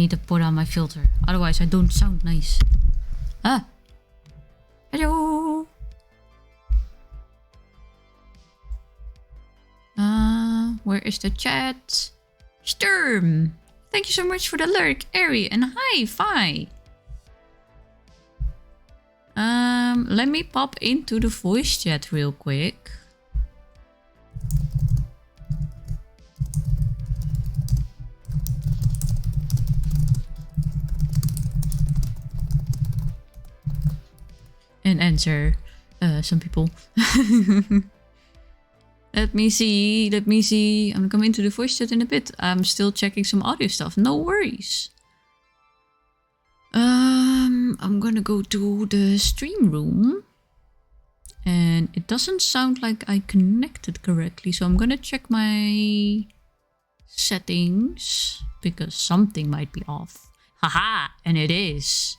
need to put on my filter. Otherwise I don't sound nice. Ah. Hello. Where is the chat? Sturm. Thank you so much for the lurk, Ari, and hi, Fi. Let me pop into the voice chat real quick. And answer some people. Let me see. I'm gonna come into the voice chat in a bit. I'm still checking some audio stuff. No worries. I'm gonna go to the stream room. And it doesn't sound like I connected correctly. So I'm gonna check my settings. Because something might be off. Haha! And it is.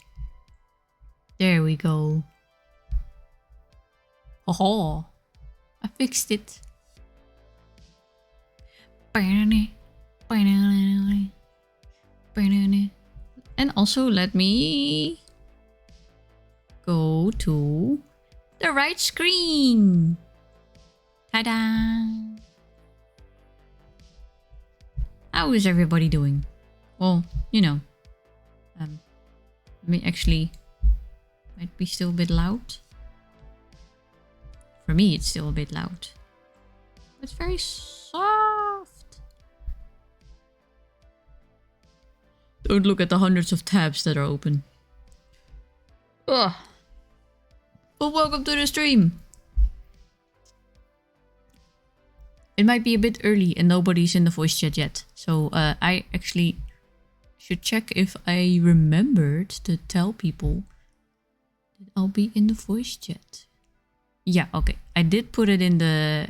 There we go. Oh, I fixed it. And also let me go to the right screen. Ta-da! How is everybody doing? Well, you know. Let me actually... Might be still a bit loud. For me, it's still a bit loud. It's very soft. Don't look at the hundreds of tabs that are open. Ugh. Well, welcome to the stream. It might be a bit early and nobody's in the voice chat yet. So I actually should check if I remembered to tell people that I'll be in the voice chat. Yeah, okay. I did put it in the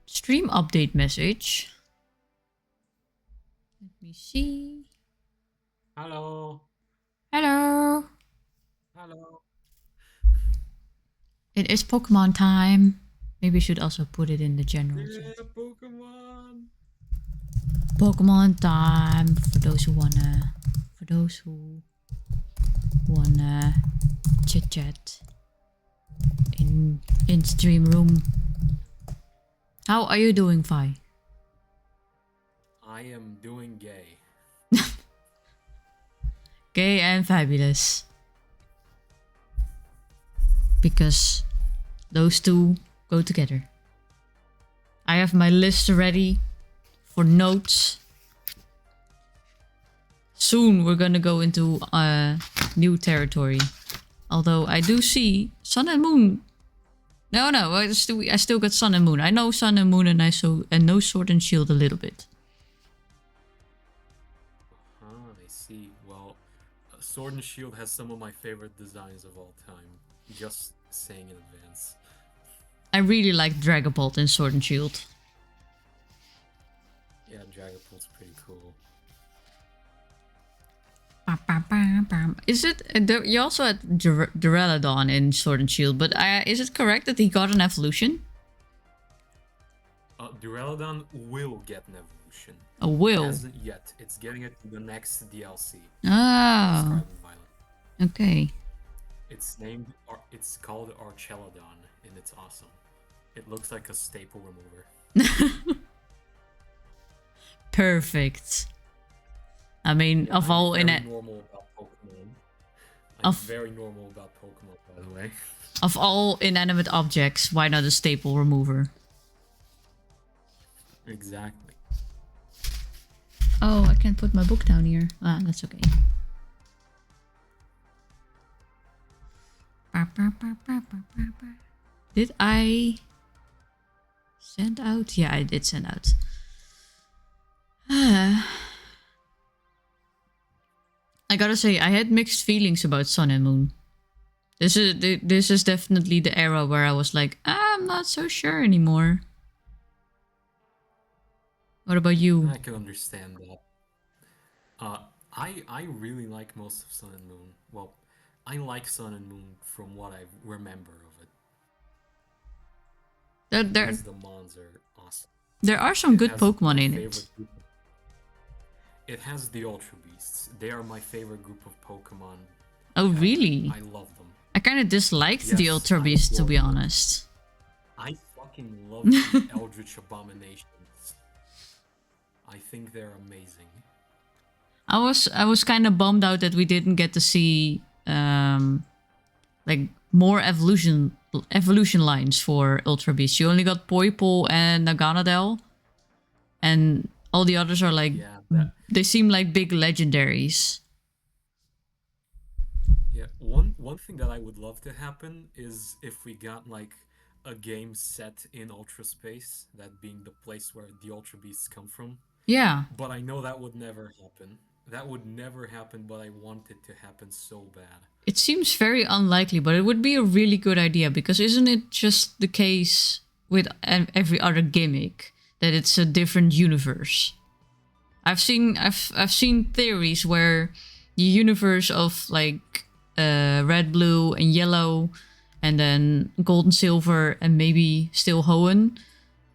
stream update message. Let me see. Hello. Hello. Hello. It is Pokemon time. Maybe I should also put it in the general chat. Yeah, Pokemon. Pokemon time for those who wanna chit chat in stream room. How are you doing, Fi? I am doing gay. Gay and fabulous. Because those two go together. I have my list ready for notes. Soon we're gonna go into new territory. Although I do see Sun and Moon. No, I still got Sun and Moon. I know Sun and Moon and I know Sword and Shield a little bit. I see. Well, Sword and Shield has some of my favorite designs of all time. Just saying in advance. I really like Dragapult in Sword and Shield. Yeah, Dragapult's pretty cool. Is it? You also had Duraludon in Sword and Shield, but is it correct that he got an evolution? Duraludon will get an evolution. A will? It hasn't yet. It's getting it in the next DLC. Oh. Okay. It's called Archelodon, and it's awesome. It looks like a staple remover. Perfect. I mean, of all in it. Normal about Pokemon. I'm very normal about Pokemon, by the way. Of all inanimate objects, why not a staple remover? Exactly. Oh, I can't put my book down here. Ah, that's okay. Did I send out? Yeah, I did send out. I gotta say, I had mixed feelings about Sun and Moon. This is definitely the era where I was like, I'm not so sure anymore. What about you? I can understand that. I really like most of Sun and Moon. Well, I like Sun and Moon from what I remember of it. The Mons are awesome. There are some good Pokemon in it. It has the Ultra Beasts. They are my favorite group of Pokemon. Oh, ever. really? I love them. I kind of disliked the Yes, Ultra I Beast, to adore be them. honest. I fucking love the Eldritch Abominations. I think they're amazing. I was kind of bummed out that we didn't get to see like more evolution lines for Ultra Beast. You only got Poipole and Naganadel, and all the others are like they seem like big legendaries. Yeah, one thing that I would love to happen is if we got like a game set in Ultra Space, that being the place where the Ultra Beasts come from. Yeah. But I know that would never happen. That would never happen, but I want it to happen so bad. It seems very unlikely, but it would be a really good idea, because isn't it just the case with every other gimmick that it's a different universe? I've seen theories where the universe of like red, blue, and yellow, and then gold and silver, and maybe still Hoenn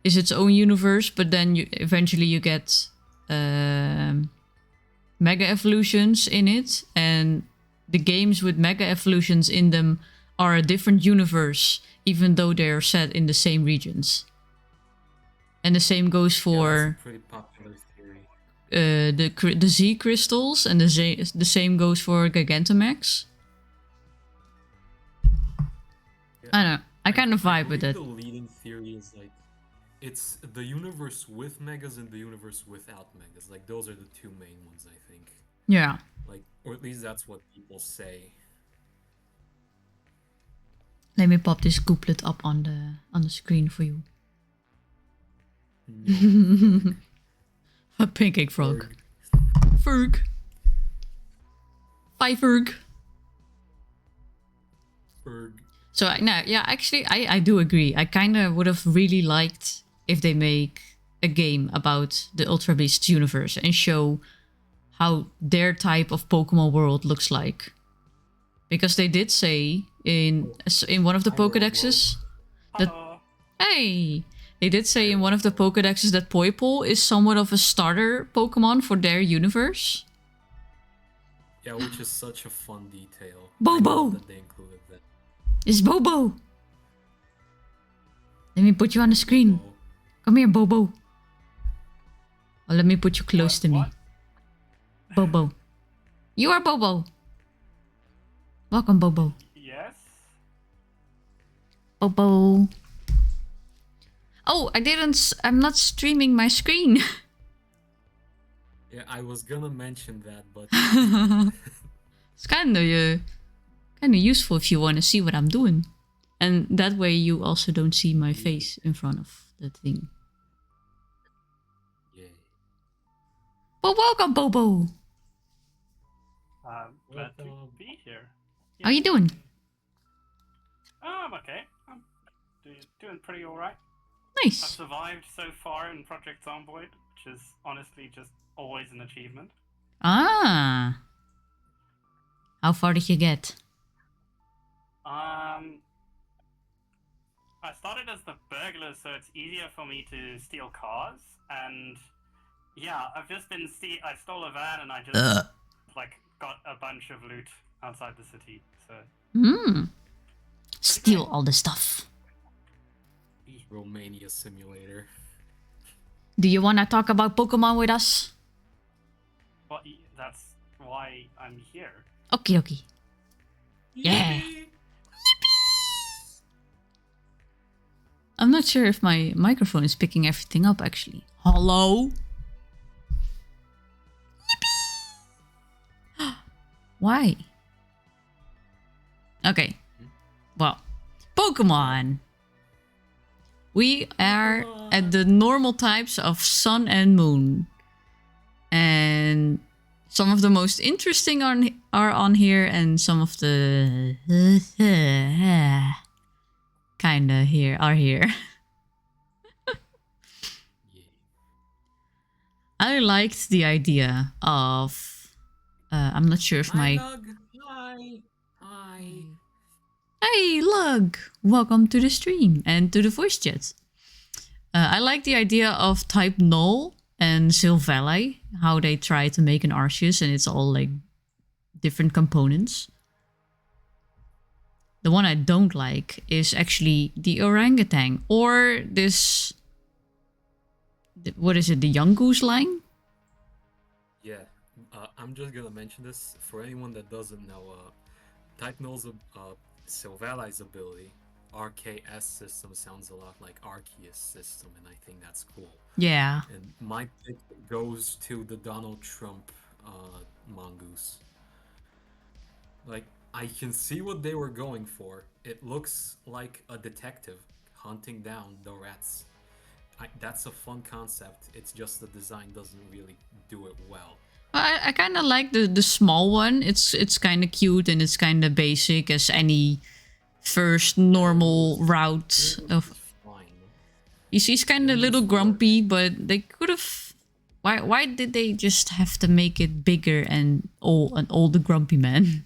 is its own universe, but then eventually you get mega evolutions in it, and the games with mega evolutions in them are a different universe, even though they're set in the same regions. And the same goes for that's a pretty popular theory. The Z crystals, and the same goes for Gigantamax. Yeah. I don't know. I kind of vibe with it. The leading theory is like it's the universe with megas and the universe without megas. Like those are the two main ones, I think. Yeah. Like, or at least that's what people say. Let me pop this couplet up on the screen for you. No, a pancake frog. Ferg. Bye, Ferg. Ferg. So, actually, I do agree. I kind of would have really liked if they make a game about the Ultra Beast universe and show how their type of Pokemon world looks like. Because they did say in one of the Pokédexes that... Hey! They did say in one of the Pokédexes that Poipole is somewhat of a starter Pokemon for their universe. Yeah, which is such a fun detail. Bobo! That they included that. It's Bobo! Let me put you on the screen. Bobo. Come here, Bobo. Oh, let me put you close to me. Bobo. You are Bobo. Welcome, Bobo. Yes? Bobo. Oh, I'm not streaming my screen. Yeah, I was gonna mention that, but... It's kind of useful if you want to see what I'm doing. And that way you also don't see my face in front of the thing. Yay. Well, welcome, Bobo. Glad to be here. How you doing? I'm okay. I'm doing pretty alright. Nice. I've survived so far in Project Zomboid, which is honestly just always an achievement. Ah. How far did you get? I started as the burglar, so it's easier for me to steal cars, and yeah, I've just been I stole a van and I just like got a bunch of loot outside the city, so... Steal all the stuff. Romania Simulator. Do you want to talk about Pokemon with us? Well, that's why I'm here. Okay. Yeah. Yippee! I'm not sure if my microphone is picking everything up, actually. Hello? Yippee! Why? Okay. Well, Pokemon. We are at the normal types of Sun and Moon. And some of the most interesting are on here, and some of the kinda are here. I liked the idea of I'm not sure if my... Hi. Hey, Lug! Welcome to the stream and to the voice chat. I like the idea of type null and Silvally, how they try to make an Arceus, and it's all like different components. The one I don't like is actually the orangutan, or this... What is it, the young goose line? Yeah, I'm just gonna mention this for anyone that doesn't know. Type knows Silvalli's ability. RKS system sounds a lot like Arceus system, and I think that's cool. Yeah. And my pick goes to the Donald Trump mongoose. Like, I can see what they were going for. It looks like a detective hunting down the rats. That's a fun concept. It's just the design doesn't really do it well. I kind of like the small one. It's kind of cute and it's kind of basic as any first normal route of. Fine. He's kind of a little grumpy, but they could have. Why did they just have to make it bigger and an older grumpy man?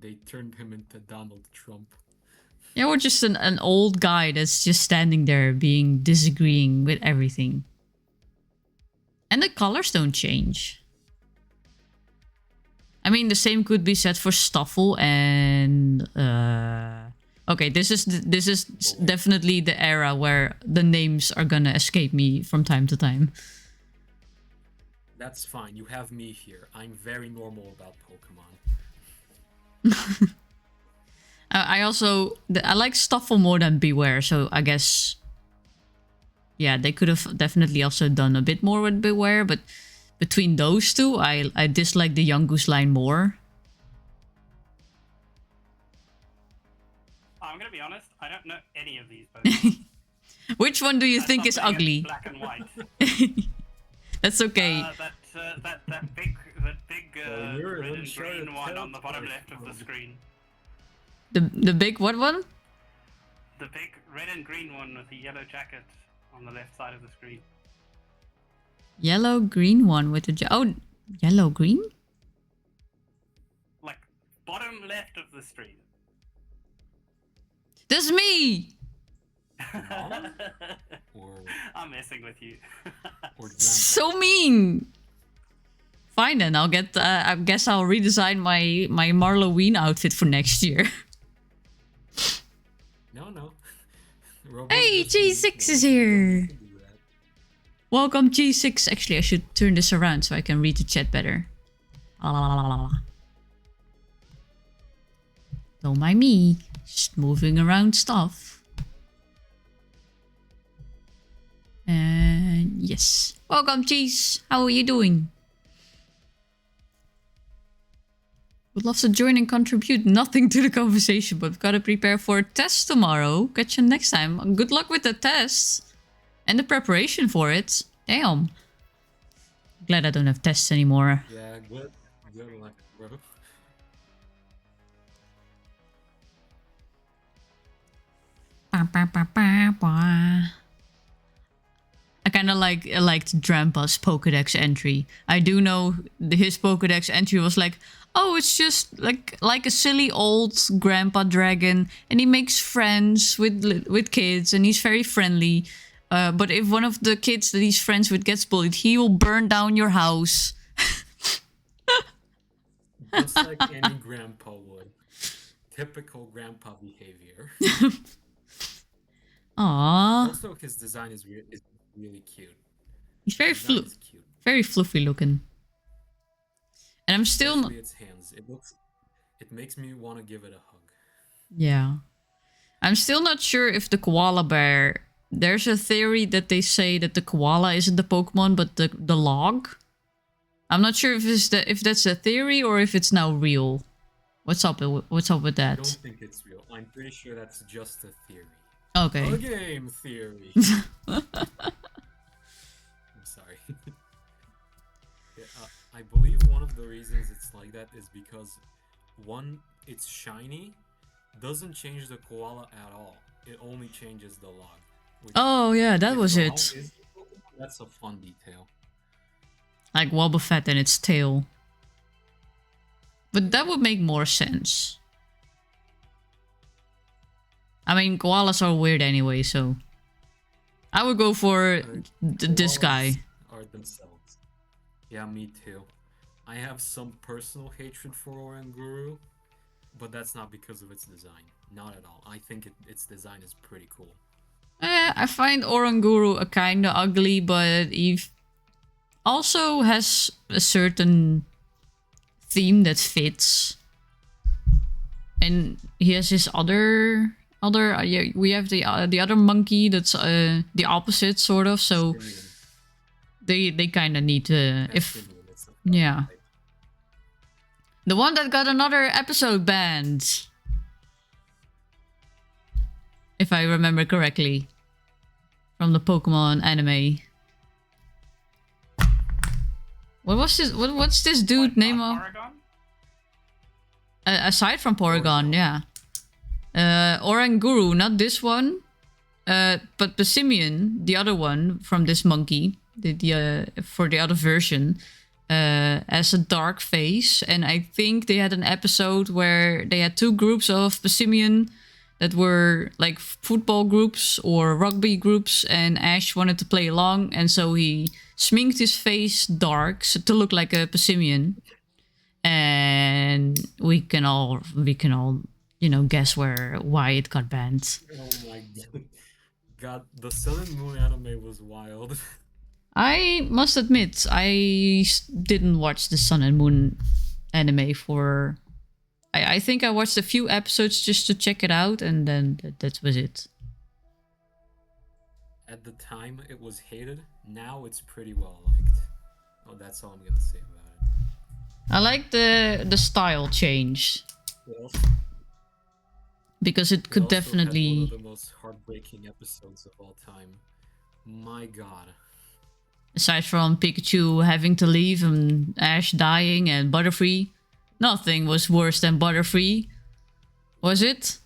They turned him into Donald Trump. Yeah, or just an old guy that's just standing there disagreeing with everything. And the colors don't change. I mean, the same could be said for Stoffel and... Okay, this is definitely the era where the names are gonna escape me from time to time. That's fine. You have me here. I'm very normal about Pokemon. I like Stoffel more than Beware, so I guess... Yeah, they could have definitely also done a bit more with Beware, but between those two, I dislike the Young Goose line more. I'm gonna be honest, I don't know any of these Pokemon. Which one do you think is ugly? Black and white. That's okay. That big red and green one on the bottom left of the screen. The big what one? The big red and green one with the yellow jacket on the left side of the screen. Yellow green one with the oh, yellow green? Like bottom left of the screen. That's me. Or I'm messing with you. or So mean. Fine then, I'll get. I guess I'll redesign my Marloween outfit for next year. No. Hey, G6 is here. Welcome, G6. Actually, I should turn this around so I can read the chat better. Don't mind me. Just moving around stuff. And yes. Welcome, Cheese. How are you doing? Would love to join and contribute nothing to the conversation, but we've got to prepare for a test tomorrow. Catch you next time. Good luck with the test. And the preparation for it. Damn. Glad I don't have tests anymore. Yeah, good luck, bro. I kind of liked Drampa's Pokedex entry. I do know his Pokedex entry was like, oh, it's just like a silly old grandpa dragon, and he makes friends with kids, and he's very friendly. But if one of the kids that he's friends with gets bullied, he will burn down your house. Just like any grandpa would. Typical grandpa behavior. Aww. Also, his design is really cute. He's very very fluffy looking. And I'm still not... Its hands. It makes me want to give it a hug. Yeah. I'm still not sure if the koala bear... There's a theory that they say that the koala isn't the Pokemon, but the log. I'm not sure if that's a theory or if it's now real. What's up with that? I don't think it's real. I'm pretty sure that's just a theory. Okay. A game theory. I'm sorry. Yeah, I believe one of the reasons it's like that is because one, it's shiny, doesn't change the koala at all. It only changes the log. Oh yeah, that was it. That's a fun detail. Like Wobbuffet and its tail. But that would make more sense. I mean, koalas are weird anyway, so... I would go for this Koalas guy. are themselves. Yeah, me too. I have some personal hatred for Oranguru, but that's not because of its design. Not at all. I think its design is pretty cool. I find Oranguru a kinda ugly, but he also has a certain theme that fits. And he has his other yeah, we have the other monkey that's the opposite sort of. So Simeon. they kind of need to Simeon, it's a yeah. type. The one that got another episode banned. If I remember correctly. From the Pokemon anime. What was this? What's this dude name of? Oregon? Aside from Porygon, Porygon. yeah. Oranguru, not this one. But Simeon, the other one from this monkey, for the other version, has a dark face. And I think they had an episode where they had two groups of Simeon that were like football groups or rugby groups, and Ash wanted to play along, and so he sminked his face dark to look like a Pessimian. And we can all guess why it got banned. Oh my god, the Sun and Moon anime was wild. I must admit, I didn't watch the Sun and Moon anime for... I think I watched a few episodes just to check it out, and then that was it. At the time, it was hated. Now it's pretty well liked. Oh, that's all I'm gonna say about it. I like the style change. Because it could definitely... Had one of the most heartbreaking episodes of all time. My god. Aside from Pikachu having to leave and Ash dying and Butterfree, nothing was worse than Butterfree. Was it?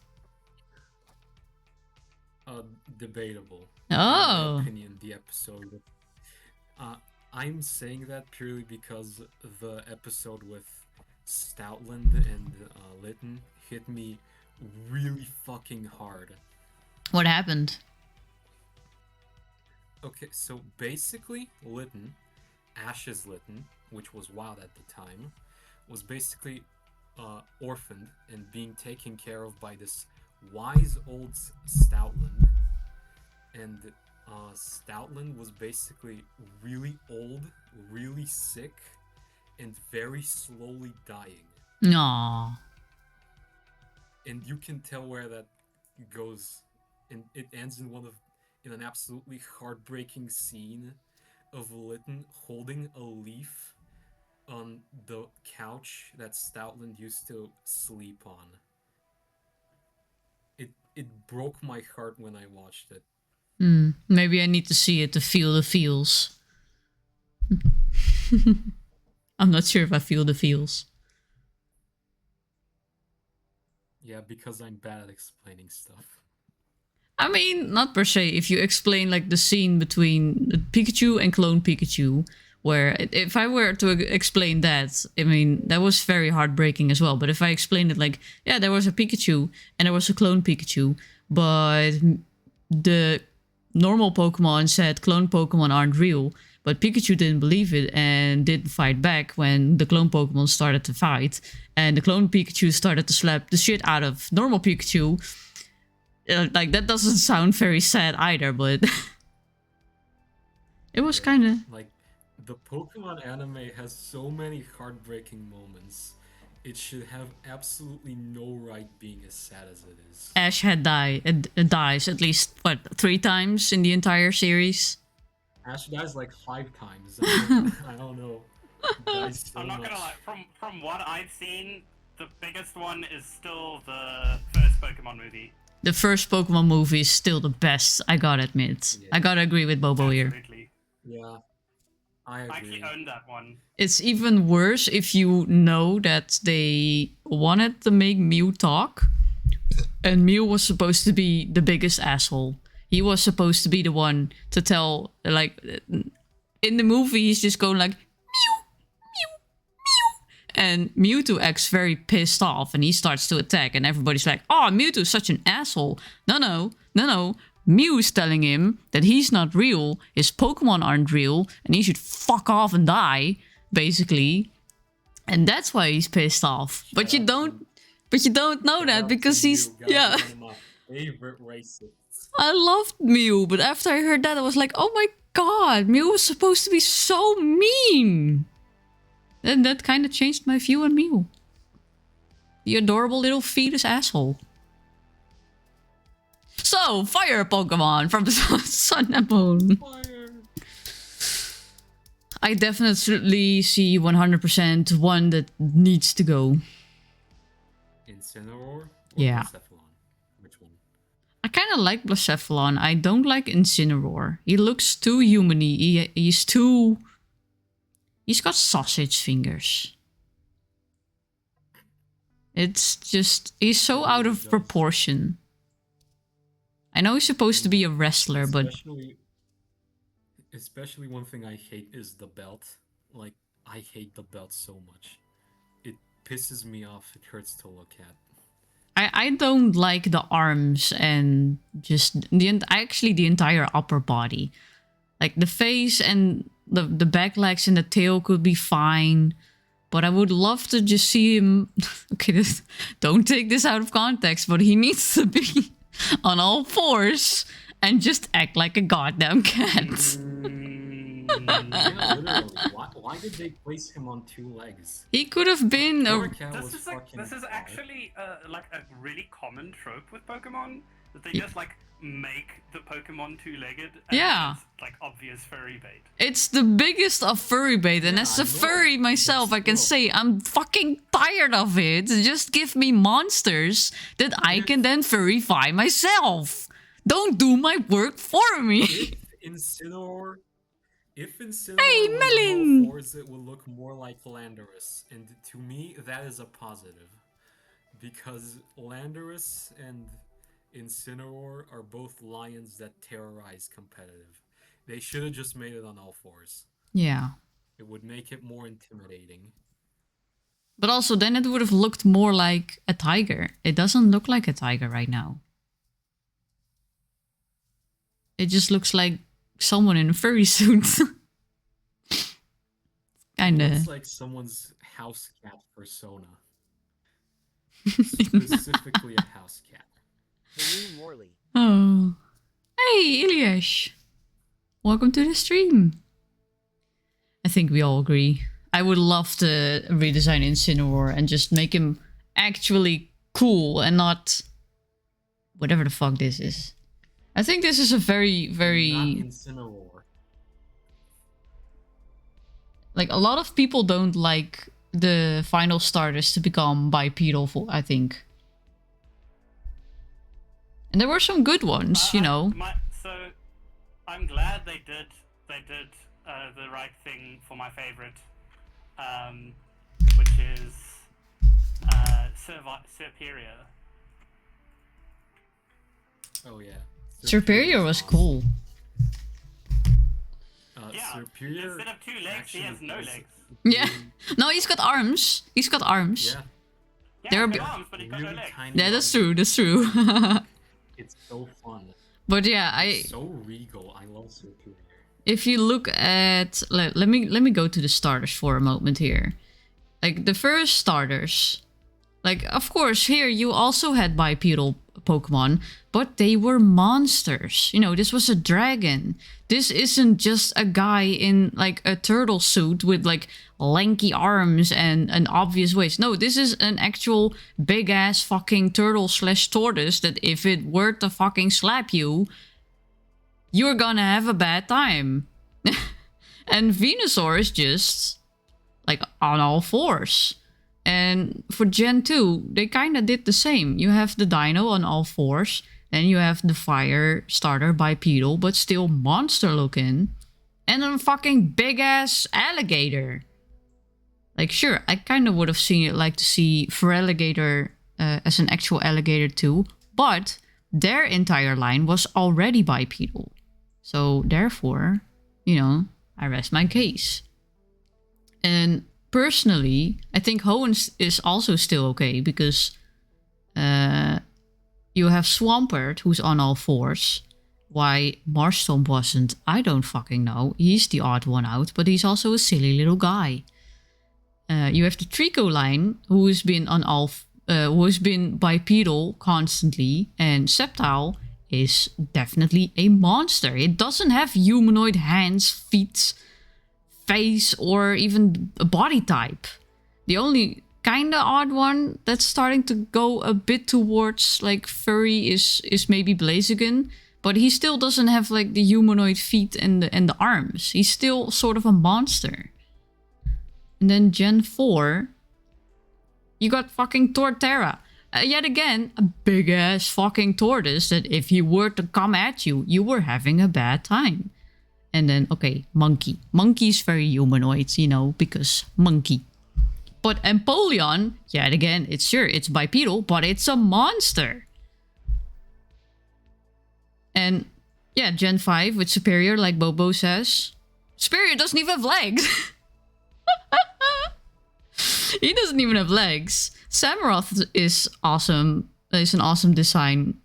Debatable. Oh. In my opinion, the episode. I'm saying that purely because the episode with Stoutland and Litten hit me really fucking hard. What happened? Okay, so basically, Litten, Ash's Litten, which was wild at the time, was basically orphaned and being taken care of by this wise old Stoutland. And Stoutland was basically really old, really sick, and very slowly dying. Aww. And you can tell where that goes, and it ends in an absolutely heartbreaking scene of Litten holding a leaf on the couch that Stoutland used to sleep on. It broke my heart when I watched it. Maybe I need to see it to feel the feels. I'm not sure if I feel the feels. Yeah, because I'm bad at explaining stuff. I mean, not per se. If you explain like the scene between Pikachu and Clone Pikachu, where if I were to explain that, I mean, that was very heartbreaking as well. But if I explained it like, yeah, there was a Pikachu and there was a Clone Pikachu, but the normal Pokemon said clone Pokemon aren't real, but Pikachu didn't believe it and didn't fight back when the clone Pokemon started to fight, and the clone Pikachu started to slap the shit out of normal Pikachu. Like, that doesn't sound very sad either, but it was kind of... Like, the Pokemon anime has so many heartbreaking moments. It should have absolutely no right being as sad as it is. Ash dies at least, what, 3 times in the entire series? Ash dies like 5 times. I don't know. Dies so I'm not much. gonna lie, from what I've seen, the biggest one is still the first Pokemon movie. The first Pokemon movie is still the best, I gotta admit. Yeah. I gotta agree with Bobo here. Absolutely. Yeah, I I agree. actually own that one. It's even worse if you know that they wanted to make Mew talk, and Mew was supposed to be the biggest asshole. He was supposed to be the one to tell, like, in the movie he's just going like, Mew, Mew, Mew. And Mewtwo acts very pissed off and he starts to attack and everybody's like, oh, Mewtwo's such an asshole. No. Mew's telling him that he's not real, his Pokemon aren't real, and he should fuck off and die, basically. And that's why he's pissed off. But you don't know that because he's yeah. One of my favorite racists. I loved Mew, but after I heard that, I was like, oh my god, Mew was supposed to be so mean. And that kind of changed my view on Mew. The adorable little fetus asshole. So, fire Pokemon from the Sun and Moon. Fire. I definitely see 100% one that needs to go. Incineroar or Yeah. Blacephalon? Which one? I kind of like Blacephalon. I don't like Incineroar. He looks too human-y. He's too... He's got sausage fingers. It's just... He's so out of proportion. I know he's supposed to be a wrestler, but... Especially one thing I hate is the belt. Like, I hate the belt so much. It pisses me off. It hurts to look at. I don't like the arms and just... Actually, the entire upper body. Like, the face and the back legs and the tail could be fine. But I would love to just see him... Okay, don't take this out of context, but he needs to be on all fours and just act like a goddamn cat. Yeah, literally. Why did they place him on 2 legs? He could have been Poor a... cat was This fucking is hard. actually like a really common trope with Pokemon that they just like make the Pokemon 2-legged. And Yeah. it's, like obvious furry bait. It's the biggest of furry bait, and Yeah, as I a know, furry myself, but I can still. say I'm fucking tired of it. Just give me monsters that I can then furryfy myself. Don't do my work for me. If Incineroar Hey, was Melon! on all fours, it would look more like Landorus, and to me, that is a positive. Because Landorus and Incineroar are both lions that terrorize competitive. They should have just made it on all fours. Yeah. It would make it more intimidating. But also, then it would have looked more like a tiger. It doesn't look like a tiger right now. It just looks like someone in a furry suit. Kinda. It's like someone's house cat persona. Specifically a house cat. Hello, Morley. Oh. Hey, Ilyash. Welcome to the stream. I think we all agree. I would love to redesign Incineroar and just make him actually cool and not whatever the fuck this is. I think this is a very, Not very... Incineroar. Like, a lot of people don't like the final starters to become bipedal, I think. And there were some good ones, you know. So I'm glad they did the right thing for my favorite, which is Superior. Oh yeah. Superior was awesome. cool. Yeah, Superior instead of 2 legs, he has no was legs. Yeah. No, he's got arms. He's got arms. Yeah. Yeah, They're he's a got arms, but he's got no Really legs. tiny Yeah, that's arms. true. That's true. It's so fun. But yeah, So regal. I love Superior. if you look at let me go to the starters for a moment here. Like the first starters, like of course here you also had bipedal Pokemon, but they were monsters. You know, this was a dragon. This isn't just a guy in like a turtle suit with like lanky arms and an obvious waist. No, this is an actual big ass fucking turtle / tortoise that if it were to fucking slap you, you're gonna have a bad time. And Venusaur is just like on all fours. And for Gen 2, they kind of did the same. You have the Dino on all fours, and you have the Fire starter bipedal, but still monster looking, and a fucking big ass alligator. Like, sure, I kind of would have like to see Feraligatr as an actual alligator too, but their entire line was already bipedal. So therefore, you know, I rest my case. And personally, I think Hoenn is also still okay because you have Swampert, who's on all fours, Why Marston wasn't, I don't fucking know. He's the odd one out, but he's also a silly little guy. You have the Trico line, who has been who has been bipedal constantly, and Septile is definitely a monster. It doesn't have humanoid hands, feet, face, or even a body type. The only kinda odd one that's starting to go a bit towards like furry is maybe Blaziken, but he still doesn't have like the humanoid feet and the arms. He's still sort of a monster. And then Gen 4, you got fucking Torterra. Yet again, a big ass fucking tortoise that if he were to come at you, you were having a bad time. And then, okay, Monkey. Monkey's very humanoid, you know, because monkey. But Empoleon, yet again, it's bipedal, but it's a monster. And yeah, Gen 5 with Superior, like Bobo says. Superior doesn't even have legs. He doesn't even have legs. Samoroth is awesome. Is an awesome design.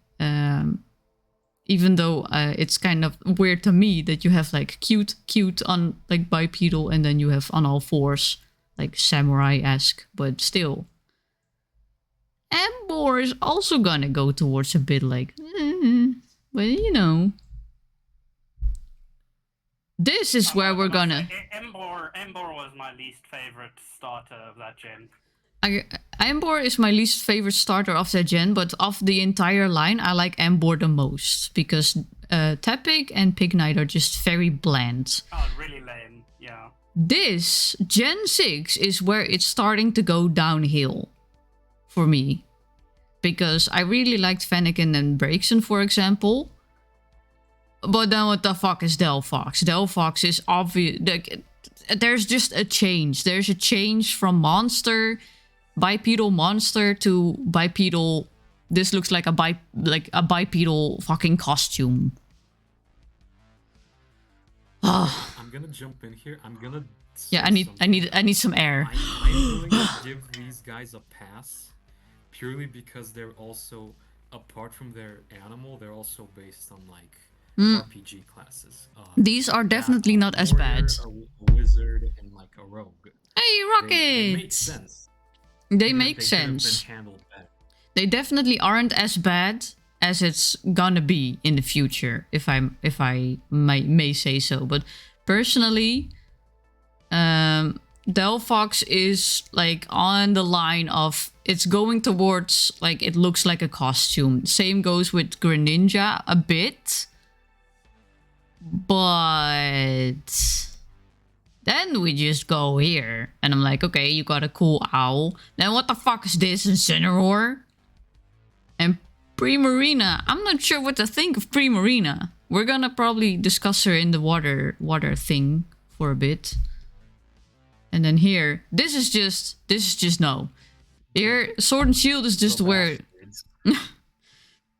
Even though it's kind of weird to me that you have like cute on like bipedal and then you have on all fours, like samurai-esque, but still. Ambor is also gonna go towards a bit like, well, you know. This is where we're gonna... Embor was my least favorite starter of that gen. Embor is my least favorite starter of that gen, but of the entire line, I like Embor the most. Because Tepig and Pignite are just very bland. Oh, really lame, yeah. This, Gen 6, is where it's starting to go downhill. For me. Because I really liked Fennekin and Braixen, for example. But then what the fuck is Delphox? Delphox is obvious. There's just a change. There's a change from monster, bipedal monster to bipedal. This looks like a bipedal fucking costume. I'm gonna jump in here. I'm gonna. Yeah, I need some air. I'm willing to give these guys a pass, purely because they're also, apart from their animal, they're also based on like RPG classes. These are definitely not as bad. A wizard and like a rogue. Hey, Rocket! They make sense. They make sense. They definitely aren't as bad as it's gonna be in the future, if I may say so. But personally, Delphox is like on the line of it's going towards like it looks like a costume. Same goes with Greninja a bit. But then we just go here. And I'm like, okay, you got a cool owl. Then what the fuck is this? Incineroar? And Primarina. I'm not sure what to think of Primarina. We're gonna probably discuss her in the water thing for a bit. And then here, this is just no. Here, Sword and Shield is just where...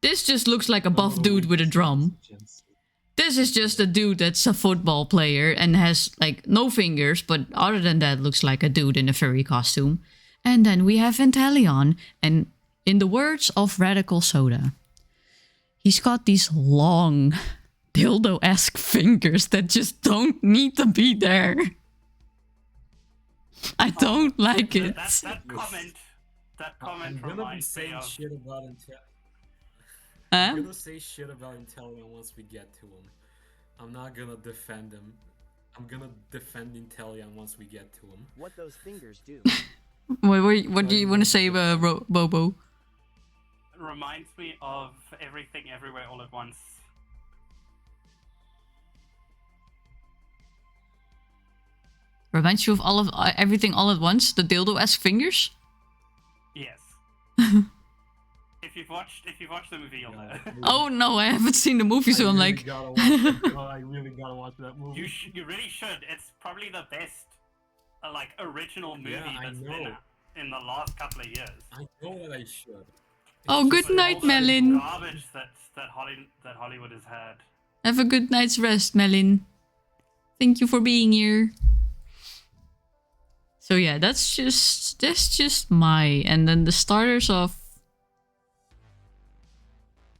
This just looks like a buff dude with a drum. This is just a dude that's a football player and has like no fingers, but other than that looks like a dude in a furry costume. And then we have Inteleon, and in the words of Radical Soda, he's got these long dildo-esque fingers that just don't need to be there. I don't like it. That comment reminds me of... Shit about Huh? I'm gonna say shit about Inteleon once we get to him. I'm not gonna defend him. I'm gonna defend Inteleon once we get to him. What those fingers do. What do you want to say, Bobo? It reminds me of Everything Everywhere All at Once. Reminds you of everything all at once? The dildo-esque fingers? Yes. If you've watched the movie, you'll know. Oh no, I haven't seen the movie, so I'm like... I really gotta watch that movie. You really should. It's probably the best, like, original movie that's been in the last couple of years. I know that I should. Oh, good night, Melin. Garbage that Hollywood has had. Have a good night's rest, Melin. Thank you for being here. So yeah, that's just my... And then the starters of...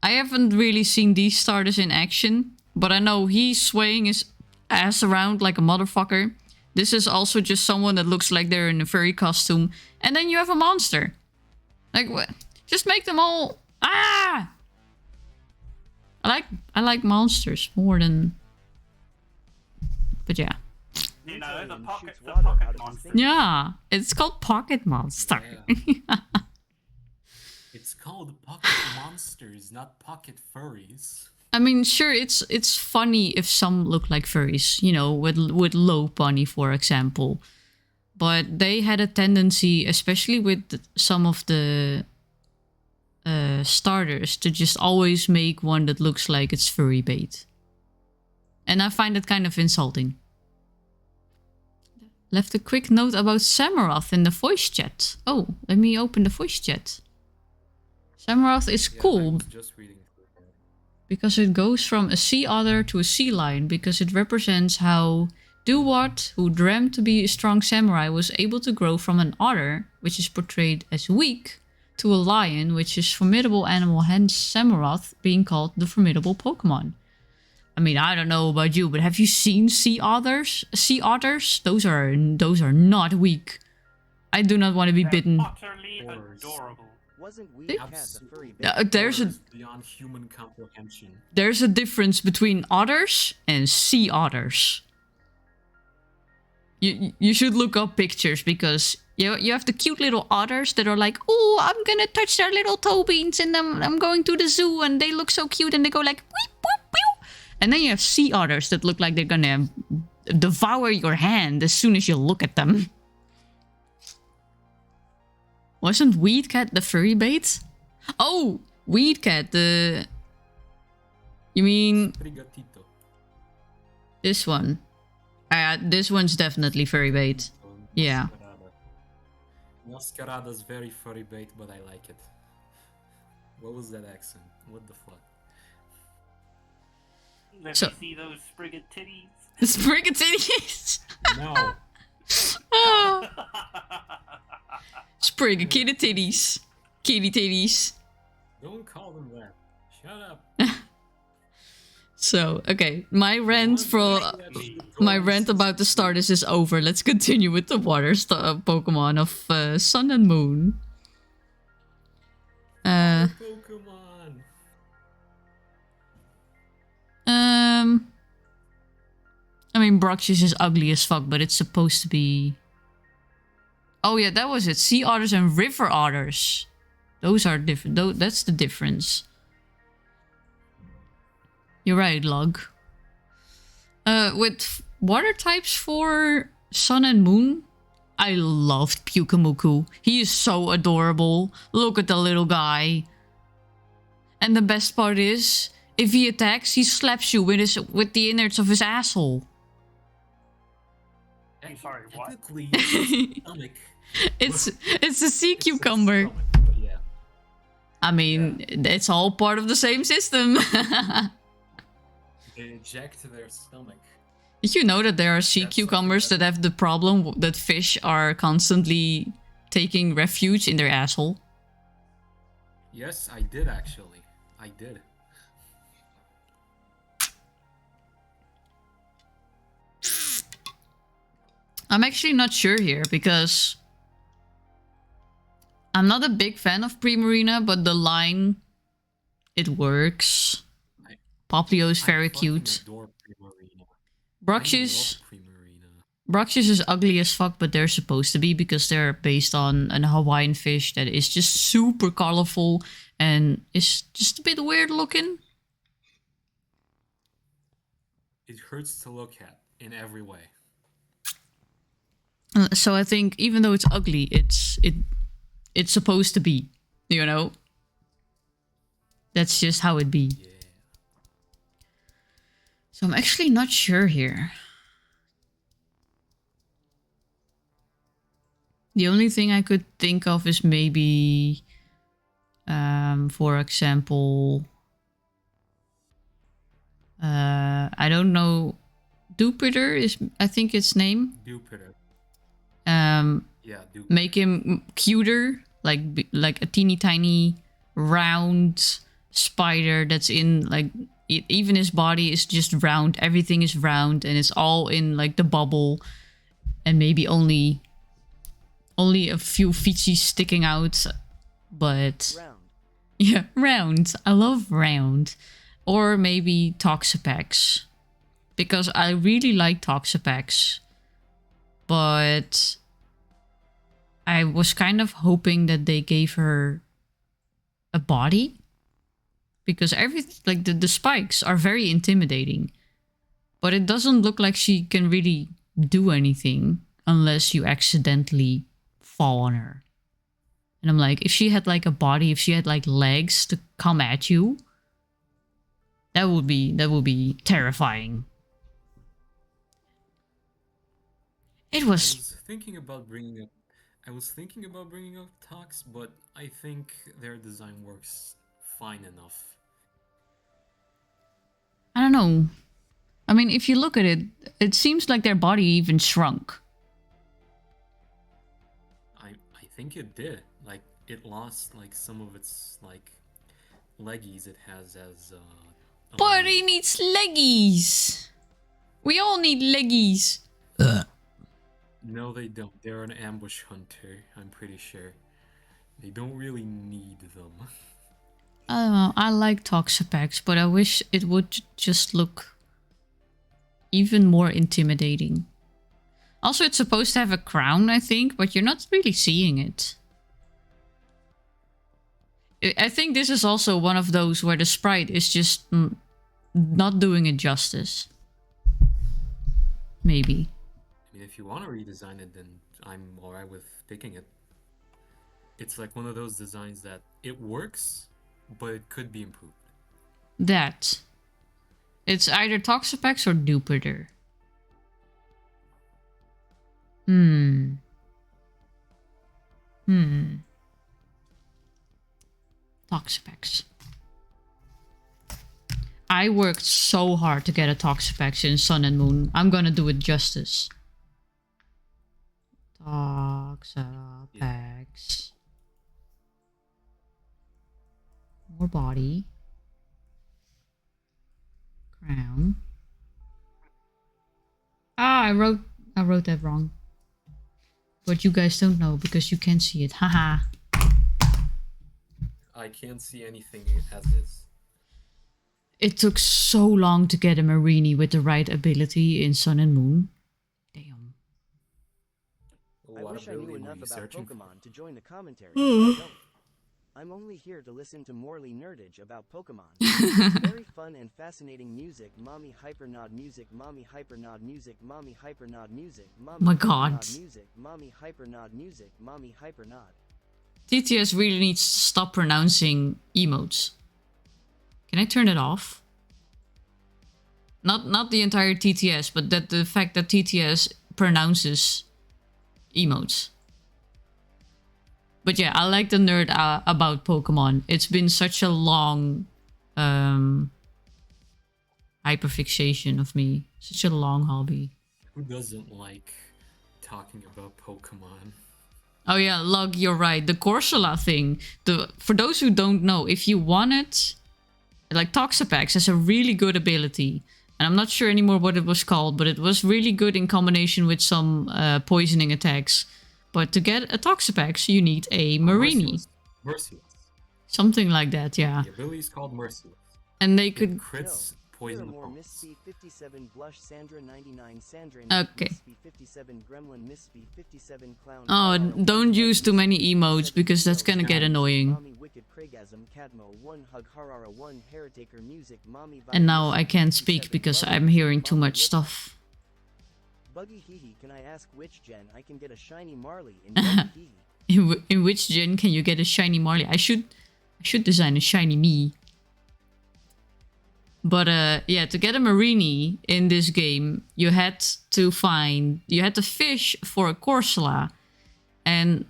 I haven't really seen these starters in action, but I know he's swaying his ass around like a motherfucker. This is also just someone that looks like they're in a furry costume. And then you have a monster. Like, what? Just make them all... Ah! I like monsters more than... But yeah. You know, the Mutated pocket, shoots the water out pocket of its monster. thing. Yeah, it's called Pocket Monster. Yeah. It's called pocket monsters, not pocket furries. I mean, sure, it's funny if some look like furries, you know, with low bunny, for example. But they had a tendency, especially with some of the starters, to just always make one that looks like it's furry bait. And I find it kind of insulting. Left a quick note about Samarath in the voice chat. Oh, let me open the voice chat. Samarath is Yeah, I cool was just reading through that. because it goes from a sea otter to a sea lion, because it represents how Duwat, who dreamt to be a strong samurai, was able to grow from an otter, which is portrayed as weak, to a lion, which is formidable animal, hence Samarath being called the formidable Pokemon. I mean, I don't know about you, but have you seen sea otters? Sea otters? Those are not weak. I do not want to be They're bitten. utterly Horrors. adorable. Wasn't Weed Cat the Absolutely. furry bait? There's a Horrors beyond human comprehension. there's a difference between otters and sea otters. You should look up pictures, because you have the cute little otters that are like, oh, I'm gonna touch their little toe beans, and I'm going to the zoo, and they look so cute, and they go like, weep, boop, pew. And then you have sea otters that look like they're gonna devour your hand as soon as you look at them. Wasn't Weed Cat the furry bait? Oh, Weed Cat, the... You mean Prigatito. this one? This one's definitely furry bait. Yeah. Mascarada's very furry bait, but I like it. What was that accent? What the fuck? Let So- me see those sprigged titties. Sprigatitties! No. Oh, Sprig kitty titties. Kitty titties. Don't call them that. Shut up. So, okay, my rant about the starters is over. Let's continue with the water Pokemon of Sun and Moon. Pokemon. I mean, Bruxish is ugly as fuck, but it's supposed to be... Oh yeah, that was it. Sea otters and river otters. Those are different. That's the difference. You're right, Log. With water types for Sun and Moon, I loved Pyukamuku. He is so adorable. Look at the little guy. And the best part is, if he attacks, he slaps you with the innards of his asshole. I'm sorry, what? Technically, it's stomach. It's a sea It's a cucumber. stomach, but yeah. I mean, it's all part of the same system. They eject their stomach. Did you know that there are sea That's something cucumbers that- that have the problem that fish are constantly taking refuge in their asshole? Yes, I did actually. I did. I'm actually not sure here, because I'm not a big fan of Primarina, but the line, it works. I- Poplio is I very fucking cute. adore Primarina. Bruxish, I love Primarina. Bruxish is ugly as fuck, but they're supposed to be, because they're based on an Hawaiian fish that is just super colorful and is just a bit weird looking. It hurts to look at in every way. So I think even though it's ugly, it's supposed to be, you know? That's just how it be. Yeah. So I'm actually not sure here. The only thing I could think of is maybe, for example, I don't know, Jupiter is, I think its name. Jupiter. Yeah, Jupiter. Make him cuter, like a teeny tiny round spider that's in like even his body is just round. Everything is round and it's all in like the bubble, and maybe only a few features sticking out, but Round. yeah, round. I love round. Or maybe Toxapex, because I really like Toxapex, but I was kind of hoping that they gave her a body, because everything like the spikes are very intimidating, but it doesn't look like she can really do anything unless you accidentally fall on her. And I'm like, if she had like a body, if she had like legs to come at you, that would be terrifying. It I was was thinking about bringing up Tox, but I think their design works fine enough. I don't know. I mean, if you look at it, it seems like their body even shrunk. I think it did. Like it lost like some of its like leggies it has as But he needs leggies. We all need leggies. No, they don't. They're an ambush hunter, I'm pretty sure. They don't really need them. I don't know. I like Toxapex, but I wish it would just look even more intimidating. Also, it's supposed to have a crown, I think, but you're not really seeing it. I think this is also one of those where the sprite is just not doing it justice. Maybe. I mean, if you want to redesign it, then I'm alright with picking it. It's like one of those designs that it works, but it could be improved. That. It's either Toxapex or Jupiter. Toxapex. I worked so hard to get a Toxapex in Sun and Moon. I'm gonna do it justice. Toxapex. More body. Crown. Ah, I wrote that wrong. But you guys don't know because you can't see it. Haha. I can't see anything as is. It took so long to get a Marini with the right ability in Sun and Moon. Damn. I What wish I ability knew were enough you about searching for? Pokemon to join the commentary. but I don't. I'm only here to listen to Morley nerdage about Pokemon. Very fun and fascinating music. Mommy hypernod music. Mommy hypernod music. Mommy hypernod music. Mommy My hypernod God. music. Mommy hypernod music. Mommy hypernod. TTS really needs to stop pronouncing emotes. Can I turn it off? Not the entire TTS, but that the fact that TTS pronounces emotes. But yeah, I like the nerd about Pokemon. It's been such a long hyperfixation of me. Such a long hobby. Who doesn't like talking about Pokemon? Oh yeah, Lug, you're right. The Corsola thing. For those who don't know, if you want it, like Toxapex has a really good ability. And I'm not sure anymore what it was called, but it was really good in combination with some poisoning attacks. But to get a Toxapex, you need a Marini. Merciless. Something like that, yeah. The ability is called Merciless. And they It could... crits Here poison are more opponents. Miss Speed 57 Blush Sandra 99 Sandra Okay. Miss Speed 57 Gremlin Miss Speed 57 Clown Oh, don't use too many emotes because that's gonna get annoying. Mommy Wicked Craigasm Cadmo 1 Hug Harara 1 Heritaker Music Mommy And now I can't speak because I'm hearing too much stuff. Buggy Hee can I ask which gen I can get a shiny Marley in Buggy Hee? In which gen can you get a shiny Marley? I should design a shiny me. But yeah, to get a Marini in this game, you had to fish for a Corsola. And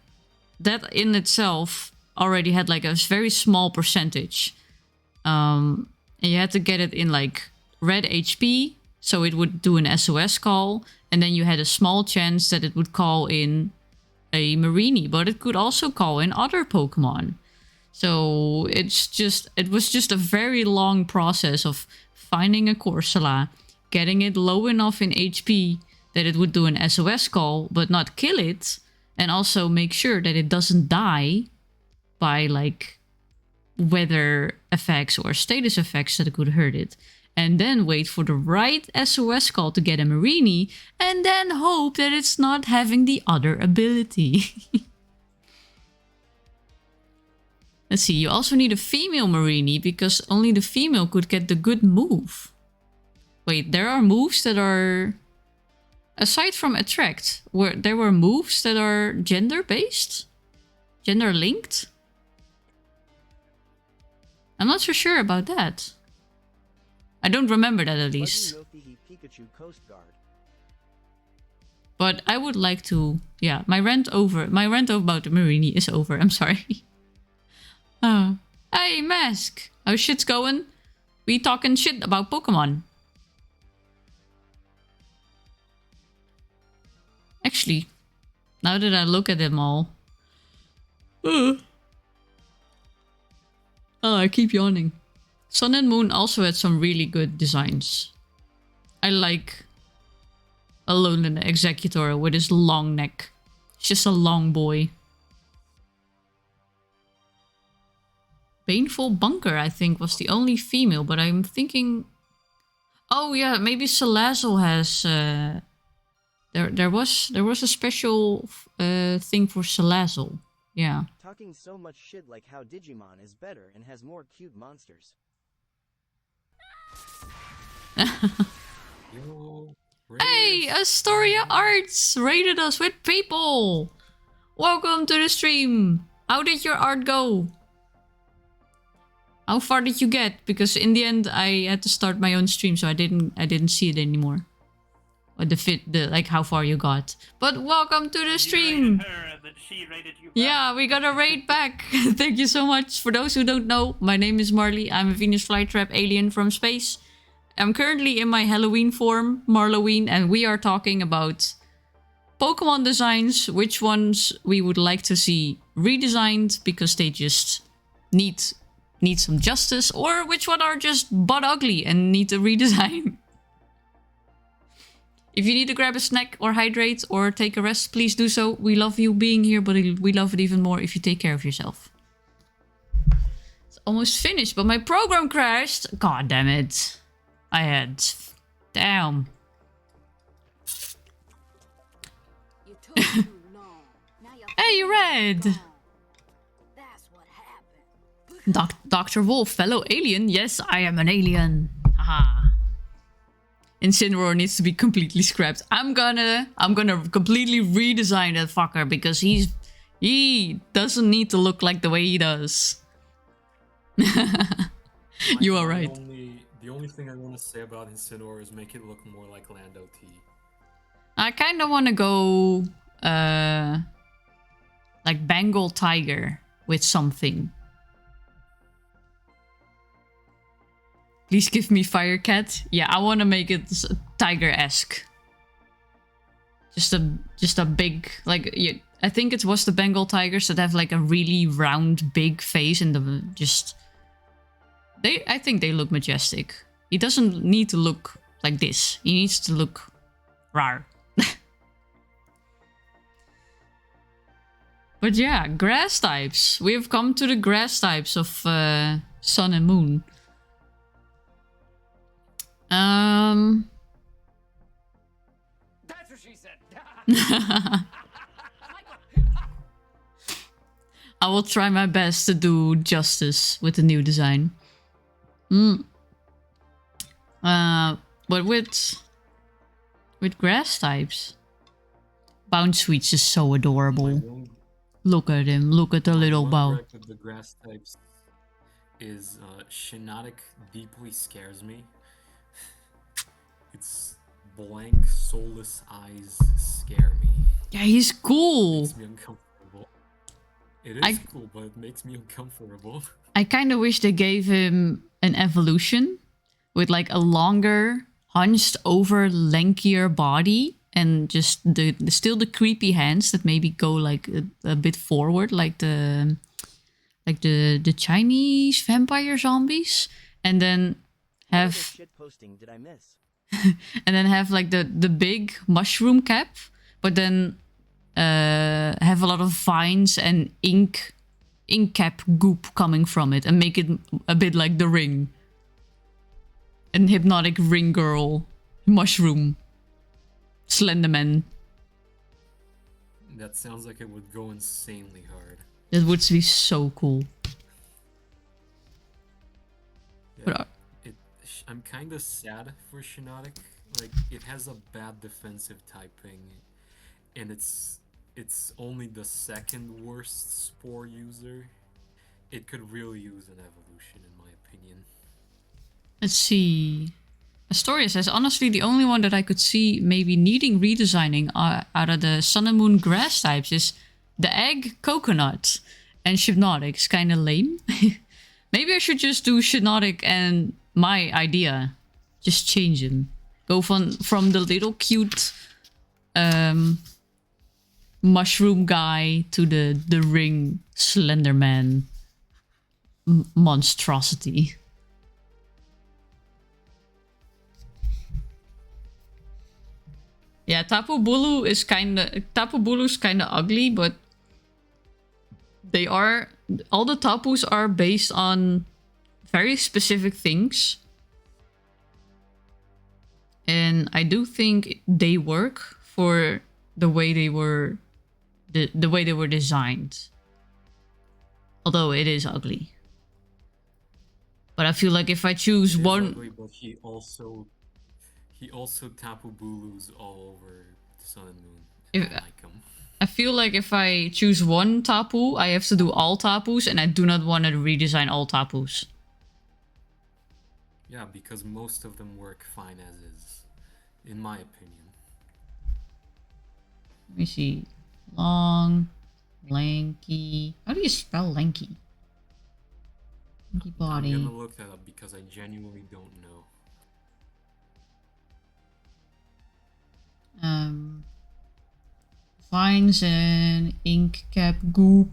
that in itself already had like a very small percentage. And you had to get it in like red HP, so it would do an SOS call. And then you had a small chance that it would call in a Marini, but it could also call in other Pokemon. So it was just a very long process of finding a Corsola, getting it low enough in HP that it would do an SOS call but not kill it, and also make sure that it doesn't die by like weather effects or status effects that could hurt it. And then wait for the right SOS call to get a Marini, and then hope that it's not having the other ability. Let's see, you also need a female Marini because only the female could get the good move. Wait, there are moves that are... Aside from attract, there were moves that are gender-based? Gender-linked? I'm not so sure about that. I don't remember that at least. But I would like to... Yeah, my rant about the Marini is over. I'm sorry. Oh. Hey, Mask! How shit's going? We talking shit about Pokemon. Actually, now that I look at them all... Oh, I keep yawning. Sun and Moon also had some really good designs. I like Alolan Executor with his long neck. He's just a long boy. Baneful Bunker, I think, was the only female, but I'm thinking... Oh yeah, maybe Salazzle has... There was a special thing for Salazzle. Yeah. Talking so much shit like how Digimon is better and has more cute monsters. Hey, Astoria Arts rated us with people. Welcome to the stream. How did your art go? How far did you get? Because in the end, I had to start my own stream, so I didn't see it anymore. Or like how far you got. But welcome to the stream. Her, that she rated you back. Yeah, we got a raid back. Thank you so much. For those who don't know, my name is Marley. I'm a Venus flytrap alien from space. I'm currently in my Halloween form, Marloween, and we are talking about Pokemon designs, which ones we would like to see redesigned because they just need some justice, or which one are just butt ugly and need a redesign. If you need to grab a snack or hydrate or take a rest, please do so. We love you being here, but we love it even more if you take care of yourself. It's almost finished, but my program crashed. God damn it. I had... Damn. Hey, Red! Dr. Wolf, fellow alien? Yes, I am an alien. Haha. Incineroar needs to be completely scrapped. I'm gonna completely redesign that fucker because he doesn't need to look like the way he does. You are right. The only thing I want to say about Incineroar is make it look more like Lando T. I kind of want to go like Bengal Tiger with something. Please give me Firecat. Yeah, I want to make it tiger-esque. Just a big, like, yeah, I think it was the Bengal tigers that have like a really round, big face and I think they look majestic. He doesn't need to look like this. He needs to look rar. But yeah, grass types. We have come to the grass types of Sun and Moon. That's what she said. I will try my best to do justice with the new design. But with grass types, Bounce Sweets is so adorable. Look at him. Look at the little bow. The grass types is Shiinotic deeply scares me. Its blank, soulless eyes scare me. Yeah, he's cool. It makes me uncomfortable. It is cool, but it makes me uncomfortable. I kind of wish they gave him an evolution with like a longer, hunched over, lankier body and just still the creepy hands that maybe go like a bit forward, like the like the Chinese vampire zombies, and then What other have shit posting did I miss? and then have like the big mushroom cap, but then have a lot of vines and ink cap goop coming from it, and make it a bit like the Ring, an hypnotic ring girl mushroom Slenderman. That sounds like it would go insanely hard. That would be so cool. Yeah, But I'm kind of sad for Shinotic. Like, it has a bad defensive typing, and it's only the second worst Spore user. It could really use an evolution, in my opinion. let's see. Astoria says, honestly, the only one that I could see maybe needing redesigning out of the Sun and Moon grass types is the Egg, Coconut, and Hypnotic's kind of lame. Maybe I should just do Hypnotic and my idea. Just change them. Go from the little cute mushroom guy to the ring Slenderman monstrosity. Yeah, Tapu Bulu's kinda ugly, but they are, all the Tapus are based on very specific things. And I do think they work for the way they were the way they were designed. Although it is ugly. But I feel like if I choose one, ugly, but he also Tapu Bulu's all over Sun and Moon. I don't like him. I feel like if I choose one Tapu, I have to do all Tapus, and I do not want to redesign all Tapus. Yeah, because most of them work fine as is, in my opinion. Let me see. Long, lanky. How do you spell lanky? Lanky body. I'm gonna look that up because I genuinely don't know. Vines and ink cap goop.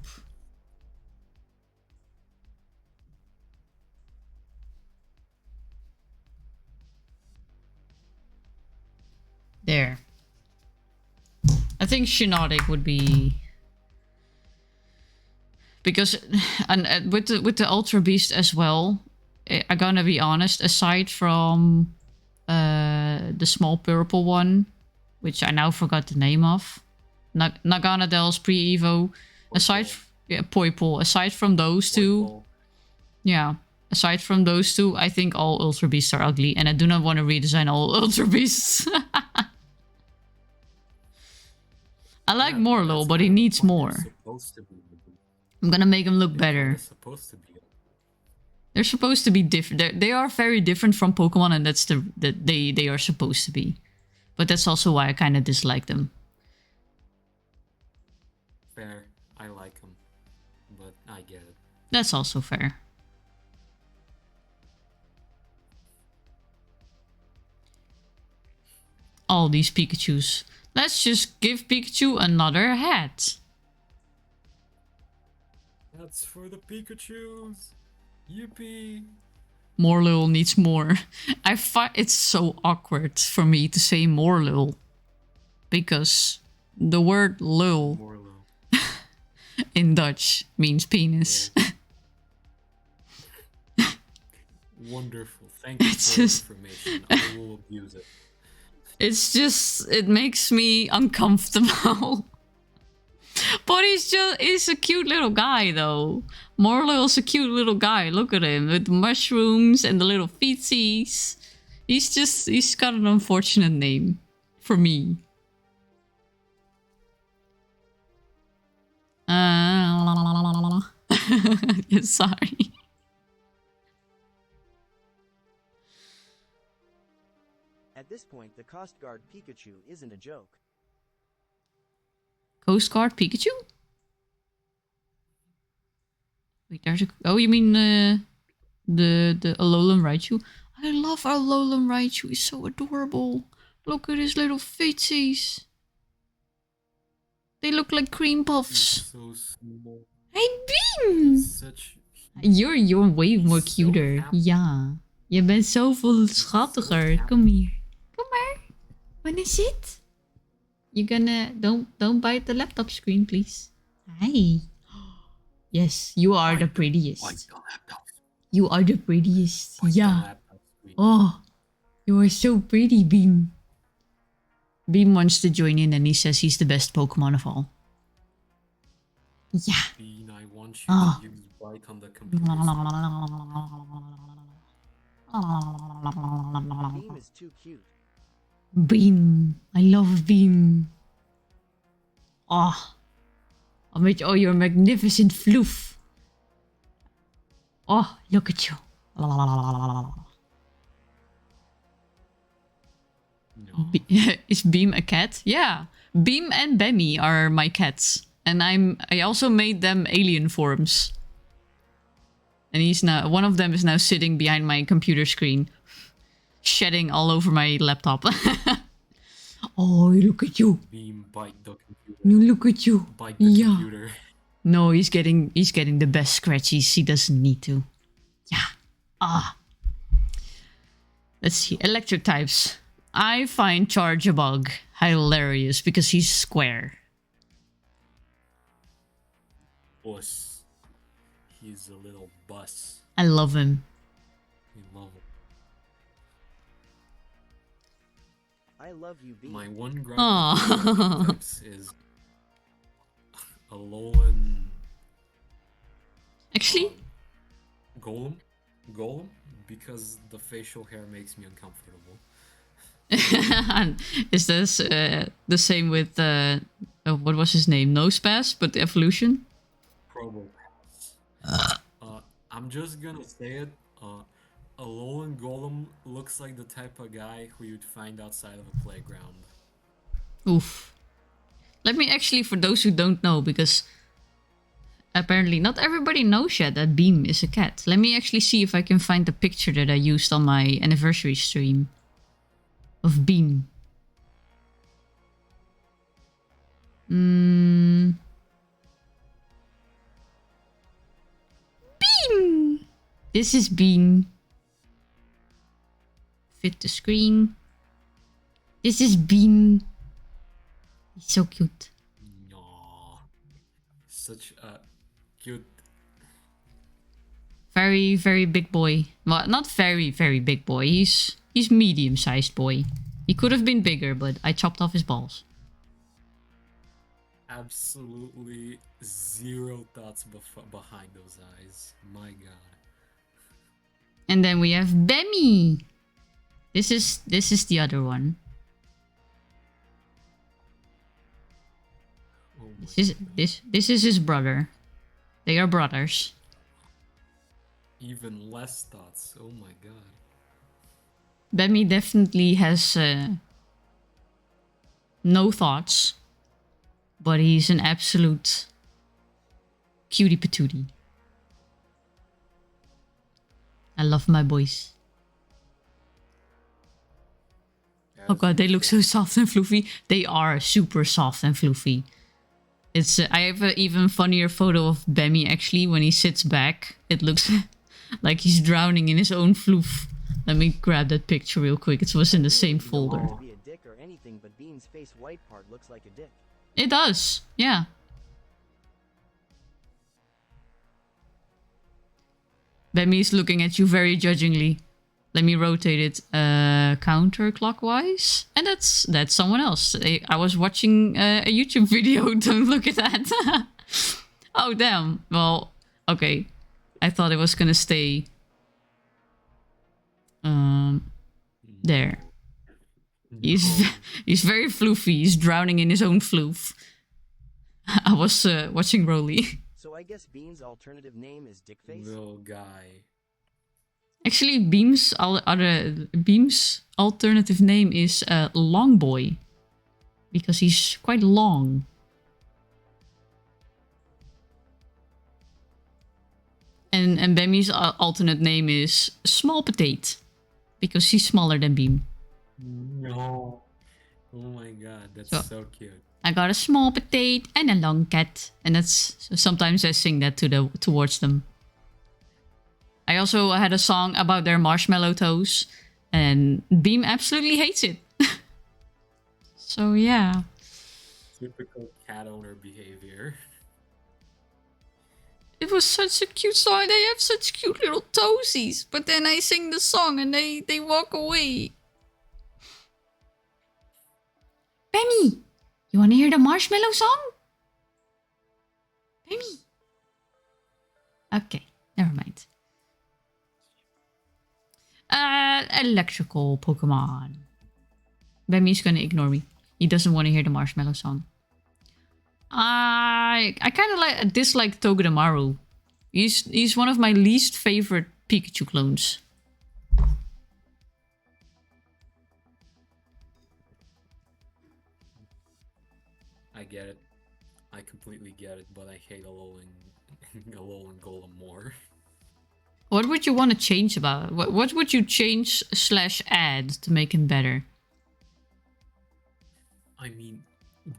There. I think Shinotic would be, because and with the Ultra Beast as well. I'm gonna be honest. Aside from the small purple one, which I now forgot the name of, Naganadels pre-Evo. Aside, Poipole. Aside from those two, yeah. Aside from those two, I think all Ultra Beasts are ugly, and I do not want to redesign all Ultra Beasts. I like Morlo, but he needs more. I'm gonna make him look better. They're supposed to be different. They are very different from Pokemon, and that's they are supposed to be. But that's also why I kind of dislike them. Fair. I like them, but I get it. That's also fair. All these Pikachus. Let's just give Pikachu another hat. That's for the Pikachus. Yippee. Morlul needs more. I find it's so awkward for me to say Morlul, because the word lul in Dutch means penis. Wonderful. Thank you for the information. I will abuse it. It's just, it makes me uncomfortable. But he's a cute little guy though. Morlul's a cute little guy. Look at him with the mushrooms and the little feetsies. He's got an unfortunate name for me. Sorry. At this point, the Coast Guard Pikachu isn't a joke. Coast Guard Pikachu? Wait, there's a... Oh, you mean the Alolan Raichu? I love Alolan Raichu. He's so adorable. Look at his little feetsies. They look like cream puffs. So small. Hey, Beam! Such. You're way He's more so cuter. happy. Ja. Je bent zoveel schattiger. happy. Kom hier. Kom maar. Wanna sit? You gonna... Don't bite the laptop screen, please. Hi. Yes, you are the prettiest. Like the laptop. You are the prettiest. Like the Yeah. laptop screen. Oh, you are so pretty, Beam. Beam wants to join in and he says he's the best Pokemon of all. Yeah. Bean, I want you Oh. to use bite on the computer. Beam is too cute. Beam. I love Beam. Oh. With all your magnificent floof. Oh, look at you. No. Is Beam a cat? Yeah. Beam and Bemmy are my cats. And I also made them alien forms. And one of them is now sitting behind my computer screen. Shedding all over my laptop. Oh, look at you. Beam, bite the computer. Look at you. Bite the Yeah. computer. No, he's getting the best scratchies. He doesn't need to. Yeah. Ah. Let's see. Electric types. I find Charjabug hilarious because he's square. Bus. He's a little bus. I love him. We love him. I love you, Beam. My one gripe Aw. with electric types is Alolan Actually, Golem, because the facial hair makes me uncomfortable. is this the same with what was his name? Nosepass, but the evolution? Probopass. I'm just gonna say it. Alolan Golem looks like the type of guy who you'd find outside of a playground. Oof. Let me actually, for those who don't know, because apparently not everybody knows yet that Beam is a cat. Let me actually see if I can find the picture that I used on my anniversary stream of Beam. Beam! This is Beam. Fit the screen. This is Beam. He's so cute. Aww. Such a cute. Very, very big boy. Well, not very, very big boy. He's medium-sized boy. He could have been bigger, but I chopped off his balls. Absolutely zero thoughts behind those eyes. My god. And then we have Bemmy. This is the other one. Oh my This is his brother. They are brothers. Even less thoughts. Oh my god. Bemmy definitely has no thoughts, but he's an absolute cutie patootie. I love my boys. Oh god, they look so soft and fluffy. They are super soft and fluffy. It's I have an even funnier photo of Bemmy actually when he sits back. It looks like he's drowning in his own floof. Let me grab that picture real quick. It was in the same folder. Don't want to be a dick or anything, but Beam's face white part looks like a dick. It does, yeah. Bemmy's looking at you very judgingly. Let me rotate it counterclockwise. And that's someone else. I was watching a YouTube video. Don't look at that. Oh, damn. Well, okay. I thought it was gonna stay there. He's very floofy. He's drowning in his own floof. I was watching Rolly. So I guess Beam's alternative name is Dickface? Little guy. Actually, Beam's alternative name is Long Boy, because he's quite long. And Bemmy's alternate name is Small Potato, because he's smaller than Beam. No. Oh my god, that's So- so cute. I got a small potato and a long cat. And that's sometimes I sing that towards them. I also had a song about their marshmallow toes, and Beam absolutely hates it. So yeah. Typical cat owner behavior. It was such a cute song. They have such cute little toesies. But then I sing the song and they walk away. Benny, you want to hear the marshmallow song? Benny. Okay, never mind. Electrical Pokemon. Bemmy's gonna ignore me. He doesn't want to hear the marshmallow song. I kind of dislike Togedemaru. He's one of my least favorite Pikachu clones. I get it. I completely get it, but I hate Alolan Golem more. What would you want to change about it? What would you change / add to make him better? I mean,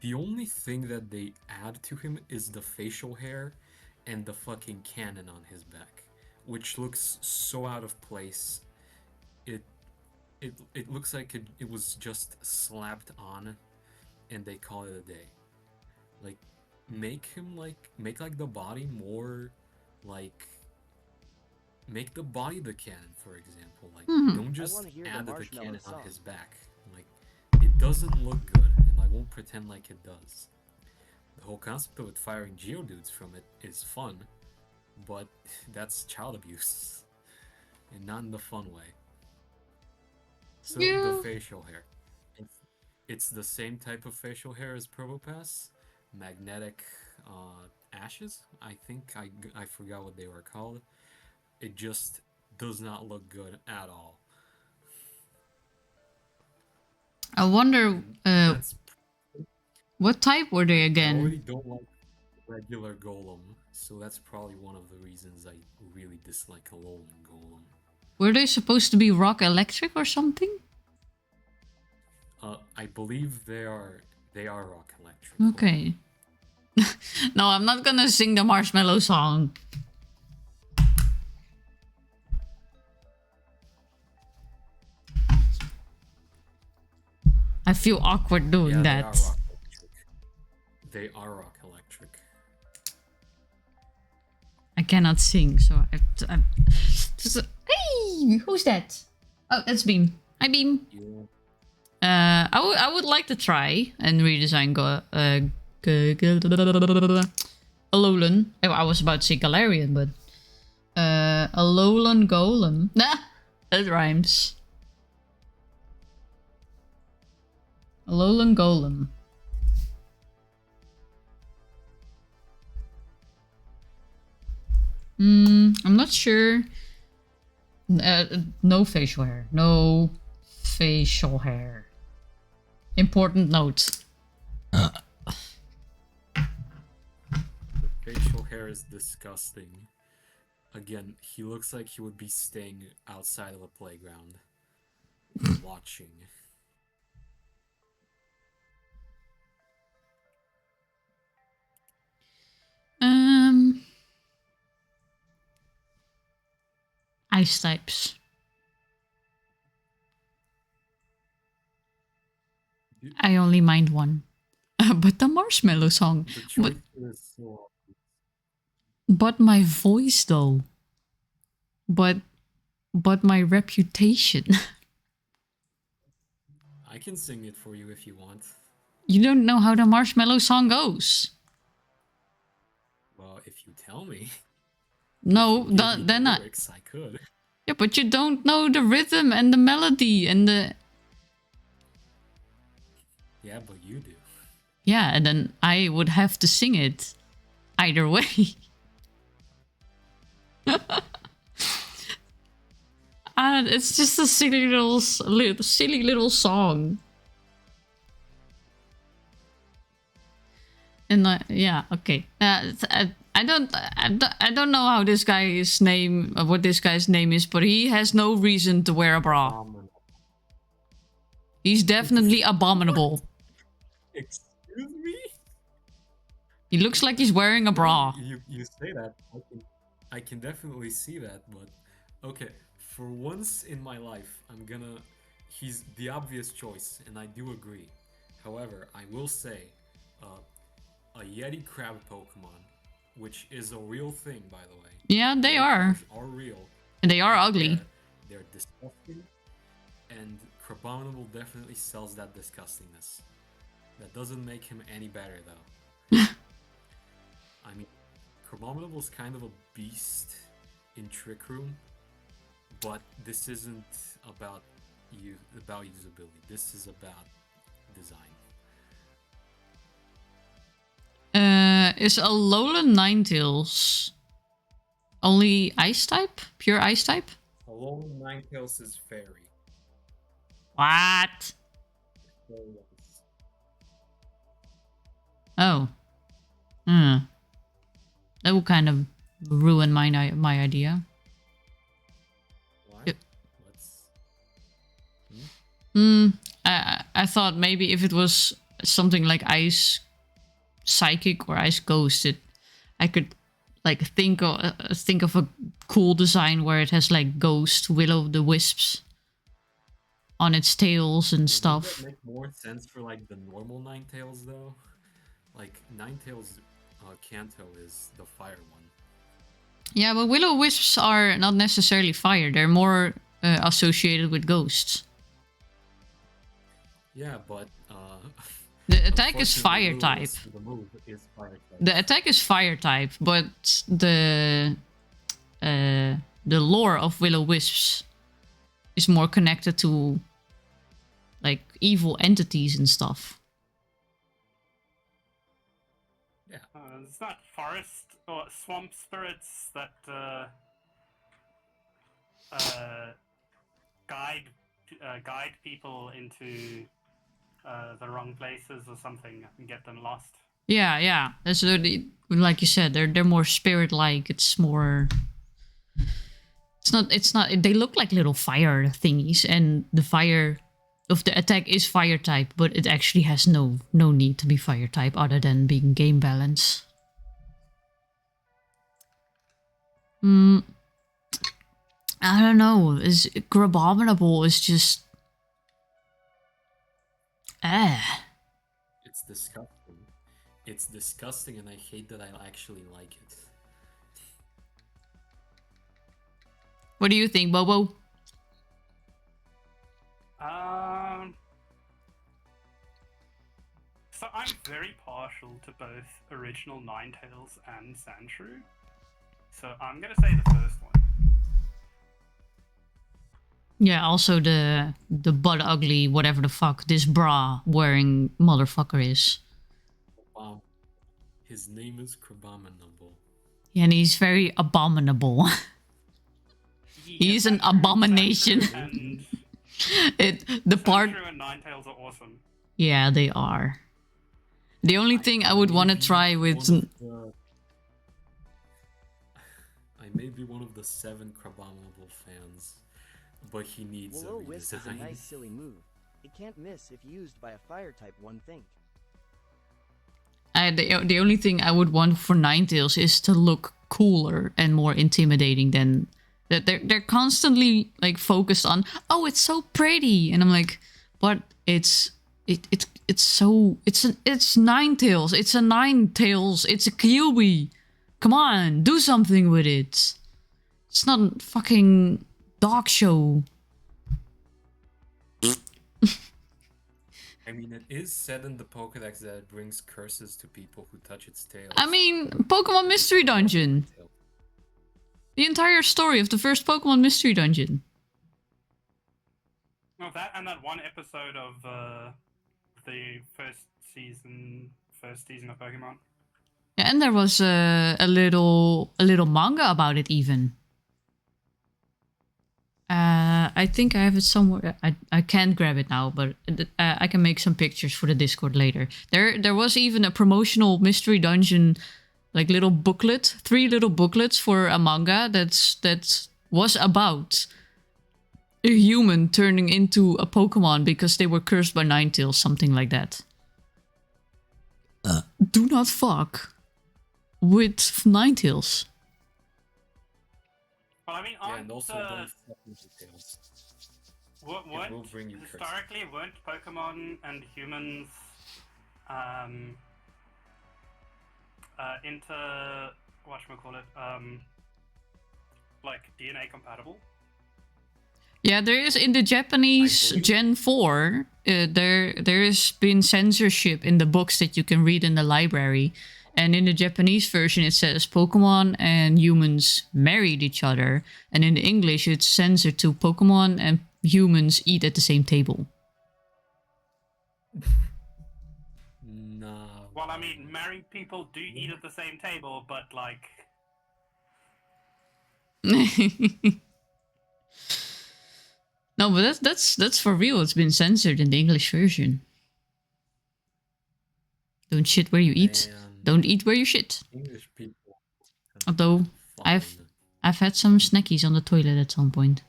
the only thing that they add to him is the facial hair and the fucking cannon on his back, which looks so out of place. It looks like it was just slapped on and they call it a day. Like, make like the body more like, make the body the cannon, for example. Like, don't just add the cannon on his back. Like, it doesn't look good, and I won't pretend like it does. The whole concept of it firing Geodudes from it is fun, but that's child abuse, and not in the fun way. So Yeah. the facial hair, it's the same type of facial hair as Probopass, magnetic ashes. I think I forgot what they were called. It just does not look good at all. I wonder what type were they I again? already don't like regular Golem, so that's probably one of the reasons I really dislike Alolan Golem. Were they supposed to be rock electric or something? I believe they are rock electric. Okay. No, I'm not gonna sing the marshmallow song. I feel awkward doing that. They are rock electric. I cannot sing, so I'm just, hey, who's that? Oh, that's Beam. Hi, Beam. Yeah. I would like to try and redesign Alolan. Oh, I was about to say Galarian, but Alolan Golem. Nah, that rhymes. Alolan Golem. I'm not sure. No facial hair. No facial hair. Important note. The facial hair is disgusting. Again, he looks like he would be staying outside of a playground. Watching. Ice types. I only mind one. But the marshmallow song. The choice is so obvious. But my voice though. But my reputation. I can sing it for you if you want. You don't know how the marshmallow song goes. Well, if you tell me. No, Give me then the I. lyrics, I could. Yeah, but you don't know the rhythm and the melody and the. Yeah, but you do. Yeah, and then I would have to sing it. Either way. It's just a silly little song. And yeah, okay. I don't know how this guy's name, what this guy's name is, but he has no reason to wear a bra. He's definitely abominable. Excuse me? He looks like he's wearing a bra. You say that. I can definitely see that, but okay. For once in my life, he's the obvious choice, and I do agree. However, I will say, a Yeti crab Pokemon, which is a real thing, by the way. Yeah, they are. Are real. And they are ugly. They're disgusting, and Crabominable definitely sells that disgustingness. That doesn't make him any better, though. I mean, Crabominable's kind of a beast in Trick Room, but this isn't about usability. This is about design. Is Alolan Ninetales only ice type? Pure ice type? Alolan Ninetales is fairy. What? Fairy ice. Oh. That would kind of ruin my idea. Why? Yep. Let's... I thought maybe if it was something like Ice Psychic or Ice Ghost, I could like think of a cool design where it has like Ghost Will-O-the-Wisps on its tails and stuff. Would that make more sense for like the normal Ninetales though? Like Ninetales Kanto is the fire one. Yeah, but Will-O-Wisps are not necessarily fire. They're more associated with ghosts. Yeah, but the attack is fire type. The move is fire type. The attack is fire type, but the lore of Will-O-Wisps is more connected to like evil entities and stuff. Yeah. It's not forest or swamp spirits that guide people into the wrong places or something and get them lost. Yeah. That's like you said, they're more spirit-like. It's more. It's not. They look like little fire thingies, and the fire of the attack is fire type, but it actually has no need to be fire type other than being game balance. I don't know. Crabominable is just. It's disgusting. It's disgusting, and I hate that I actually like it. What do you think, Bobo? So I'm very partial to both original Ninetales and Sandshrew. So I'm gonna say the first one. Yeah, also the butt ugly, whatever the fuck this bra wearing motherfucker is. Wow. His name is Crabominable. Yeah, and he's very abominable. He's an abomination. And Sandshrew and Ninetales are awesome. Yeah, they are. The only thing I would want to try with... I may be one of the 7 Crabominable fans, but he needs a Will-O-Wisp is a redesign. nice silly move. It can't miss if used by a fire type one thing. The only thing I would want for Ninetales is to look cooler and more intimidating than... They're constantly like focused on, oh, it's so pretty, and I'm like, but it's Ninetales, it's a Ninetales, it's a Kyuubi. Come on, do something with it. It's not a fucking dog show. I mean, it is said in the Pokédex that it brings curses to people who touch its tail. I mean, Pokemon Mystery Dungeon. The entire story of the first Pokemon Mystery Dungeon. Oh, that and that one episode of the first season of Pokemon. Yeah, and there was a little manga about it even. I think I have it somewhere. I can't grab it now, but I can make some pictures for the Discord later. There was even a promotional Mystery Dungeon, like little booklet, 3 little booklets for a manga that was about a human turning into a Pokemon because they were cursed by Ninetales, something like that. Do not fuck. with Ninetales. Well, I mean, Yeah, aren't and also don't fuck with the tails. weren't will bring you curses. historically weren't Pokemon and humans into whatchamacallit, like DNA compatible? Yeah, there is in the Japanese Gen 4, there's been censorship in the books that you can read in the library. And in the Japanese version it says Pokemon and humans married each other. And in English it's censored to Pokemon and humans eat at the same table. Nah. Well, I mean, married people do eat at the same table, but like... No, but that's for real. It's been censored in the English version. Don't shit where you eat. Man. Don't eat where you shit. English people. Although I've had some snackies on the toilet at some point.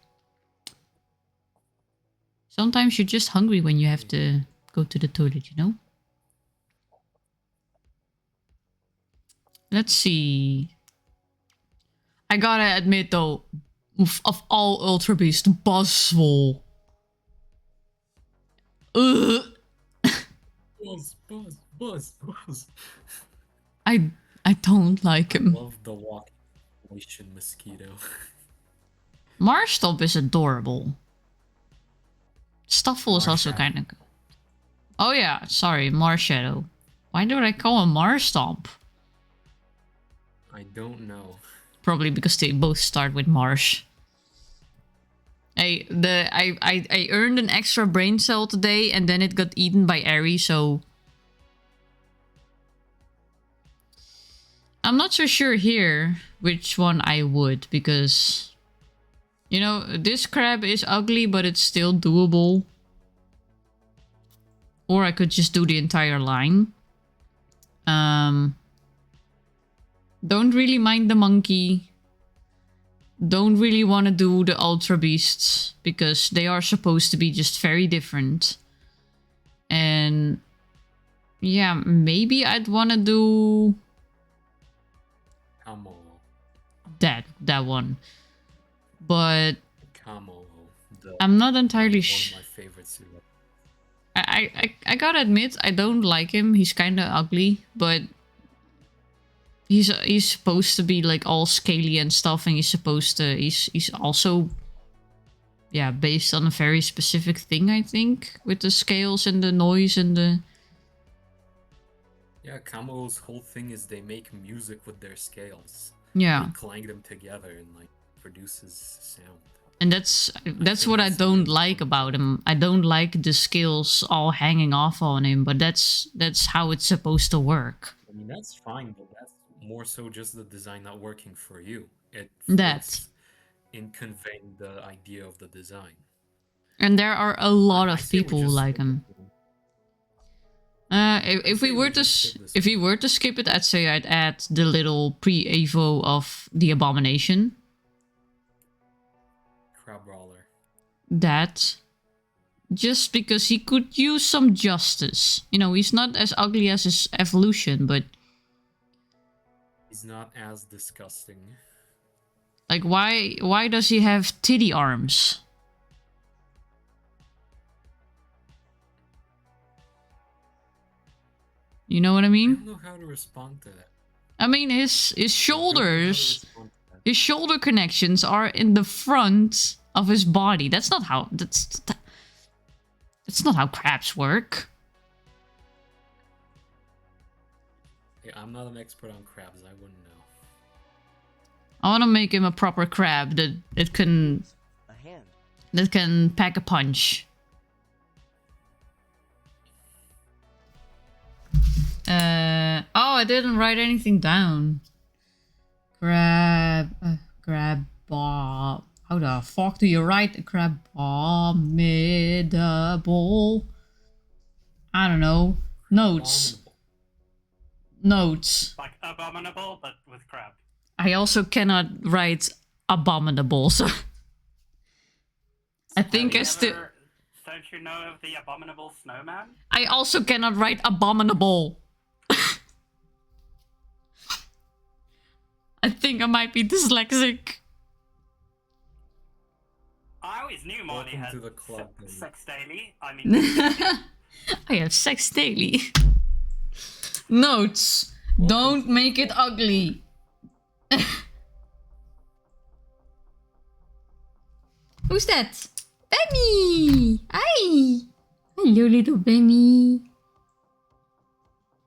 Sometimes you're just hungry when you have to go to the toilet, you know? Let's see. I gotta admit though, of all Ultra Beast, Buzzwole. Ugh. Buzz. I don't like him. Love the walking mosquito. Marshtomp is adorable. Stuffle is also kind of good. Oh yeah, sorry, Marshadow. Why do I call him Marshtomp? I don't know. Probably because they both start with Marsh. Hey, I earned an extra brain cell today and then it got eaten by Aerie, so... I'm not so sure here which one I would, because... You know, this crab is ugly, but it's still doable. Or I could just do the entire line. Don't really mind the monkey. Don't really want to do the Ultra Beasts, because they are supposed to be just very different. And... yeah, maybe I'd want to do... Camo. That one. But... Camo. I'm not entirely sure. One of my favorites. I gotta admit, I don't like him. He's kinda ugly, but... He's supposed to be like all scaly and stuff, and he's also... yeah, based on a very specific thing, I think. With the scales and the noise and the... Yeah, Camo's whole thing is they make music with their scales. Yeah. They clang them together and like produces sound. And that's what I don't like about him. I don't like the scales all hanging off on him, but that's how it's supposed to work. I mean, that's fine, but that's more so just the design not working for you. It That. In conveying the idea of the design. And there are a lot of people who like him. If we were to skip it, I'd say I'd add the little pre-evo of the Abomination. Crab Brawler. That. Just because he could use some justice. You know, he's not as ugly as his evolution, but... He's not as disgusting. Like, why does he have titty arms? You know what I mean? I don't know how to respond to that. I mean, his shoulders, his shoulder connections are in the front of his body. That's not how that's not how crabs work. Yeah, I'm not an expert on crabs. I wouldn't know. I want to make him a proper crab that can pack a punch. Oh, I didn't write anything down. Crab bob. How the fuck do you write a crab formidable? I don't know. Notes. Notes. Like abominable, but with crab. I also cannot write abominable, so... I think I still... Don't you know of the abominable snowman? I also cannot write abominable. I think I might be dyslexic. I always knew Molly Welcome had to the club, then. sex daily. I mean, I have sex daily. Notes. Welcome Don't to the make it ugly. Who's that? Bemmy! Hi! Hello, little Bemmy.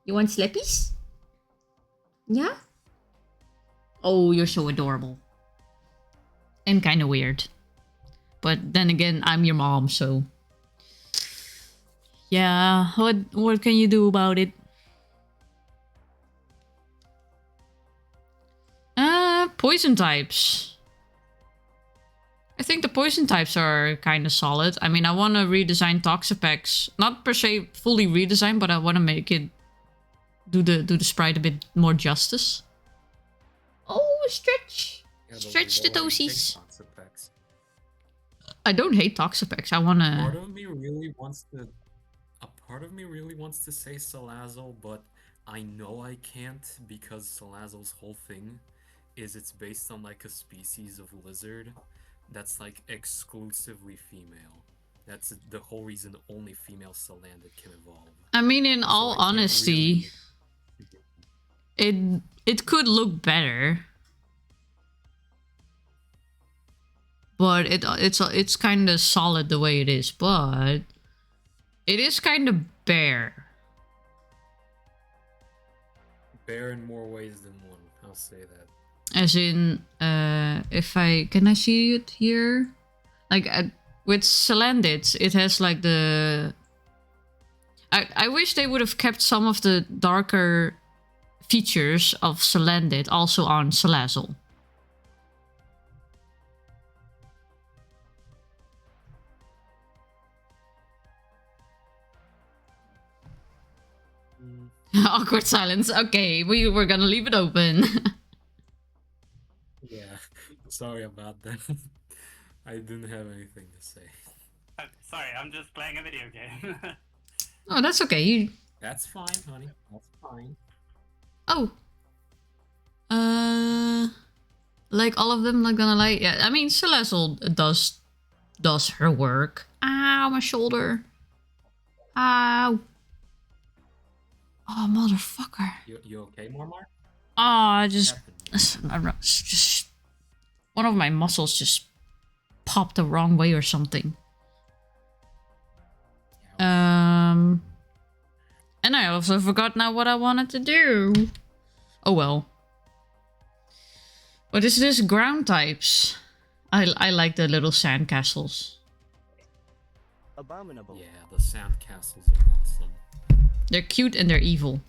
You want slappies? Yeah? Oh, you're so adorable. And kind of weird. But then again, I'm your mom, so... Yeah, what can you do about it? Poison types. I think the poison types are kind of solid. I mean, I want to redesign Toxapex. Not per se fully redesign, but I want to make it do the sprite a bit more justice. Oh, stretch. Yeah, Stretch the lower intake toesies. Toxapex. I don't hate Toxapex. I want Part to... of me really wants to. A part of me really wants to say Salazzle, but I know I can't because Salazzle's whole thing is it's based on like a species of lizard that's like exclusively female. That's the whole reason only female Salandit can evolve. I mean, in So all I can't honesty, it could look better. But it's kind of solid the way it is, but it is kind of bare. Bare in more ways than one. I'll say that. As in, can I see it here? Like with Salandit, it has like the. I wish they would have kept some of the darker features of Salandit also on Salazzle. Awkward silence. Okay, we're gonna leave it open. Yeah, sorry about that. I didn't have anything to say. sorry, I'm just playing a video game. Oh, that's okay. That's fine, honey. That's fine. Oh. Like all of them, not gonna lie. Yeah, I mean, Salazzle does her work. Ow, my shoulder. Ow. Oh, motherfucker. You okay, Mormar? Oh, just... Happened? I don't know, it's just... One of my muscles just popped the wrong way or something. And I also forgot now what I wanted to do. Oh well. What is this? Ground types. I like the little sand castles. Abominable. Yeah, the sand castles are awesome. They're cute and they're evil.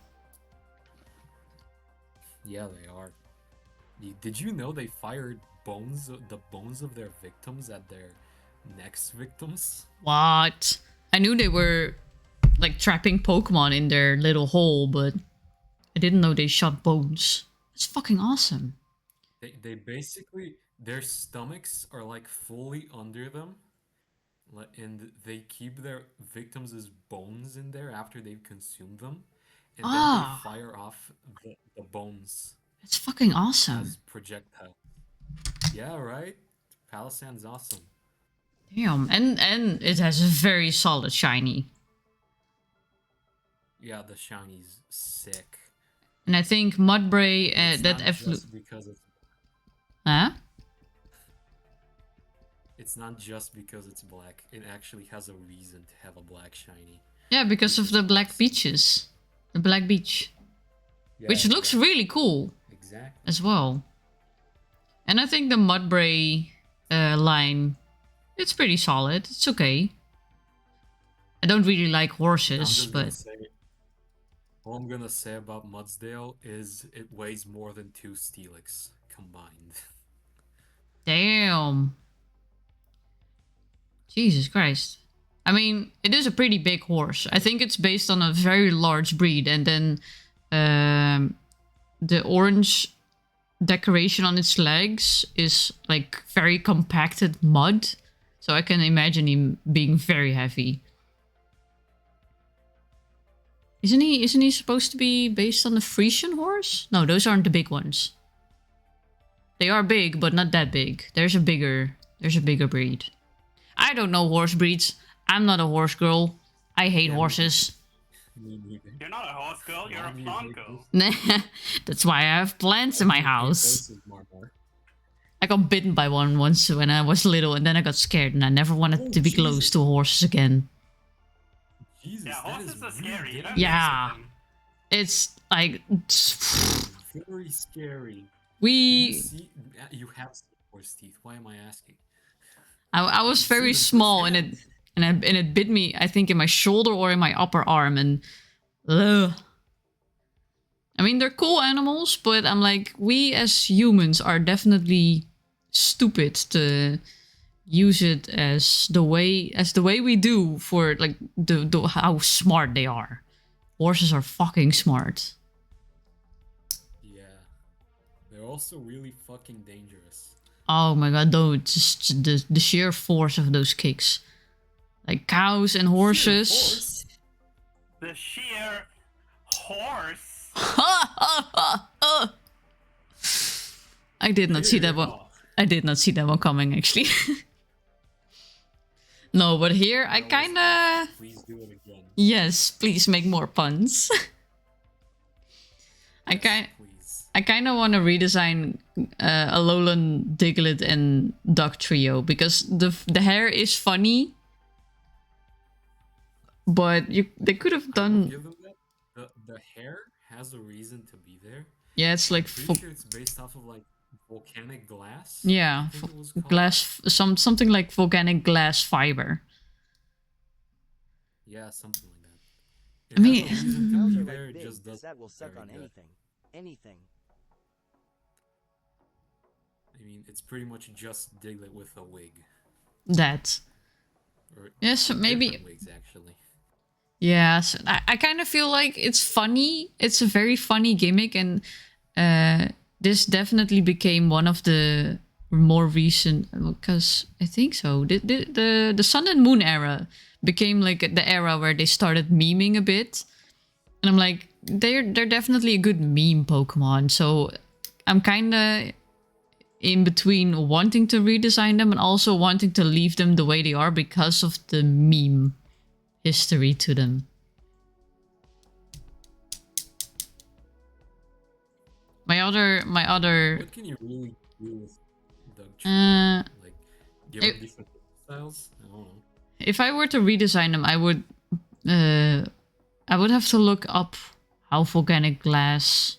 Yeah, they are. Did you know they fired the bones of their victims at their next victims? What? I knew they were like trapping Pokemon in their little hole, but I didn't know they shot bones. It's fucking awesome. They basically, their stomachs are like fully under them, and they keep their victims as bones in there after they've consumed them, and then Ah. they fire off the bones It's fucking awesome. as projectiles. Yeah, right? Palisand's awesome. Damn. And it has a very solid shiny. Yeah, the shiny's sick. And I think Mudbray, It's that not just because it's Huh? It's not just because it's black. It actually has a reason to have a black shiny. Yeah, because of the black beaches. The black beach. Yeah, Which looks really cool exactly. as well. And I think the Mudbray line, it's pretty solid. It's okay. I don't really like horses, but... All I'm gonna say about Mudsdale is it weighs more than 2 Steelix combined. Damn. Jesus Christ. I mean, it is a pretty big horse. I think it's based on a very large breed. And then the orange decoration on its legs is like very compacted mud. So I can imagine him being very heavy. Isn't he supposed to be based on the Frisian horse? No, those aren't the big ones. They are big, but not that big. There's a bigger breed. I don't know horse breeds. I'm not a horse girl. I hate horses. Me neither. You're not a horse girl, you're a Why do you plant hate girl. That's why I have plants in my I hate house. horses, Marmar. I got bitten by one once when I was little, and then I got scared, and I never wanted to be close Jesus. to horses again. Jesus, Yeah, that horses is are scary. You really don't Yeah. mess with them. It's like very scary. we. See, you have horse teeth. Why am I asking? I was You've seen very them small, and firsthand. it bit me. I think in my shoulder or in my upper arm, and ugh. I mean, they're cool animals, but I'm like, we as humans are definitely stupid to use it as the way we do for like the how smart they are. Horses are fucking smart. Yeah, they're also really fucking dangerous. Oh my god, though, just the sheer force of those kicks. Like cows and horses. Horse? The sheer horse. I did not see that one. I did not see that one coming, actually. No, but here I kinda... Please do it again. Yes, please make more puns. I Please. kinda want to redesign Alolan, Diglett, and Duck Trio, because the hair is funny, but they could have I will done... give them that. The hair has a reason to be there. Yeah, it's like... Pretty sure it's based off of like volcanic glass. Yeah, I think it was called. glass, something like volcanic glass fiber. Yeah, something like that. I mean- It has a reason to Cows be are there, like it big, just 'cause doesn't that will suck very on good. anything. Anything. I mean, it's pretty much just Diglett with a wig. That. Or Yes, maybe... different wigs, actually. Yeah, so I kind of feel like it's funny. It's a very funny gimmick, and this definitely became one of the more recent. Because I think so. The Sun and Moon era became like the era where they started memeing a bit, and I'm like, they're definitely a good meme Pokemon. So I'm kind of in between wanting to redesign them and also wanting to leave them the way they are because of the meme history to them. My other What can you really do with Doug Tree? Like, give it- them different styles? I don't know. if I were to redesign them, I would have to look up how volcanic glass,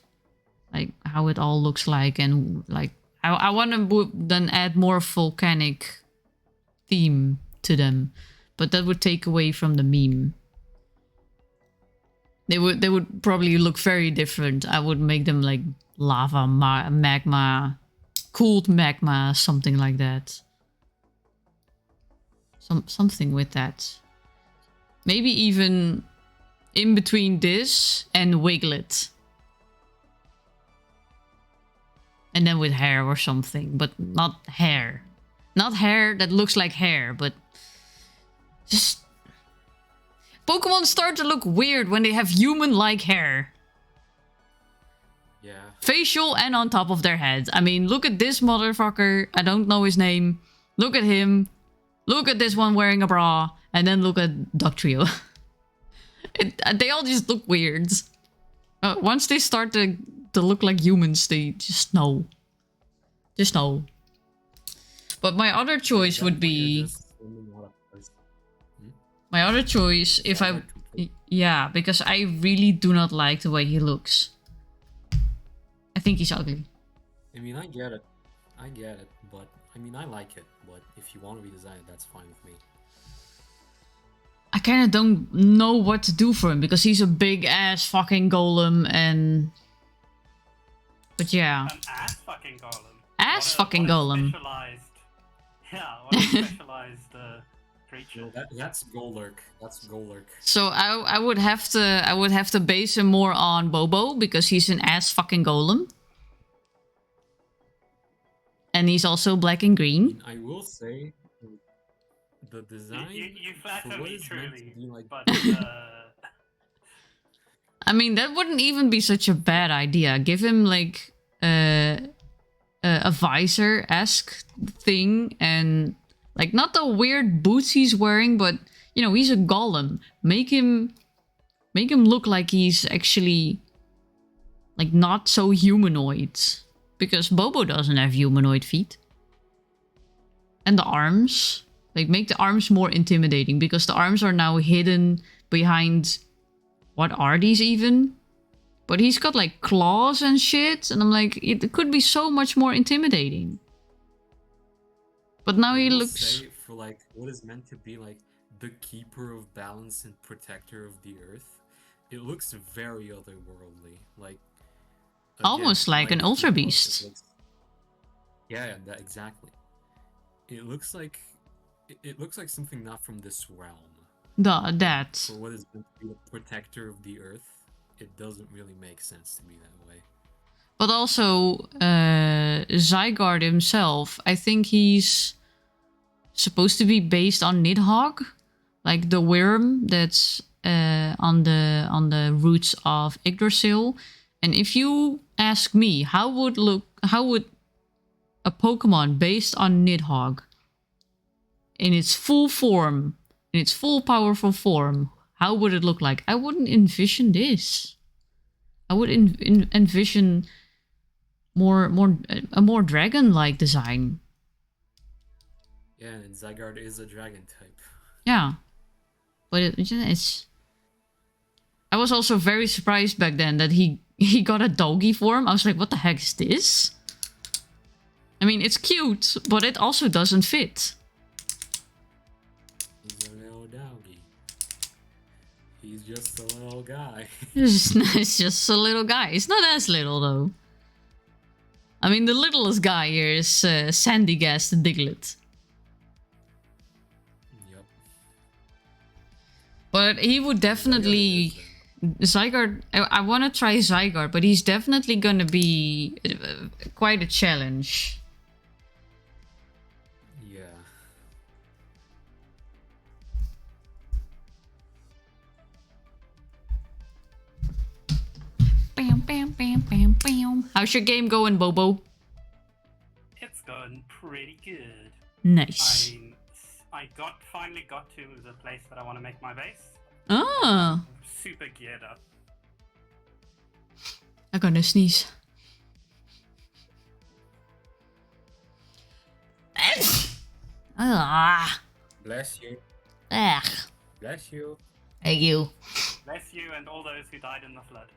like how it all looks like, and like I want to then add more volcanic theme to them, but that would take away from the meme. They would probably look very different. I would make them like lava, magma, cooled magma, something like that. Something with that. Maybe even in between this and Wiglet. And then with hair or something, but not hair. Not hair that looks like hair, but just... Pokemon start to look weird when they have human-like hair. Yeah. Facial and on top of their head. I mean, look at this motherfucker. I don't know his name. Look at him. Look at this one wearing a bra. And then look at Duck Trio. They all just look weird. Once they start to look like humans, they just know. Just know. But my other choice would be... My other choice, if I... Yeah, because I really do not like the way he looks. I think he's ugly. I mean, I get it. But I mean, I like it. But if you want to redesign it, that's fine with me. I kind of don't know what to do for him because he's a big ass fucking golem and... But yeah. An ass fucking golem. Ass What a- fucking what a golem. Specialized... Yeah, what a specialized creature. No, that's Golurk. That's Golurk. So I would have to base him more on Bobo because he's an ass fucking golem. And he's also black and I green. mean, I will say, the design. You for flatter what me it's meant to truly, be like- but I mean, that wouldn't even be such a bad idea. Give him like a visor-esque thing, and like not the weird boots he's wearing, but you know, he's a golem. Make him look like he's actually like not so humanoid, because Bobo doesn't have humanoid feet. And the arms, like make the arms more intimidating, because the arms are now hidden behind, what are these even? But he's got like claws and shit, and I'm like, it could be so much more intimidating. But now he I will looks... say, for like what is meant to be like the keeper of balance and protector of the earth, it looks very otherworldly. Like almost like an Ultra Beast. Yeah, that exactly. It looks like something not from this realm. That. For what is meant to be the protector of the earth, it doesn't really make sense to me that way. But also, Zygarde himself, I think he's supposed to be based on Nidhogg, like the worm that's on the roots of Yggdrasil. And if you ask me, how would a Pokemon based on Nidhogg in its full form, in its full powerful form, how would it look like? I wouldn't envision this. I would envision a more dragon-like design. Yeah, and Zygarde is a dragon type. Yeah, but it's. I was also very surprised back then that he got a doggy form. I was like, what the heck is this? I mean, it's cute, but it also doesn't fit. He's a little doggy. He's just a little guy. It's just a little guy. It's not as little though. I mean, the littlest guy here is Sandygast the Diglett. Yep. But he would definitely... Zygarde... I want to try Zygarde, but he's definitely going to be quite a challenge. Yeah. Bam, bam, bam, bam, bam. How's your game going, Bobo? It's going pretty good. Nice. I finally got to the place that I want to make my base. Ah, Super geared up. I'm gonna sneeze. Ah, Bless you. ugh. Bless you. Thank you. Bless you and all those who died in the flood.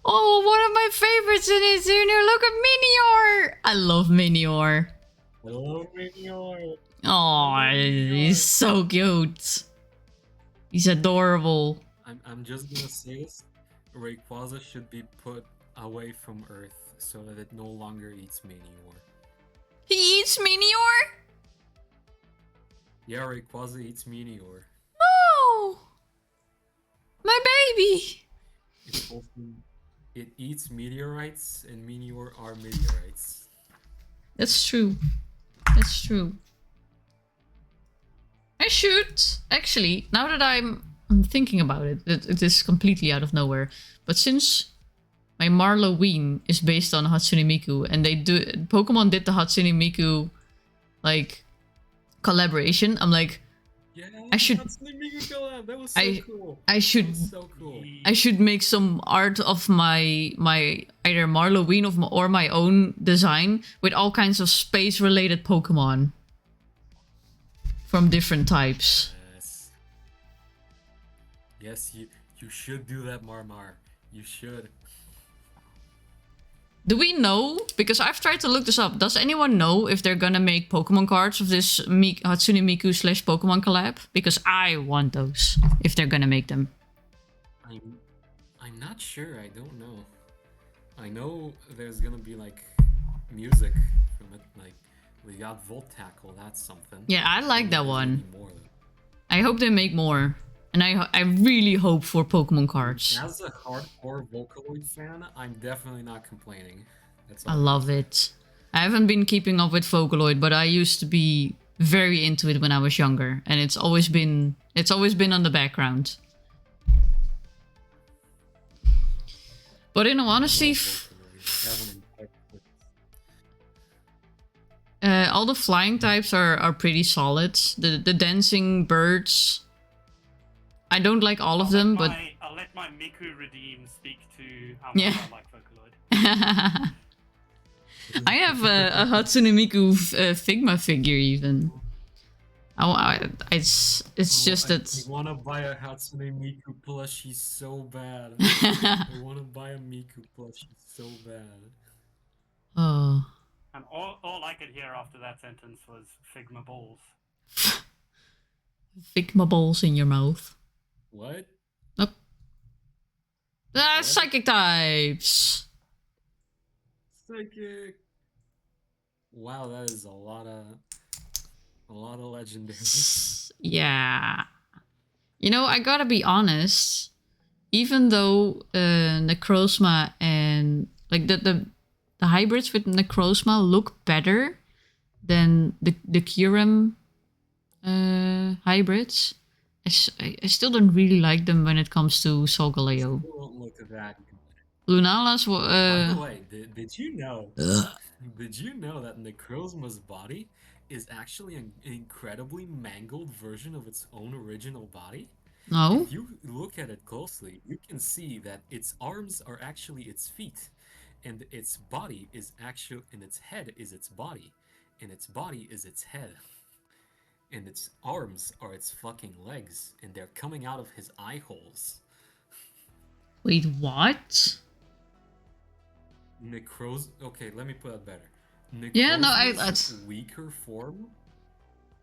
Oh, one of my favorites in it, Junior. Look at Minior. I love Minior. Hello, Minior. Oh, he's so cute. He's adorable. I'm just gonna say this. Rayquaza should be put away from Earth so that it no longer eats Minior. He eats Minior? Yeah, Rayquaza eats Minior. No! My baby! It eats meteorites, and Minior are meteorites. That's true. That's true. I should, actually, now that I'm thinking about it, it is completely out of nowhere. But since my Marloween is based on Hatsune Miku, and Pokemon did the Hatsune Miku, like, collaboration, I'm like, Yeah, I should- Hatsune Miku collab. That was so cool. I That should was so cool. I should make some art of my either Marloween or my own design with all kinds of space-related Pokemon from different types. Yes, you should do that, Marmar. You should. Do we know? Because I've tried to look this up. Does anyone know if they're gonna make Pokemon cards of this Hatsune Miku / Pokemon collab? Because I want those if they're gonna make them. I'm not sure. I don't know. I know there's gonna be like music from it. Like we got Volt Tackle. That's something. Yeah, I like that There's gonna one. be more, though. I hope they make more. And I really hope for Pokemon cards. As a hardcore Vocaloid fan, I'm definitely not complaining. That's I all love it. I haven't been keeping up with Vocaloid, but I used to be very into it when I was younger, and it's always been on the background. But in all honesty, have an impact with. All the flying types are pretty solid. The dancing birds, I don't like all of them, but I'll let my Miku redeem speak to how Yeah. much I like Vocaloid. I have a Hatsune Miku Figma figure even. It's just I that. wanna buy a Hatsune Miku plushie so bad. I wanna buy a Miku plushie so bad. Oh, And all I could hear after that sentence was Figma balls. Figma balls in your mouth. What? Nope. Ah, What? psychic types. Psychic. Wow, that is a lot of legendaries. Yeah. You know, I gotta be honest. Even though Necrozma and like the hybrids with Necrozma look better than the Kyurem hybrids, I still don't really like them when it comes to Solgaleo. Still don't look that good. Lunala's By the way, did you know? Did you know that Necrozma's body is actually an incredibly mangled version of its own original body? no. If you look at it closely, you can see that its arms are actually its feet, and its body is actually, and its head is its body, and its body is its head, and its arms are its fucking legs, and they're coming out of his eye holes. Wait, what? Okay, let me put it better. Yeah, no, Necrozma's weaker form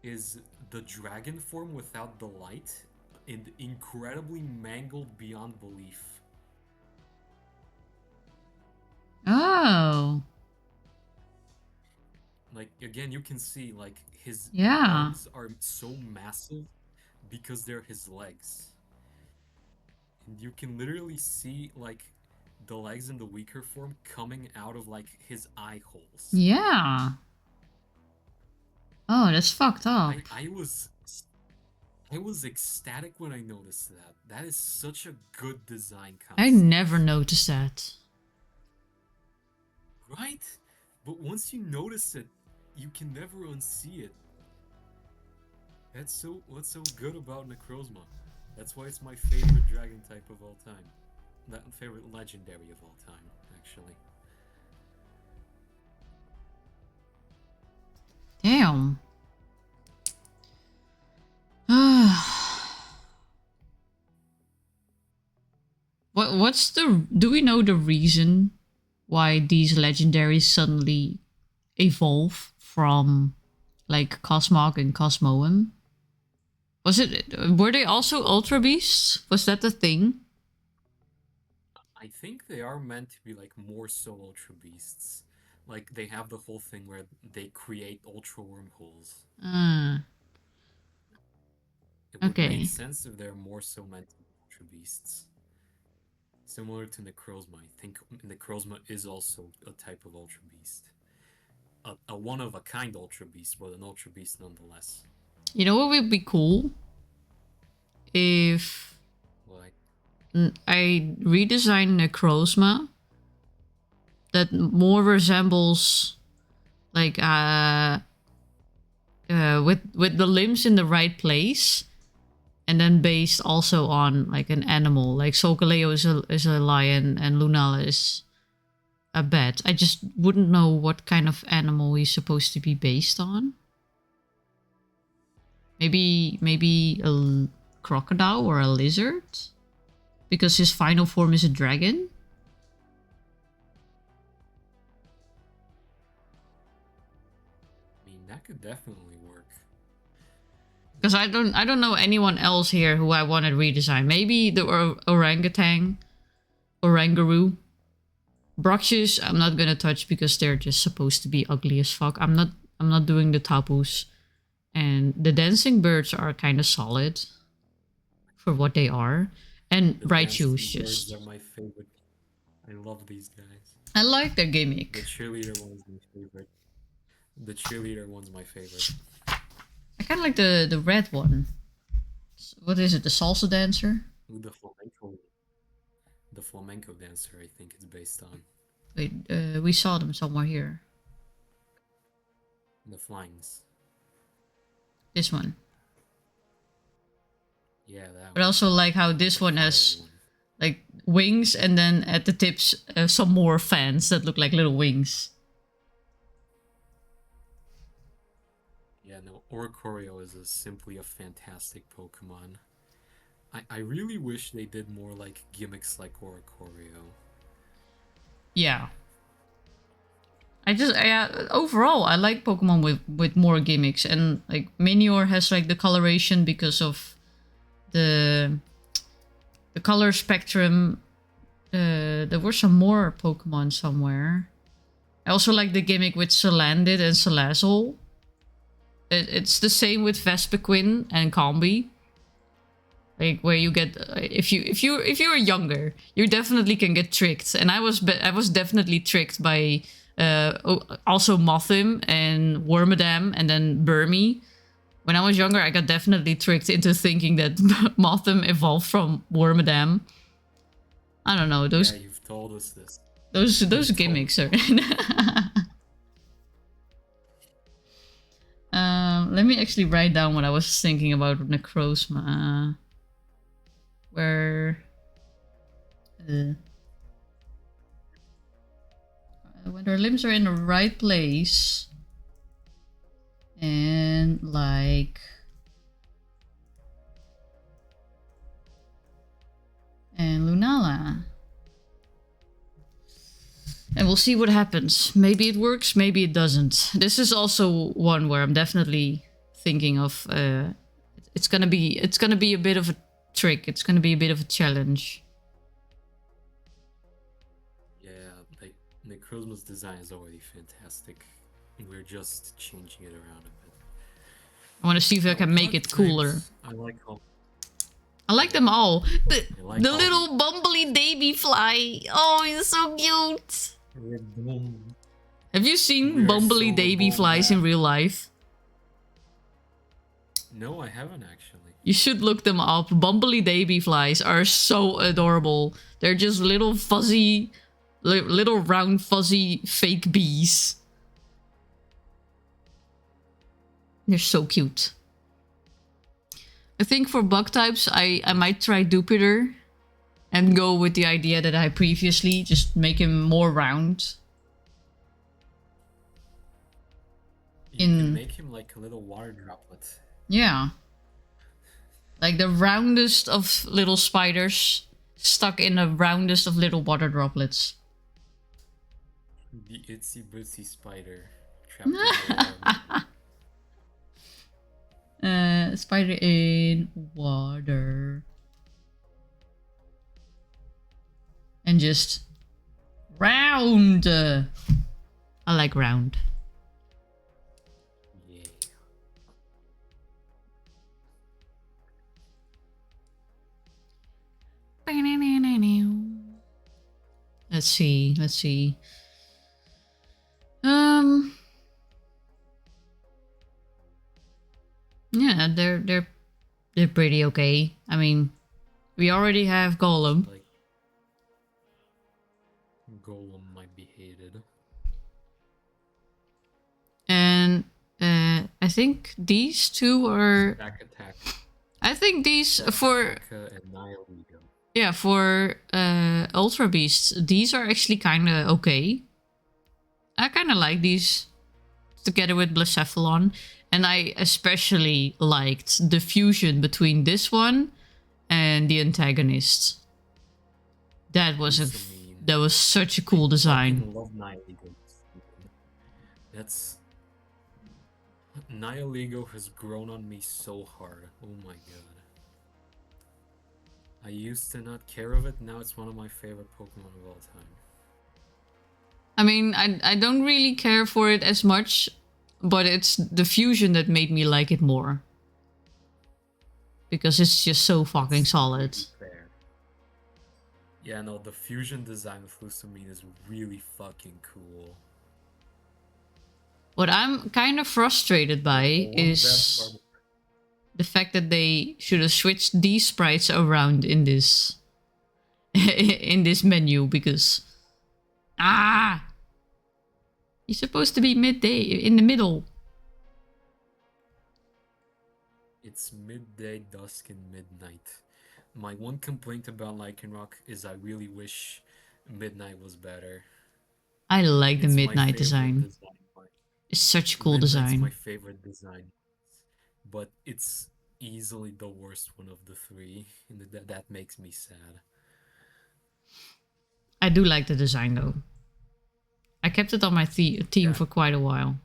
is the dragon form without the light, and incredibly mangled beyond belief. Oh. Like, again, you can see, like, his Yeah. arms are so massive because they're his legs. And you can literally see, like, the legs in the weaker form coming out of, like, his eye holes. Yeah. Oh, that's fucked up. I was ecstatic when I noticed that. That is such a good design concept. I never noticed that. Right? But once you notice it, you can never unsee it. What's so good about Necrozma. That's why it's my favorite dragon type of all time. That favorite legendary of all time, actually. Damn. What's the... Do we know the reason why these legendaries suddenly evolve from, like, Cosmog and Cosmoem? Were they also Ultra Beasts? Was that the thing? I think they are meant to be like more so Ultra Beasts. Like they have the whole thing where they create Ultra Wormholes. It would Okay. make sense if they're more so meant to be Ultra Beasts. Similar to Necrozma, I think Necrozma is also a type of Ultra Beast. A one-of-a-kind Ultra Beast, but an Ultra Beast nonetheless. You know what would be cool? If Like, I redesign Necrozma that more resembles, like, with the limbs in the right place, and then based also on like an animal. Like Solgaleo is a lion and Lunala is a bat. I just wouldn't know what kind of animal he's supposed to be based on. Maybe a crocodile or a lizard? Because his final form is a dragon? I mean, that could definitely work. Because I don't know anyone else here who I want to redesign. Maybe the orangutan, orangaroo. Bruxies I'm not gonna touch because they're just supposed to be ugly as fuck. I'm not doing the tapus. And the dancing birds are kind of solid for what they are. And The Raichu's dancing birds just... are my favorite. I love these guys. I like their The gimmick. cheerleader one's my favorite. The cheerleader one's my favorite. I kind of like the red one. What is it? The salsa dancer? Ooh, the flamenco dancer, I think it's based on. Wait, we saw them somewhere here. The flyings. This one. Yeah, that But I one. also like how this one has Fire one. like wings, and then at the tips some more fans that look like little wings. Yeah, no, Oricorio is simply a fantastic Pokemon. I really wish they did more like gimmicks like Oricorio. Yeah. Overall I like Pokemon with more gimmicks, and like Minior has like the coloration because of the color spectrum. There were some more Pokemon somewhere. I also like the gimmick with Salandit and Salazzle. It's the same with Vespiquen and Combi. Like where you get if you're younger, you definitely can get tricked, and I was definitely tricked by also Mothim and Wormadam and then Burmy. When I was younger, I got definitely tricked into thinking that Mothim evolved from Wormadam. I don't know, those Yeah, you've told us this. those gimmicks are. Let me actually write down what I was thinking about Necrozma. Where when their limbs are in the right place, and like and Lunala. And we'll see what happens. Maybe it works, maybe it doesn't. This is also one where I'm definitely thinking of. It's gonna be a bit of a trick. It's gonna be a bit of a challenge. Yeah, like Necrozma's design is already fantastic. We're just changing it around a bit. I want to see if I can make it cooler. I like all. I like them all. The like all little bumbly baby fly. Oh, he's so cute. Have you seen We're bumbly so baby flies in real life? No, I haven't actually. You should look them up. Bumbly baby flies are so adorable. They're just little fuzzy, little round fuzzy fake bees. They're so cute. I think for bug types, I might try Jupiter and go with the idea that I previously, just make him more round. You can make him like a little water droplet. Yeah. Like the roundest of little spiders stuck in the roundest of little water droplets. The itsy bitsy spider trapped in the water. Spider in water. And just round. I like round. Yeah. Let's see. Yeah, they're pretty okay. I mean, we already have Golem. Like Golem might be hated. And I think these two are. Back attack. I think these for. And Nihilego. Yeah, for Ultra Beasts, these are actually kind of okay. I kind of like these together with Blacephalon. And I especially liked the fusion between this one and the antagonist. That was that was such a cool design. I love Nihilego. That's Nihilego has grown on me so hard. Oh my god. I used to not care of it, now it's one of my favorite Pokemon of all time. I mean, I don't really care for it as much, but it's the fusion that made me like it more. Because it's just so fucking solid. Fair. Yeah, no, the fusion design of Lusamine is really fucking cool. What I'm kind of frustrated by is the fact that they should have switched these sprites around in this in this menu, because Ah! You're supposed to be midday, in the middle. It's midday, dusk, and midnight. My one complaint about Lycanroc is I really wish midnight was better. I like the It's my midnight favorite design. design. It's such a cool Midnight's design. my favorite design, but it's easily the worst one of the three, and that makes me sad. I do like the design though. I kept it on my team Yeah. for quite a while.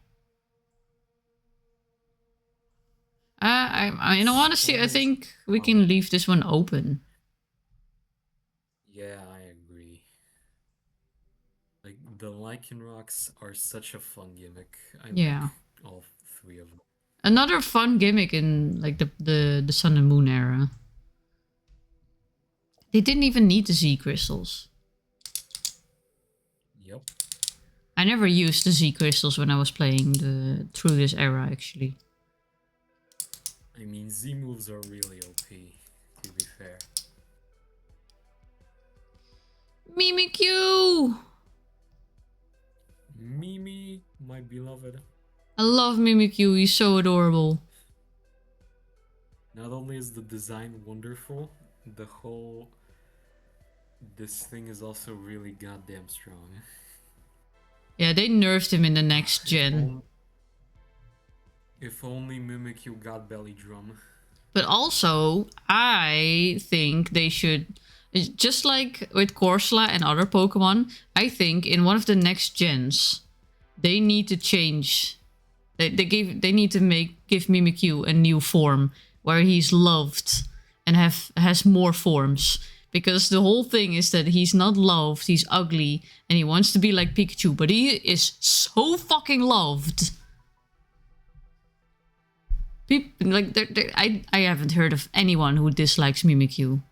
In all honesty, I think we can leave this one open. Yeah, I agree. Like, the Lycanrocs are such a fun gimmick. I Yeah. like all three of them. Another fun gimmick in like the Sun and Moon era. They didn't even need the Z crystals. Yep. I never used the Z crystals when I was playing through this era actually. I mean, Z moves are really OP, to be fair. Mimikyu! Mimi, my beloved. I love Mimikyu, he's so adorable. Not only is the design wonderful, this thing is also really goddamn strong. Yeah, they nerfed him in the next gen. If only Mimikyu got belly drum. But also, I think they should, just like with Corsola and other Pokemon, I think in one of the next gens, they need to change. They need to give Mimikyu a new form where he's loved and has more forms. Because the whole thing is that he's not loved, he's ugly, and he wants to be like Pikachu, but he is so fucking loved. People, like, I haven't heard of anyone who dislikes Mimikyu.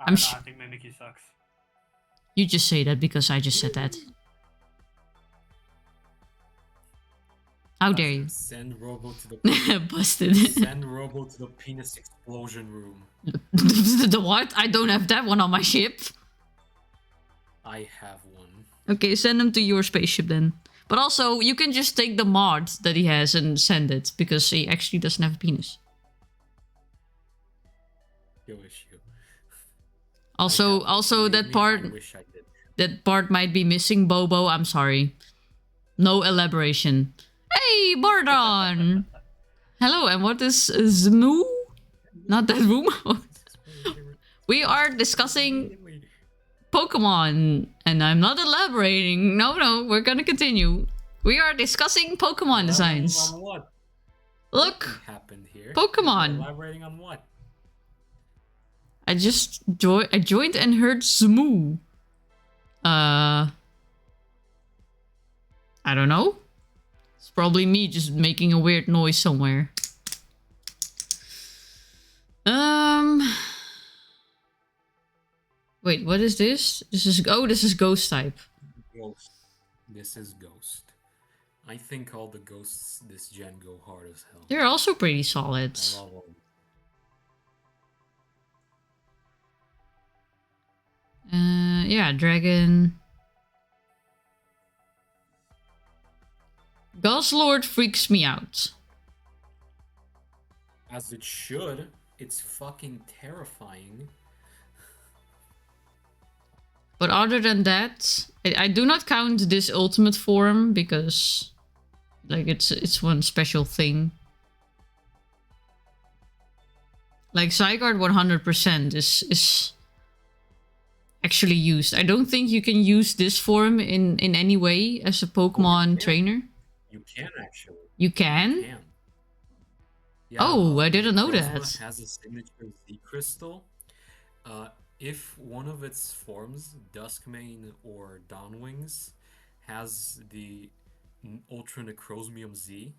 I don't know, I think Mimikyu sucks. You just say that because I just said that. How dare you? Send Robo to the Busted. Send Robo to the penis explosion room. The what? I don't have that one on my ship. I have one. Okay, send him to your spaceship then. But also, you can just take the mod that he has and send it, because he actually doesn't have a penis. Yo issue. Also that part, I wish I did. that part might be missing, Bobo. I'm sorry. No elaboration. Hey, Bardon! Hello, and what is Zmoo? Not that room. We are discussing Pokemon, and I'm not elaborating. No, we're gonna continue. We are discussing Pokemon designs. On what? Look, What happened here? Pokemon. Elaborating on what? I just joined and heard Zmoo. I don't know. It's probably me just making a weird noise somewhere. Wait, what is this? This is Ghost type. Ghost. This is Ghost. I think all the ghosts this gen go hard as hell. They're also pretty solid. I love all. Yeah, Dragon. Guzzlord freaks me out. As it should. It's fucking terrifying. But other than that, I do not count this ultimate form because, like, it's one special thing. Like, Zygarde 100% is actually used. I don't think you can use this form in any way as a Pokemon trainer. You can actually. You can? You can. Yeah, Oh, I didn't know Rosma that. has a signature Z crystal. If one of its forms, Duskmane or Dawnwings, has the Ultra Necrozmium Z,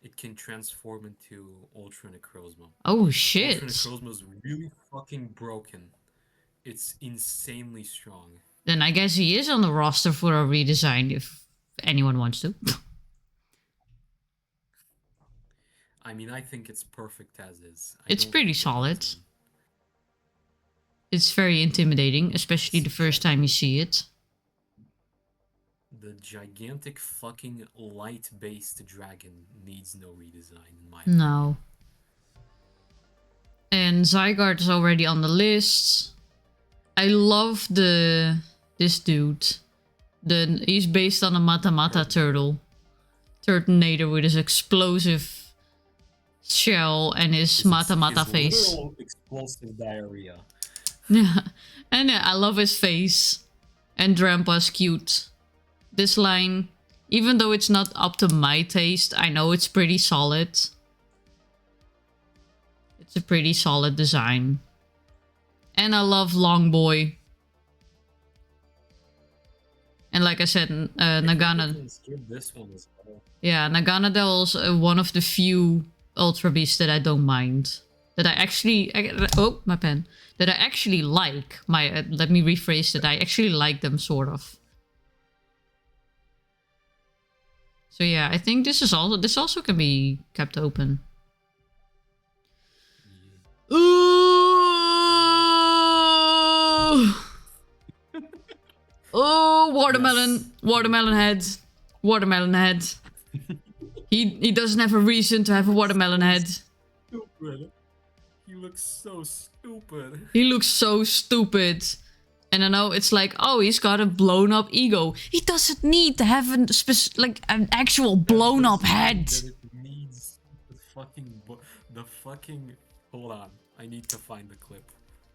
it can transform into Ultra Necrozma. Oh shit. Ultra Necrozma is really fucking broken. It's insanely strong. Then I guess he is on the roster for a redesign if anyone wants to. I mean, I think it's perfect as is. It's don't pretty think it solid. needs It's very intimidating, especially the first time you see it. The gigantic fucking light-based dragon needs no redesign, in my opinion. No. And Zygarde is already on the list. I love this dude. He's based on a Mata turtle. Turtonator with his explosive shell and his Mata face. Literal explosive diarrhea. Yeah, and I love his face. And Drampa's cute. This line, even though it's not up to my taste, I know it's pretty solid. It's a pretty solid design. And I love Longboy. And like I said, Nagana. This one as well. Yeah, Naganadel is one of the few Ultra Beasts that I don't mind. That I actually... oh, my pen. That I actually like. Let me rephrase it. I actually like them, sort of. So yeah, I think this also can be kept open. Ooh! Oh, watermelon, yes. Watermelon head, watermelon head. He doesn't have a reason to have a watermelon head. Stupid. He looks so stupid. He looks so stupid. And I know it's like, oh, he's got a blown up ego. He doesn't need to have an actual blown up head. It needs the fucking. Hold on, I need to find the clip.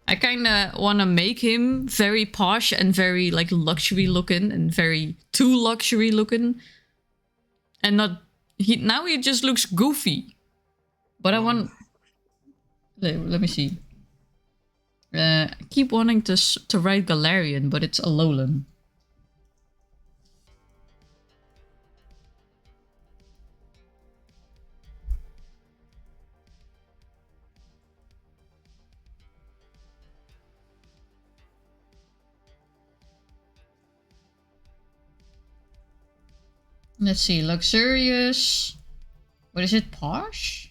I kind of want to make him very posh and very like luxury looking and very too luxury looking. And not now he just looks goofy. But I want. Let me see. I keep wanting to write Galarian, but it's Alolan. Let's see, luxurious. What is it, posh?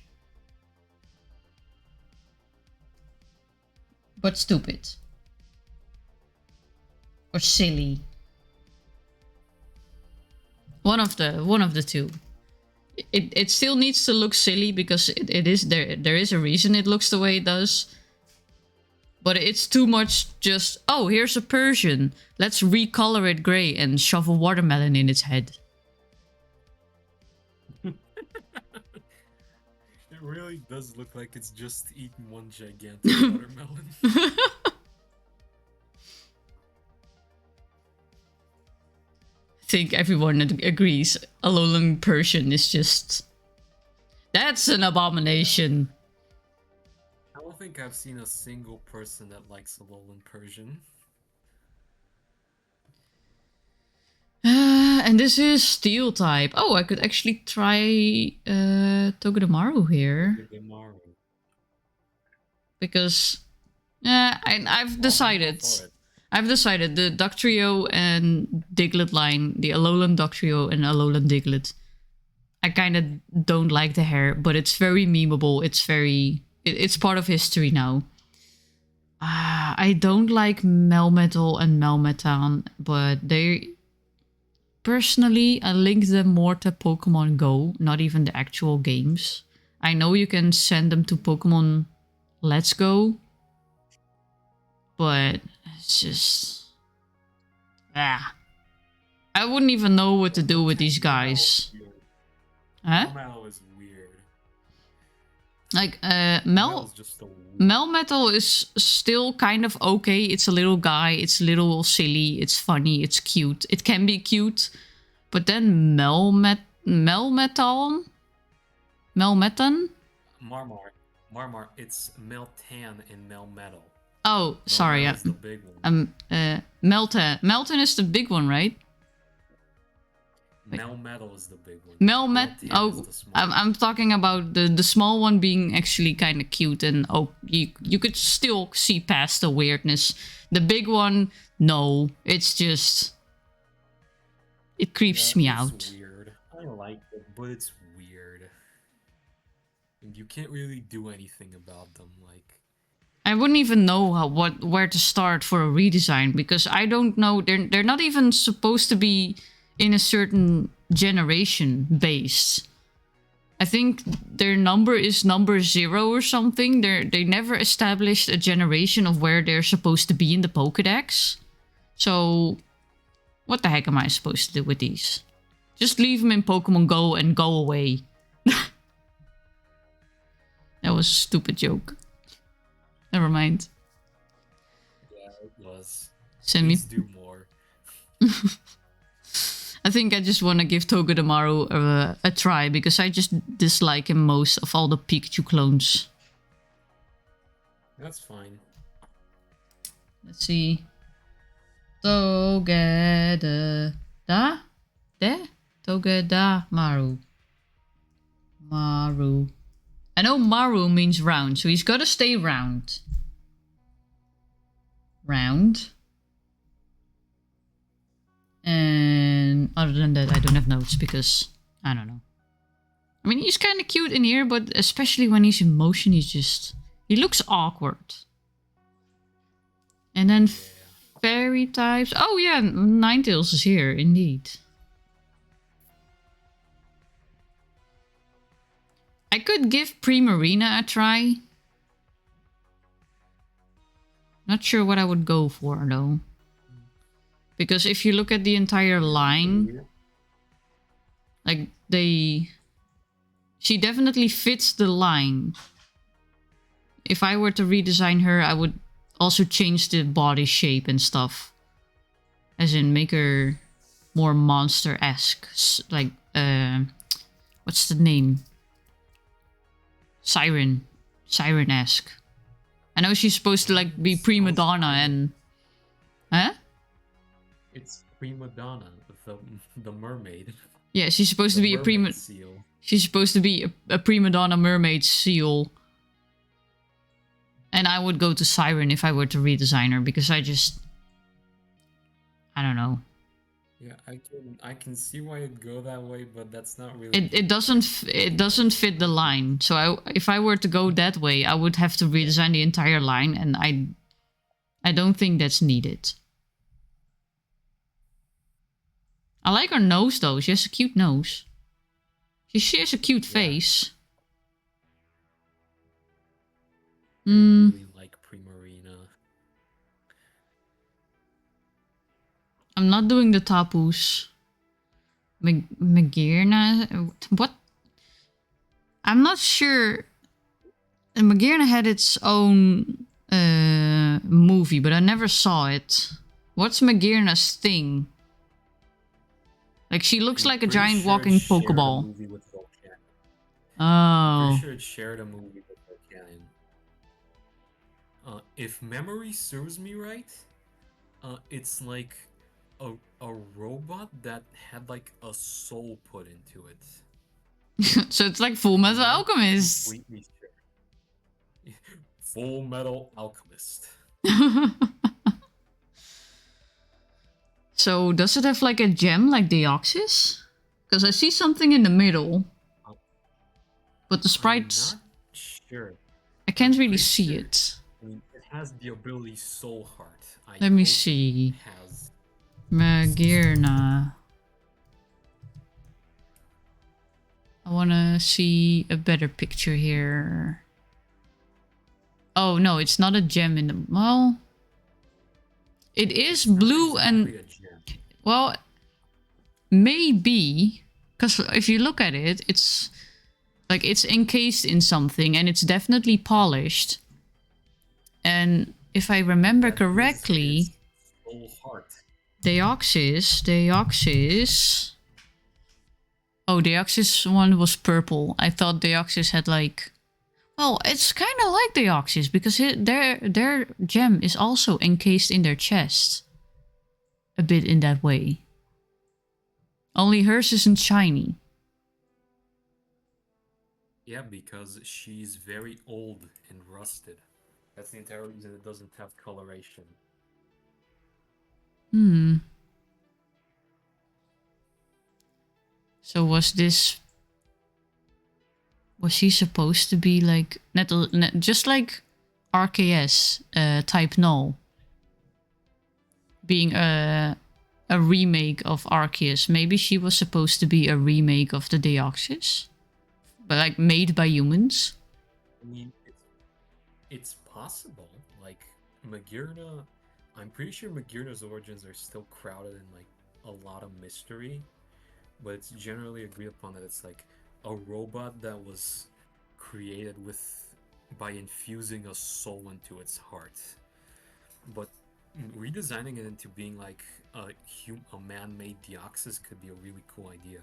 But stupid. Or silly. One of the two. It still needs to look silly because it is there is a reason it looks the way it does. But it's too much just, oh, here's a Persian. Let's recolor it gray and shove a watermelon in its head. It really does look like it's just eaten one gigantic watermelon. I think everyone agrees. Alolan Persian is just... That's an abomination. I don't think I've seen a single person that likes Alolan Persian. And this is Steel type. Oh, I could actually try Togedemaru here. Togedemaru. Because I've decided. I've decided the Dugtrio and Diglett line, the Alolan Dugtrio and Alolan Diglett. I kind of don't like the hair, but it's very memeable. It's part of history now. I don't like Melmetal and Melmetal, but they... Personally, I link them more to Pokemon Go, not even the actual games. I know you can send them to Pokemon Let's Go, but it's just... I wouldn't even know what to do with these guys. Huh? Melmetal is weird. Like, Melmetal is still kind of okay. It's a little guy, it's a little silly, it's funny, it's cute. It can be cute. But then Melmetal? Marmar, it's Meltan and Melmetal. Oh, sorry. That's the big one. Meltan is the big one, right? Melmetal is the big one. Oh, I'm talking about the small one being actually kind of cute, and you could still see past the weirdness. The big one, no, it's just it creeps me out. Weird. I like it, but it's weird, and you can't really do anything about them. Like, I wouldn't even know where to start for a redesign because I don't know. They're not even supposed to be in a certain generation based. I think their number is number 0 or something. They never established a generation of where they're supposed to be in the Pokédex. So, what the heck am I supposed to do with these? Just leave them in Pokemon Go and go away. That was a stupid joke. Never mind. Yeah, it was. Send me. Please do more. I think I just want to give Togedemaru a try because I just dislike him most of all the Pikachu clones. That's fine. Let's see. Togedemaru. Maru. I know Maru means round, so he's gotta stay round. Round. And other than that, I don't have notes because I don't know. I mean, he's kind of cute in here, but especially when he's in motion, he looks awkward. And then fairy types. Oh yeah, Ninetales is here indeed. I could give Primarina a try. Not sure what I would go for though. Because if you look at the entire line, like she definitely fits the line. If I were to redesign her, I would also change the body shape and stuff. As in make her more monster-esque. Like, what's the name? Siren-esque. I know she's supposed to like be prima donna and... Huh? It's Prima Donna, the mermaid. Yeah, she's supposed to be a prima... seal. She's supposed to be a prima donna mermaid seal. And I would go to Siren if I were to redesign her because I don't know. Yeah, I can see why it'd go that way, but that's not really. It doesn't fit the line. So if I were to go that way, I would have to redesign the entire line, and I don't think that's needed. I like her nose though. She has a cute nose. She has a cute face. I really like Primarina. I'm not doing the Tapus. Magearna? What? I'm not sure. Magearna had its own movie, but I never saw it. What's Magearna's thing? Like, she looks like a giant walking Pokeball. Oh. Pretty sure it shared a movie with Volcanion. If memory serves me right, it's like a robot that had like a soul put into it. So it's like Full Metal Alchemist. Completely sure. Full Metal Alchemist. So does it have like a gem like Deoxys? Because I see something in the middle. But the sprites... I'm not sure. I can't really Pretty see sure. it. I mean, it has the ability Soul Heart. Let me see. It has. Magearna. I wanna see a better picture here. Oh no, it's not a gem in the... Well... It is blue and... Exactly a gem. Well... Maybe... Because if you look at it, it's... Like, it's encased in something and it's definitely polished. And if I remember correctly... Soul Heart. Deoxys... Oh, Deoxys one was purple. I thought Deoxys had like... Well, it's kind of like Deoxys because their gem is also encased in their chest. A bit in that way. Only hers isn't shiny. Yeah, because she's very old and rusted. That's the entire reason it doesn't have coloration. So was she supposed to be like just like RKS type null, being a a remake of Arceus. Maybe she was supposed to be a remake of the Deoxys, but like made by humans. I mean, it's possible. Like Magirna, I'm pretty sure Magirna's origins are still crowded in like a lot of mystery, but it's generally agreed upon that it's like a robot that was created by infusing a soul into its heart. But redesigning it into being like a man-made Deoxys could be a really cool idea.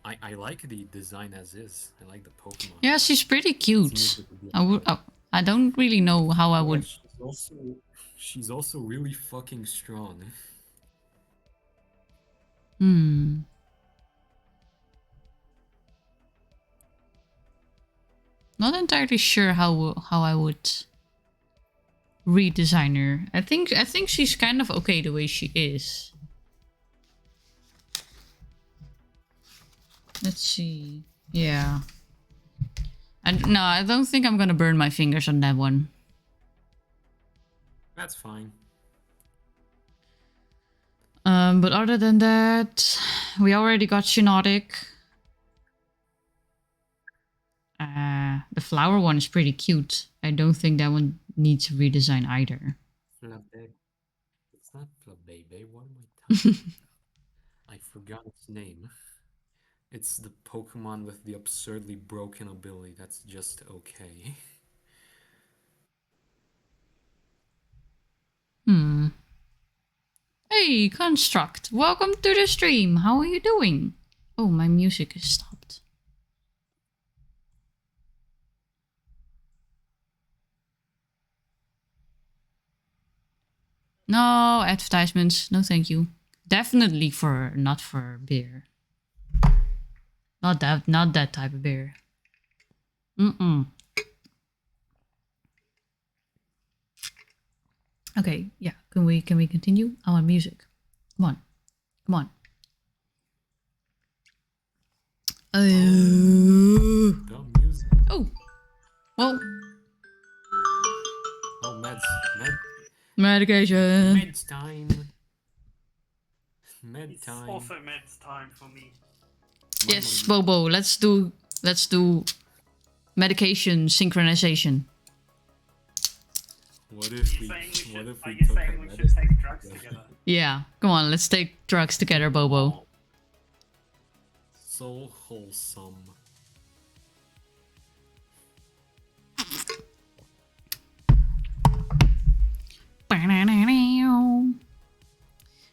I like the design as is. I like the Pokemon. Yeah, she's pretty cute. I don't really know how I would. She's also really fucking strong. Not entirely sure how I would redesign her. I think she's kind of okay the way she is. Let's see. Yeah. No, I don't think I'm gonna burn my fingers on that one. That's fine. But other than that, we already got Shinotic. The flower one is pretty cute. I don't think that one needs a redesign either. It's not Flabebe. What am I talking about? I forgot its name. It's the Pokemon with the absurdly broken ability that's just okay. Hey, Construct. Welcome to the stream. How are you doing? Oh, my music has stopped. No advertisements. No, thank you. Definitely not for beer. Not that type of beer. Okay, yeah. Can we continue? I want music. Come on. Come on. Dumb music. Oh. Well. Oh, Medication. Meds time. Med time. It's also meds time for me. Yes, Bobo. Let's do medication synchronization. What if we should take drugs together? Yeah, come on, let's take drugs together, Bobo. So wholesome.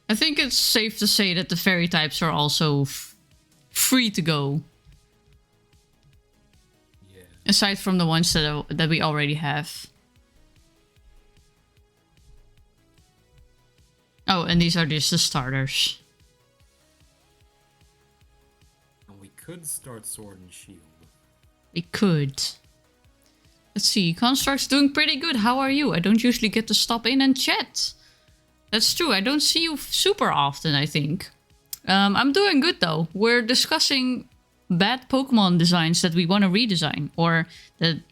I think it's safe to say that the fairy types are also free to go. Yeah. Aside from the ones that we already have. Oh, and these are just the starters. And we could start Sword and Shield. We could. Let's see. Construct's doing pretty good. How are you? I don't usually get to stop in and chat. That's true. I don't see you super often, I think. I'm doing good, though. We're discussing bad Pokemon designs that we want to redesign. Or that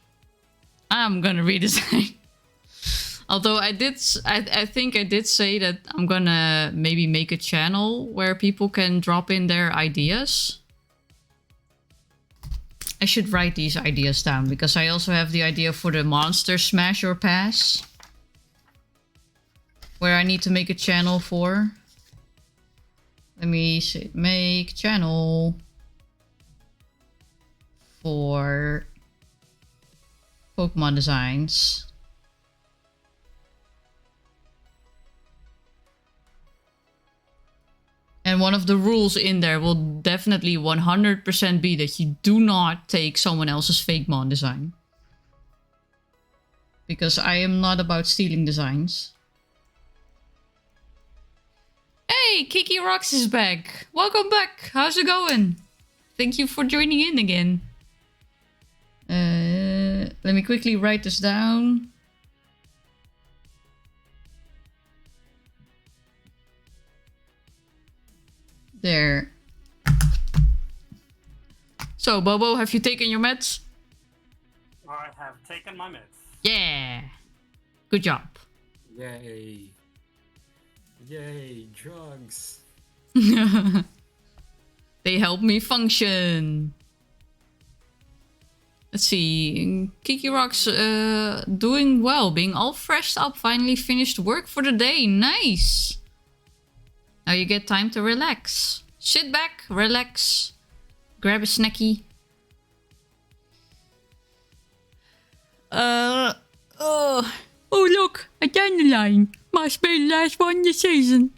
I'm gonna redesign. Although I think I did say that I'm gonna maybe make a channel where people can drop in their ideas. I should write these ideas down because I also have the idea for the Monster Smash or Pass. Where I need to make a channel for. Let me see. Make channel for Pokemon designs. And one of the rules in there will definitely 100% be that you do not take someone else's fake mon design. Because I am not about stealing designs. Hey, Kiki Rocks is back. Welcome back. How's it going? Thank you for joining in again. Let me quickly write this down. There. So, Bobo, have you taken your meds? I have taken my meds. Yeah. Good job. Yay. Yay, drugs. They help me function. Let's see. Kiki Rock's doing well, being all freshed up, finally finished work for the day. Nice. Now you get time to relax. Sit back, relax, grab a snacky. Oh look, a dandelion. Must be the last one this season.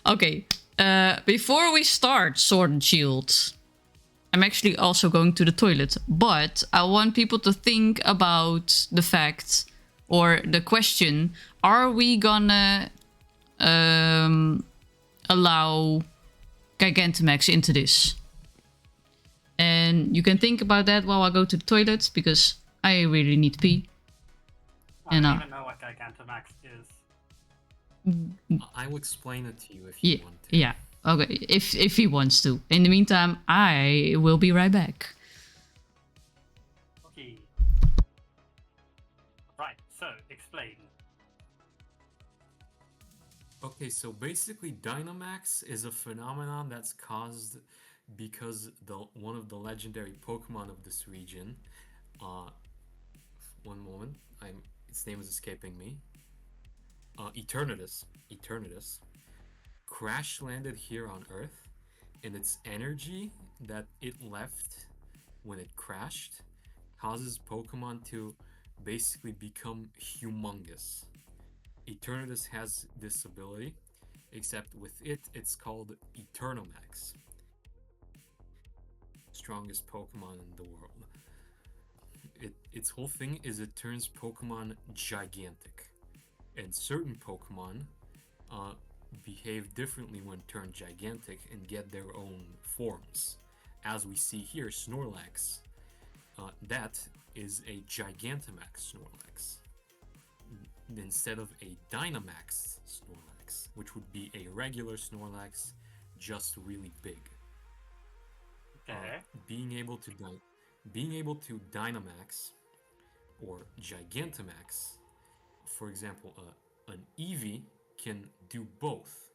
Okay, before we start Sword and Shield, I'm actually also going to the toilet, but I want people to think about the fact, or the question, are we gonna allow Gigantamax into this? And you can think about that while I go to the toilet, because I really need to pee. I And don't even know what Gigantamax is. I will explain it to you if you want to. yeah. Okay, if he wants to. In the meantime, I will be right back. Okay. Right, so explain. Okay, so basically Dynamax is a phenomenon that's caused because one of the legendary Pokemon of this region, one moment, its name is escaping me. Eternatus, crash landed here on Earth, and its energy that it left when it crashed causes Pokemon to basically become humongous. Eternatus has this ability, except with it, it's called Eternomax. Strongest Pokemon in the world. Its whole thing is it turns Pokemon gigantic. And certain Pokemon behave differently when turned gigantic and get their own forms. As we see here, Snorlax. That is a Gigantamax Snorlax. Instead of a Dynamax Snorlax, which would be a regular Snorlax, just really big. Okay. Being able to Dynamax or Gigantamax, for example, an Eevee can do both.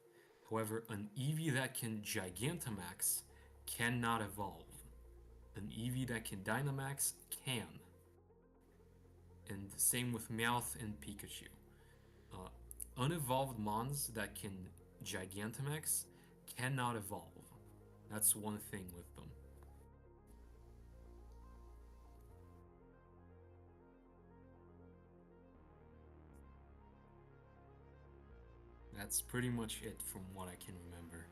However, an Eevee that can Gigantamax cannot evolve. An Eevee that can Dynamax can. And same with Meowth and Pikachu. Unevolved Mons that can Gigantamax cannot evolve. That's one thing with them. That's pretty much it from what I can remember.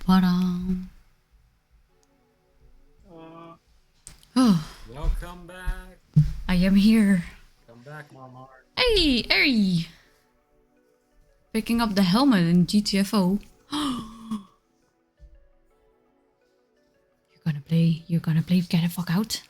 Ba-dum. Uh, Oh, Welcome back. I am here. Come back, Mama. Hey, hey! Picking up the helmet in GTFO. You're gonna play, get the fuck out.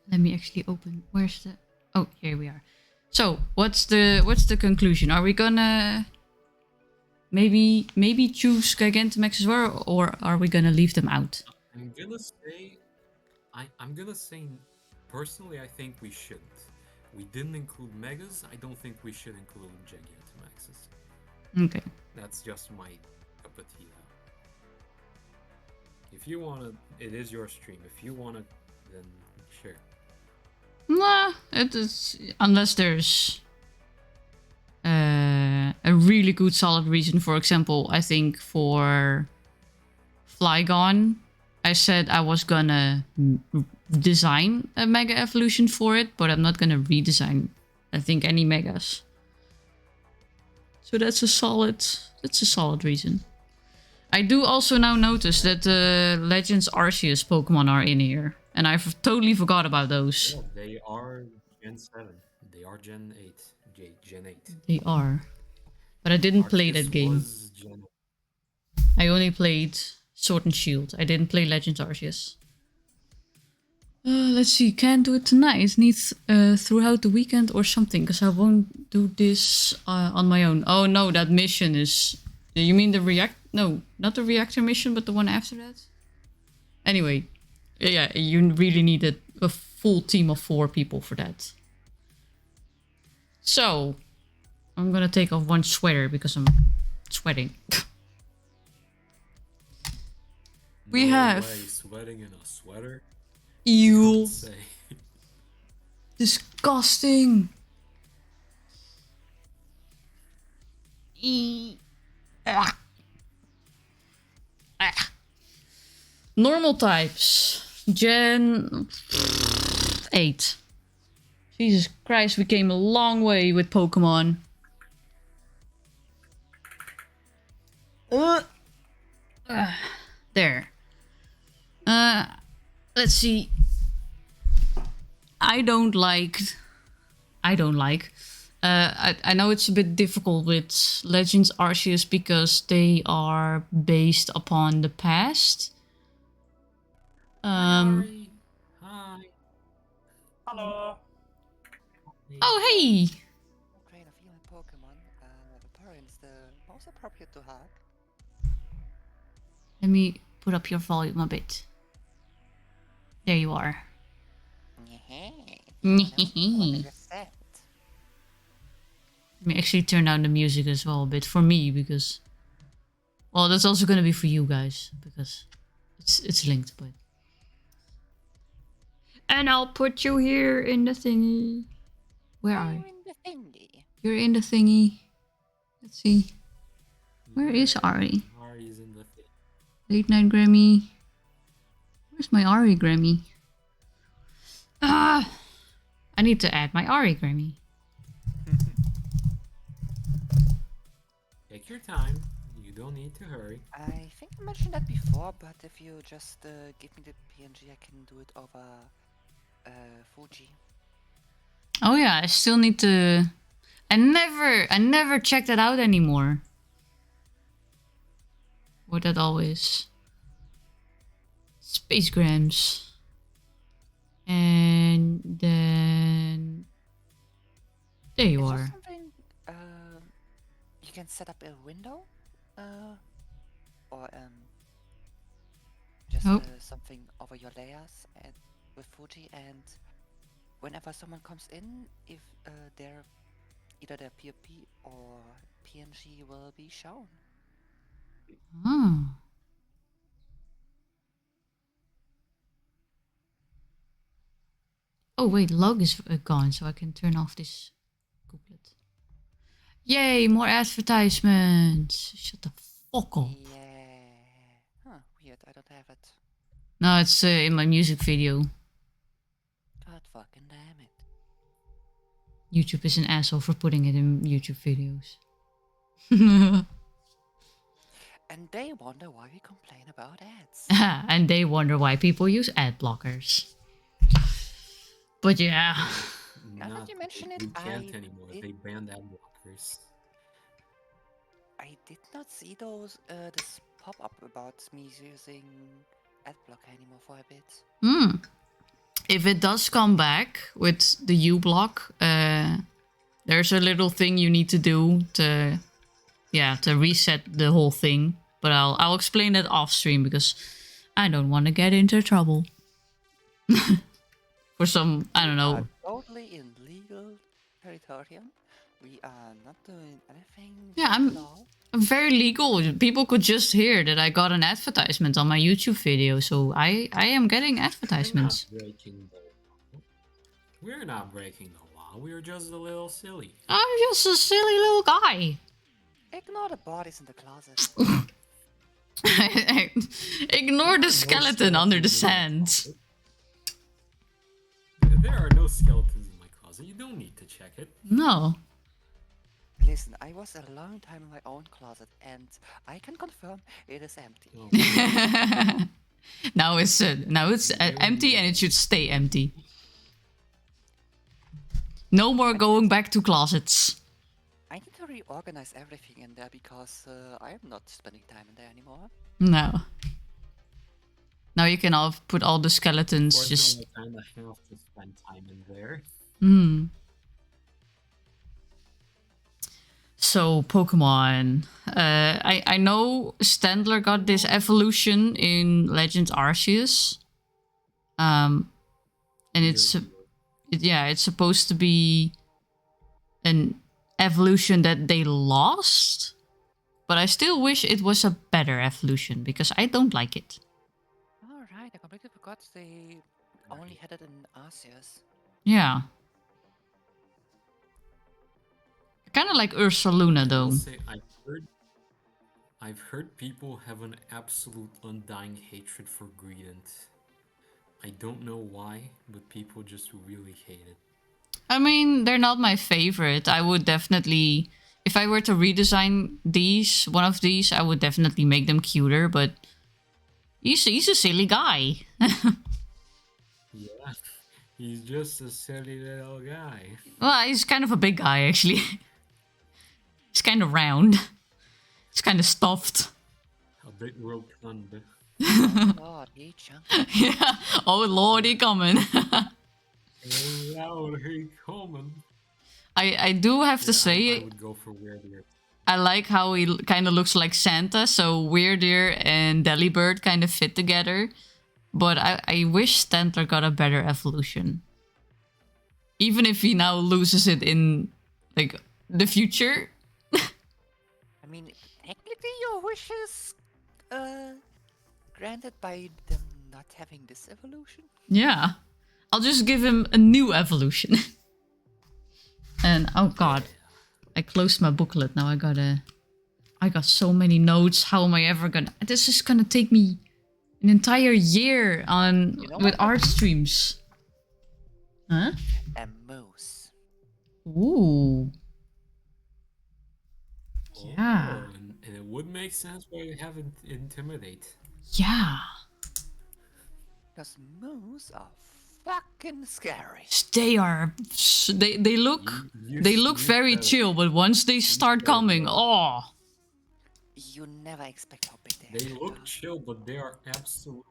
Let me actually open, where's the, oh, here we are. So, what's the conclusion? Are we gonna maybe choose Gigantamax as well, or are we gonna leave them out? I'm gonna say, I'm gonna say, personally, I think we shouldn't. We didn't include Megas. I don't think we should include Gigantamaxes. Okay. That's just my cup of tea. If you wanna, it is your stream. If you wanna, then sure. Nah, it is, unless there's a really good solid reason. For example, I think for Flygon, I said I was gonna design a Mega Evolution for it, but I'm not gonna redesign, I think, any Megas. So that's a solid reason. I do also now notice that the Legends Arceus Pokemon are in here. And I totally forgot about those. Yeah, they are Gen 7. They are Gen 8. Gen 8. They are. But I didn't play Arceus that game. was Gen... I only played Sword and Shield. I didn't play Legends Arceus. Let's see. Can't do it tonight. Needs throughout the weekend or something. Because I won't do this on my own. Oh no, that mission is... You mean the react... No, not the reactor mission, but the one after that? Anyway. Yeah, you really needed a full team of 4 people for that. So, I'm gonna take off one sweater because I'm sweating. We No have... way, sweating in a sweater? Ew. Say. Disgusting. Ah. Ah. Normal types. Gen 8. Jesus Christ, we came a long way with Pokemon. There. Let's see. I don't like. I know it's a bit difficult with Legends Arceus because they are based upon the past. Hi. hello. Oh, hey! Train of human Pokemon, the parent is the most appropriate to hug. Let me put up your volume a bit. There you are. Let me actually turn down the music as well a bit for me because... Well, that's also gonna be for you guys because it's linked, but... And I'll put you here in the thingy. Where are you? in the thingy. You're in the thingy. Let's see. Where is Ari? Ari's in the thing. Late night Grammy. Where's my Ari Grammy? Ah! I need to add my Ari Grammy. Take your time. You don't need to hurry. I think I mentioned that before, but if you just give me the PNG, I can do it over Fuji. Oh yeah, I still need to... I never checked that out anymore. What that always... Spacegrams. And then... There you Is there are. something you can set up a window? Or just Oh. something over your layers and with Fuji, and whenever someone comes in, if their either their POP or PNG will be shown. Oh. Oh wait, log is gone, so I can turn off this couplet. Yay, more advertisements! Shut the fuck up. Yeah. Huh, weird, I don't have it. No, it's in my music video. God fucking damn it. YouTube is an asshole for putting it in YouTube videos. And they wonder why we complain about ads. And they wonder why people use ad blockers. But yeah. Now that you mention it, we can't I anymore. did- They banned ad blockers. I did not see those this pop up about me using adblock anymore for a bit. If it does come back with the uBlock, there's a little thing you need to do to reset the whole thing. But I'll explain that off stream because I don't want to get into trouble. For some, I don't know. We are totally in legal territorium. We are not doing anything. Yeah, with law. I'm very legal. People could just hear that I got an advertisement on my YouTube video, so I am getting advertisements. We're not breaking the law. We're just a little silly. I'm just a silly little guy. Ignore the bodies in the closet. Ignore the skeleton under the sand. There are no skeletons in my closet. You don't need to check it. No. Listen, I was a long time in my own closet, and I can confirm it is empty. Oh, Now it's empty and it should stay empty. No more going back to closets. I need to reorganize everything in there because I am not spending time in there anymore. No. Now you can put all the skeletons just. I kind of have to spend time in there. So Pokemon. I know Standler got this evolution in Legend Arceus. And it's supposed to be an evolution that they lost. But I still wish it was a better evolution because I don't like it. Alright, I completely forgot they only had it in Arceus. Yeah. I kind of like Ursaluna though. I've heard people have an absolute undying hatred for Greedent. I don't know why, but people just really hate it. I mean, they're not my favorite. I would definitely, if I were to redesign one of these, I would definitely make them cuter, but he's a silly guy. Yeah, he's just a silly little guy. Well, he's kind of a big guy, actually. He's kind of round. He's kind of stuffed. A bit rotund. Oh lord, he chunky. Yeah. Oh lord, he coming. Lord, he coming. I do have to say, I would go for Weirdeer. I like how he kind of looks like Santa, so Weirdeer and Delibird kind of fit together. But I wish Stantler got a better evolution. Even if he now loses it in, like, the future. I mean, technically your wish is granted by them not having this evolution. Yeah. I'll just give him a new evolution. And, oh god. I closed my booklet. Now I got so many notes. How am I ever gonna... This is gonna take me an entire year on with art streams. Huh? A moose. Ooh. Yeah. Oh, and it would make sense why you have Intimidate. Yeah. Because moose are fucking scary. They are... They look... They look very chill, but once they start coming, oh... You never expect how big they They actually look are. chill, but they are absolute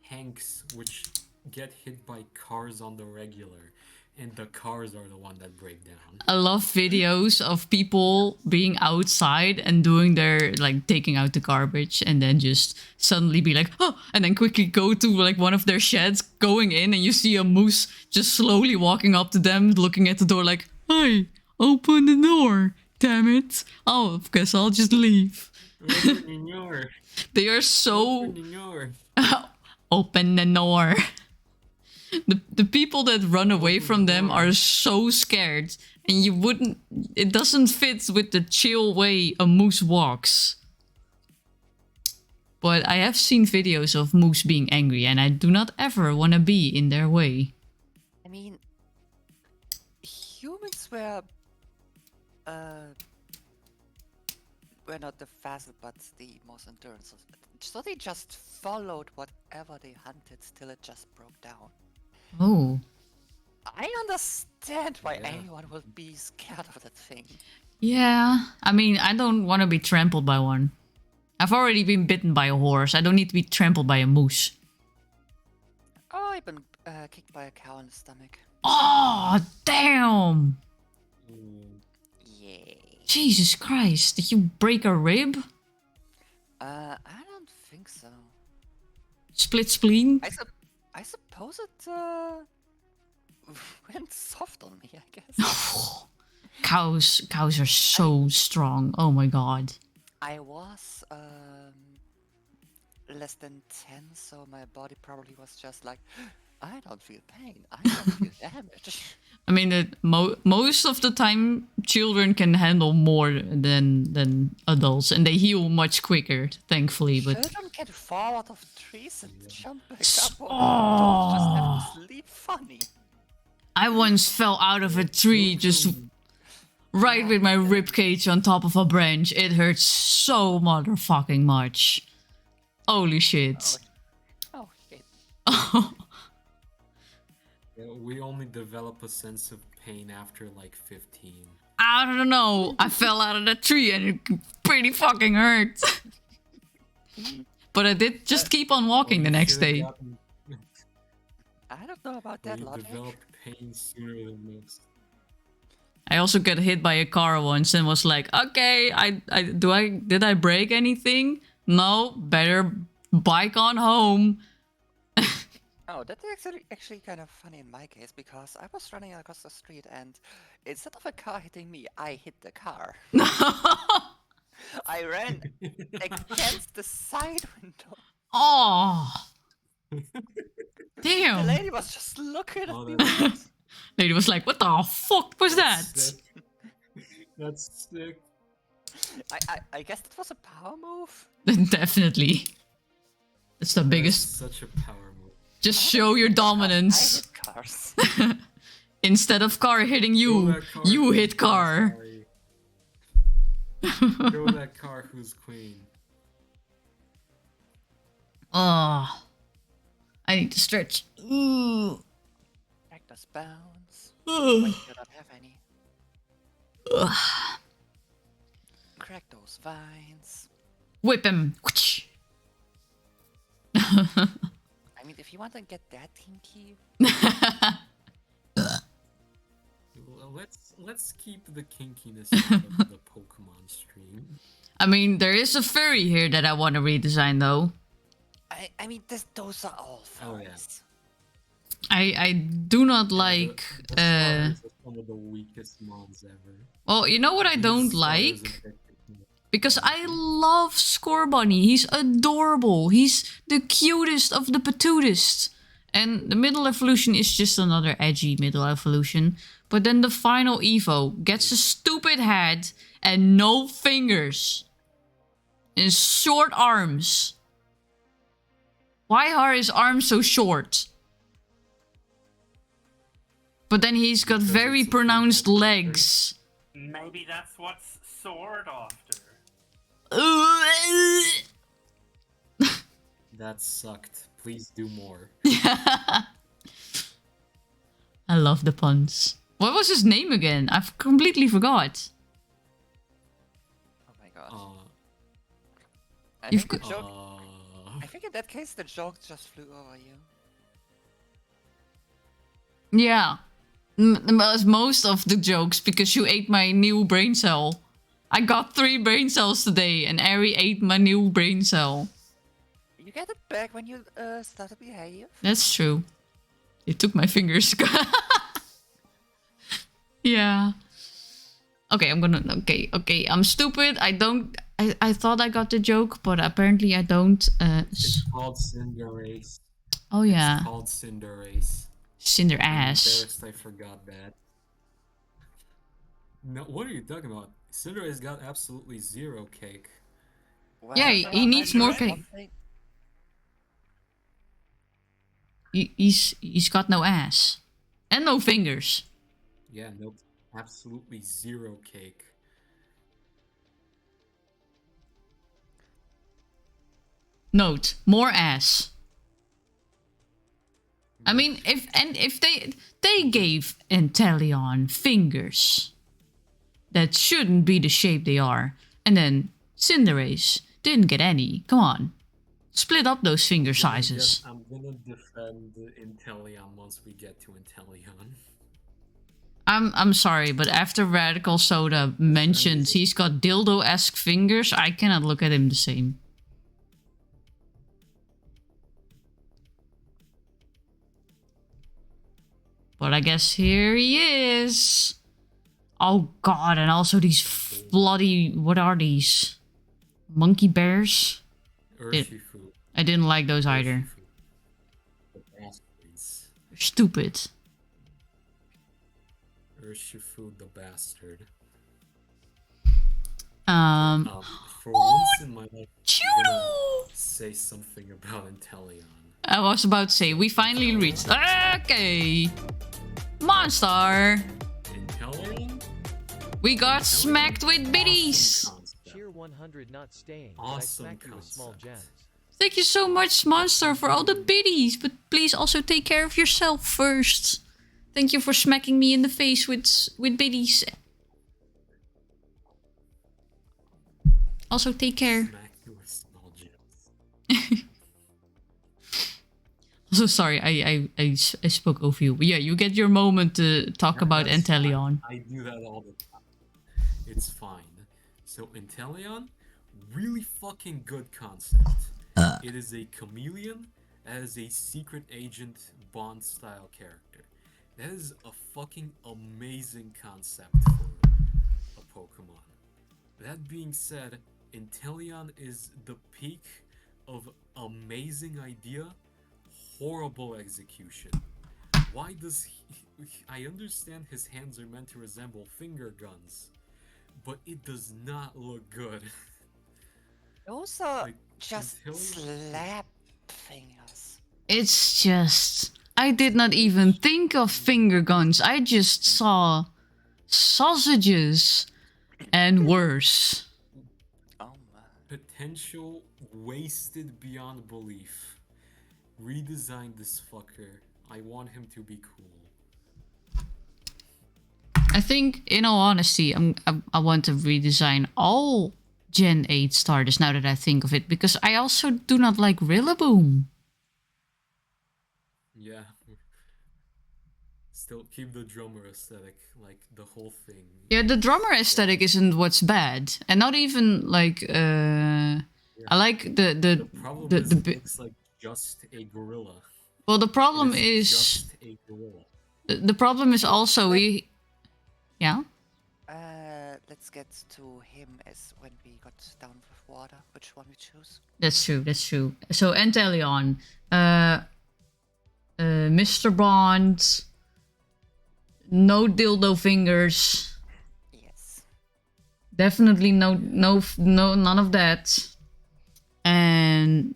hanks which get hit by cars on the regular. And the cars are the one that break down. I love videos of people being outside and doing their, like, taking out the garbage and then just suddenly be like, oh, and then quickly go to, like, one of their sheds, going in, and you see a moose just slowly walking up to them, looking at the door like, hey, open the door, damn it. Oh, I guess I'll just leave. Open the door. They are so... Open the door. Open the door. The people that run away from them are so scared, and you wouldn't... It doesn't fit with the chill way a moose walks. But I have seen videos of moose being angry, and I do not ever want to be in their way. I mean, humans were not the fastest, but the most endurance. So they just followed whatever they hunted till it just broke down. Oh. I understand why Yeah. anyone would be scared of that thing. Yeah. I mean, I don't want to be trampled by one. I've already been bitten by a horse. I don't need to be trampled by a moose. Oh, I've been kicked by a cow in the stomach. Oh, damn! Yay. Jesus Christ, did you break a rib? I don't think so. Split spleen? I suppose it went soft on me, I guess. Cows are so strong. Oh my god. I was less than 10, so my body probably was just like, I don't feel pain, I don't feel damage. I mean, most of the time, children can handle more than adults, and they heal much quicker, thankfully. But Children can fall out of trees and jump back up. Oh. Just have to sleep funny. I once fell out of a tree just right with my ribcage on top of a branch. It hurt so motherfucking much. Holy shit. Oh shit. Yeah, we only develop a sense of pain after like 15. I don't know. I fell out of the tree and it pretty fucking hurt. But I did just keep on walking the next day. I don't know about that You logic. developed pain sooner than most. I also got hit by a car once and was like, okay, did I break anything? No, better bike on home. Oh, that's actually kind of funny in my case, because I was running across the street and instead of a car hitting me, I hit the car. I ran against the side window. Oh. The Damn. lady was just looking at Oh, me. that's- weird. Lady was like, what the fuck was that? sick. That's sick. I guess it was a power move. Definitely. It's the biggest. That's such a power move. Just show your dominance. I hit cars. Instead of car hitting you, that car you who's hit car. sorry. Show that car who's queen. Oh. I need to stretch. Ooh. Practice bounce. Ugh. When you don't have any. Ugh. Crack those vines. Whip him. I mean, if you want to get that kinky, Well, let's keep the kinkiness out of the Pokemon stream. I mean, there is a furry here that I want to redesign though. I mean, those are all Oh, yeah. furries. I do not like The starters are some of the weakest mons ever. well, you know what I These don't starters like? in particular. Because I love Scorbunny. He's adorable. He's the cutest of the patutest. And the middle evolution is just another edgy middle evolution. But then the final Evo gets a stupid head and no fingers. And short arms. Why are his arms so short? But then he's got Because very it's a pronounced female legs. Maybe that's what's sword after. That sucked. Please do more. I love the puns. What was his name again? I've completely forgot. Oh my god. I You've think, the got- joke, I think in that case the joke just flew over you. Yeah. As most of the jokes, because you ate my new brain cell. I got 3 brain cells today, and Ari ate my new brain cell. You get it back when you start to behave. That's true. It took my fingers. Yeah. Okay, I'm gonna... Okay, I'm stupid. I thought I got the joke, but apparently I don't. It's called Cinderace. Oh yeah. It's called Cinderace. Cinder I'm ass. embarrassed I forgot that. No, what are you talking about? Cinderace got absolutely 0 cake. Well, Yeah, he needs more cake. He's got no ass. And no fingers. Yeah, absolutely zero cake. Note, more ass. I mean, if they gave Inteleon fingers that shouldn't be the shape they are, and then Cinderace didn't get any. Come on, split up those finger sizes. I'm gonna defend Inteleon once we get to Inteleon. I'm sorry, but after Radical Soda mentions he's got dildo-esque fingers, I cannot look at him the same. But I guess here he is. Oh god, and also these bloody... What are these? Monkey bears? Urshifu. I didn't like those either. The bastards. They're stupid. Urshifu the bastard. For once in my life, I'm gonna say something about Inteleon. I was about to say, we finally reached... Okay! Monster! Inteleon? We got smacked with biddies! Cheer 100 not staying. Awesome I smack you with small concept. gems. Thank you so much, Monster, for all the biddies, but please also take care of yourself first. Thank you for smacking me in the face with biddies. Also, take care. Smack you with small gems. Also, sorry, I spoke over you. But yeah, you get your moment to talk about That's Inteleon. fine. I do that all the time. It's fine. So Inteleon, really fucking good concept. It is a chameleon as a secret agent Bond style character. That is a fucking amazing concept for a Pokemon. That being said, Inteleon is the peak of amazing idea, horrible execution. Why does he... I understand his hands are meant to resemble finger guns, but it does not look good. Those are Like, just Inteleon- slap fingers. It's just... I did not even think of finger guns. I just saw sausages and worse. Oh my. Potential wasted beyond belief. Redesign this fucker. I want him to be cool. I think, in all honesty, I want to redesign all Gen 8 starters now that I think of it, because I also do not like Rillaboom. Yeah. Still keep the drummer aesthetic, like the whole thing. Yeah, the drummer aesthetic isn't what's bad, and not even like I like The problem is it looks like just a gorilla. well, the problem It is just a gorilla. the problem is also yeah. Let's get to him as when we got down with water. Which one we choose? That's true. That's true. So Inteleon, Mr. Bond, no dildo fingers. Yes. Definitely no, none of that. And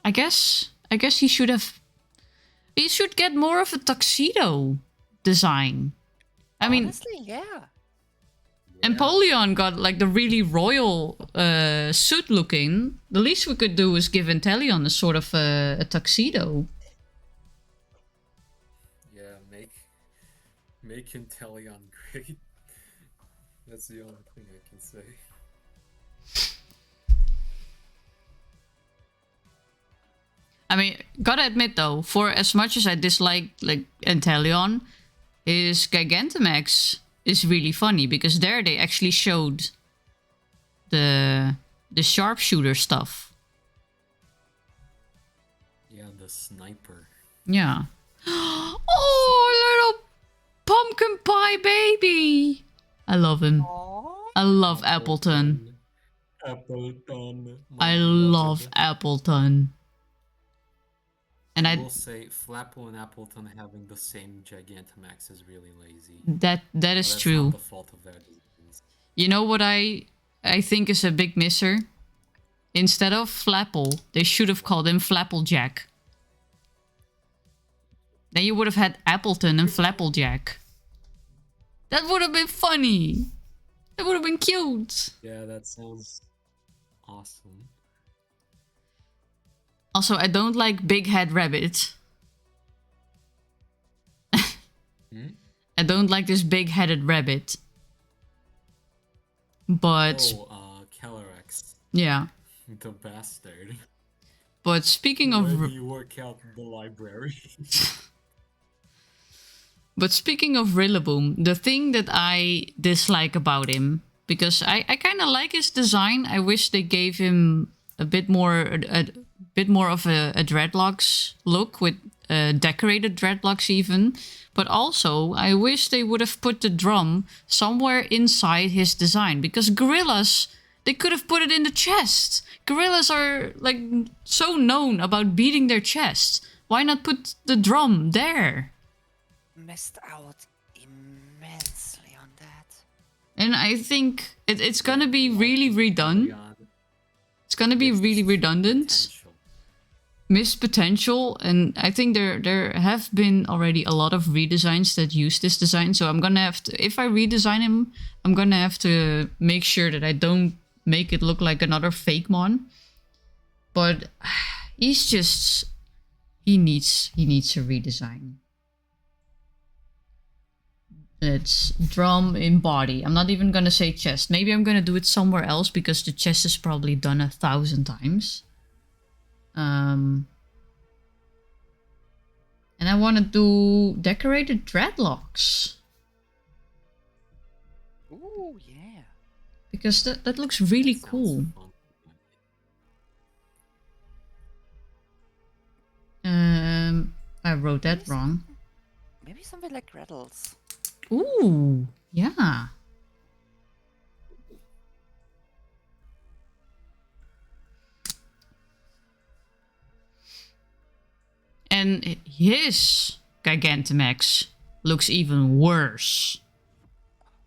I guess he should get more of a tuxedo design. I mean, Honestly, yeah. Empoleon got like the really royal suit looking. The least we could do is give Inteleon a sort of a tuxedo. Yeah, make Inteleon great. That's the only thing I can say. I mean, gotta admit though, for as much as I dislike like Inteleon, his Gigantamax is really funny because there they actually showed the sharpshooter stuff. Yeah, the sniper. Yeah. Oh, little pumpkin pie baby! I love him. I love Appleton. Appleton. I love Appleton. And I I will say, Flapple and Appleton having the same Gigantamax is really lazy. that is That's true. not the fault of their designs. You know what I think is a big misser? Instead of Flapple, they should have called him Flapplejack. Then you would have had Appleton and Flapplejack. That would have been funny. That would have been cute. Yeah, that sounds awesome. Also, I don't like Big Head Rabbit. I don't like this big-headed rabbit. But... Oh, Calyrex. Yeah. The bastard. But speaking of... Where do you work out the library? But speaking of Rillaboom, the thing that I dislike about him, because I kind of like his design. I wish they gave him a bit more of a dreadlocks look with decorated dreadlocks even. But also, I wish they would have put the drum somewhere inside his design, because gorillas, they could have put it in the chest. Gorillas are like so known about beating their chest. Why not put the drum there? Missed out immensely on that. And I think it's gonna be really redone. It's gonna be really redundant. Missed potential, and I think there have been already a lot of redesigns that use this design. So I'm gonna have to, if I redesign him, I'm gonna have to make sure that I don't make it look like another fake mon. But he's just he needs a redesign. It's drum in body. I'm not even gonna say chest. Maybe I'm gonna do it somewhere else because the chest is probably done 1,000 times. And I want to do decorated dreadlocks. Ooh, yeah. Because that looks really cool. I wrote that wrong. Maybe something like Rattles. Ooh, yeah. And his Gigantamax looks even worse.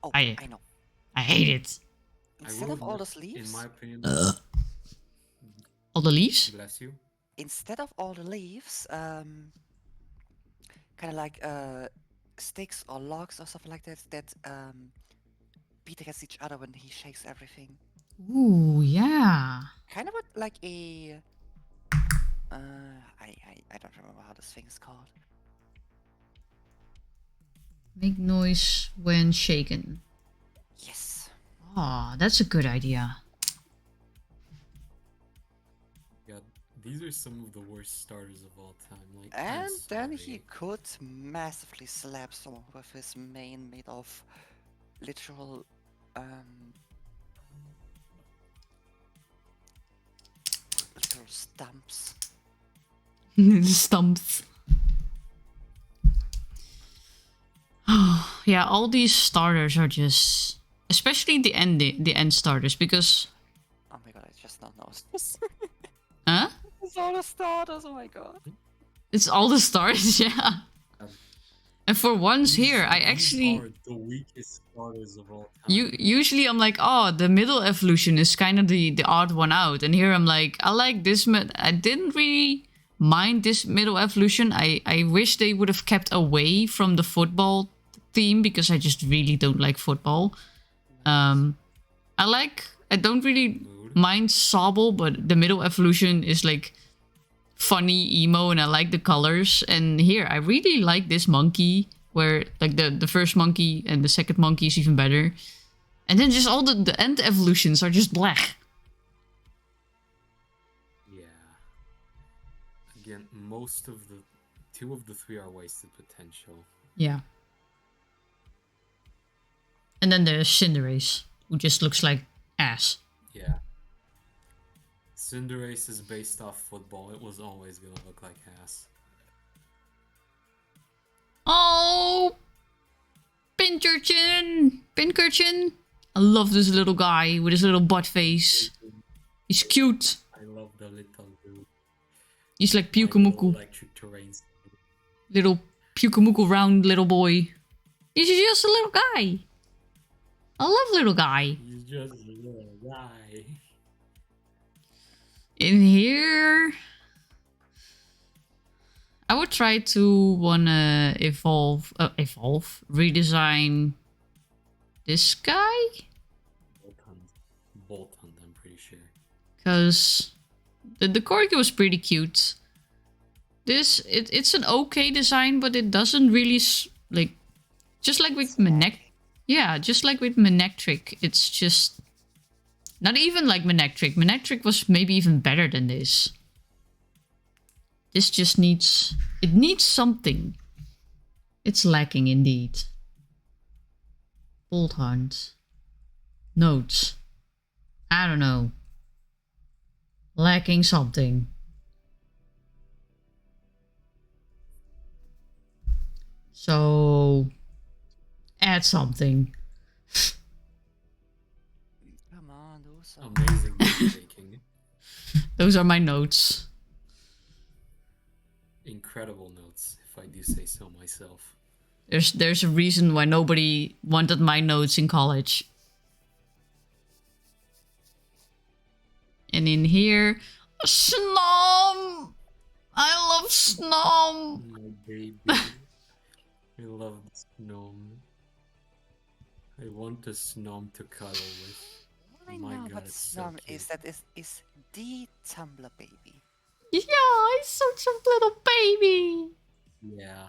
Oh, I know. I hate it. Instead of all the leaves, in my opinion, All the leaves? bless you. instead of all the leaves, kind of like sticks or logs or something like that beat against each other when he shakes everything. Ooh, yeah. Kind of like a I don't remember how this thing is called. Make noise when shaken. Yes. Oh, that's a good idea. Yeah, these are some of the worst starters of all time. Like, And then he he could massively slap someone with his mane made of literal literal stumps. Stumps. Yeah, all these starters are just, especially the end starters, because Oh my god, I just not noticed this. huh? It's all the starters, oh my god. It's all the starters, yeah. And for once here, I actually are the weakest starters of all time. usually I'm like, oh, the middle evolution is kind of the odd one out, and here I'm like, I like this. I didn't really mind this middle evolution. I wish they would have kept away from the football theme because I just really don't like football. I don't really mind Sobble, but the middle evolution is like funny emo and I like the colors. And here I really like this monkey, where like the first monkey and the second monkey is even better. And then just all the end evolutions are just black. Yeah. Again, two of the three are wasted potential. Yeah. And then there's Cinderace, who just looks like ass. Yeah. Cinderace is based off football. It was always gonna look like ass. Oh, Pinkerton. I love this little guy with his little butt face. He's cute. I love the little dude. He's like My little Pyukumuku. electric terrain. Little Pyukumuku round little boy. He's just a little guy. I love little guy. He's just a little guy. In here, I would try to wanna redesign this guy. Boltund, I'm pretty sure. Because the corgi was pretty cute. It's an okay design, but it doesn't really like, just like with just like with Manectric, it's just not even like Manectric. Manectric was maybe even better than this. This just needs something. It's lacking indeed. Bolt Hunt. Notes. I don't know. Lacking something. So add something. Come on, do something. Amazing taking. Those are my notes. Incredible notes, if I do say so myself. There's a reason why nobody wanted my notes in college. And in here, Snom! I love Snom! My baby. I love the Snom. I want a Snom to cuddle with. I My know God, what it's so Snom cute. is. That is the Tumblr baby. Yeah, he's such a little baby. Yeah.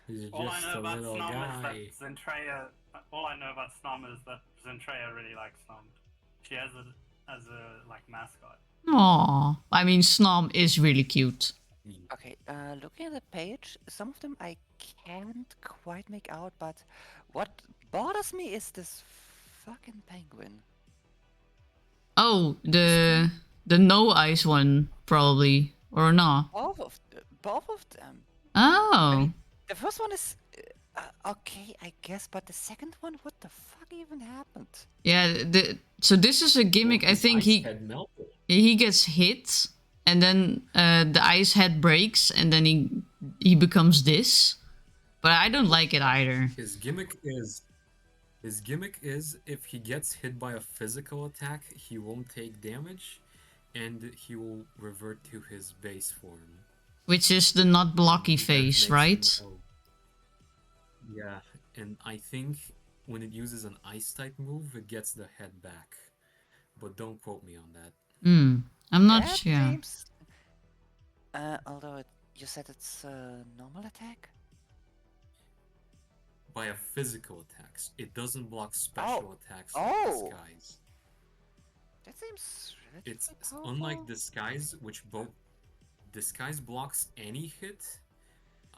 He's All I just know a about little Snom guy. is that Zentreya. All I know about Snom is that Zentreya really likes Snom. She has it as a like mascot. Aww. I mean, Snom is really cute. Okay, looking at the page, some of them I can't quite make out, but what bothers me is this fucking penguin. Oh, the no eyes one, probably. Or not. Both of them. Oh. I mean, the first one is okay, I guess, but the second one, what the fuck even happened? Yeah, so this is a gimmick. I think he gets hit, and then the ice head breaks, and then he becomes this. But I don't like it either. His gimmick is if he gets hit by a physical attack, he won't take damage, and he will revert to his base form. Which is the not blocky That phase, makes right? him- Yeah, and I think when it uses an ice type move, it gets the head back. But don't quote me on that. I'm not That sure. seems... although you said it's a normal attack? By a physical attacks. It doesn't block special attacks like Oh. Disguise. That seems relatively It's powerful. unlike Disguise, which both Disguise blocks any hit.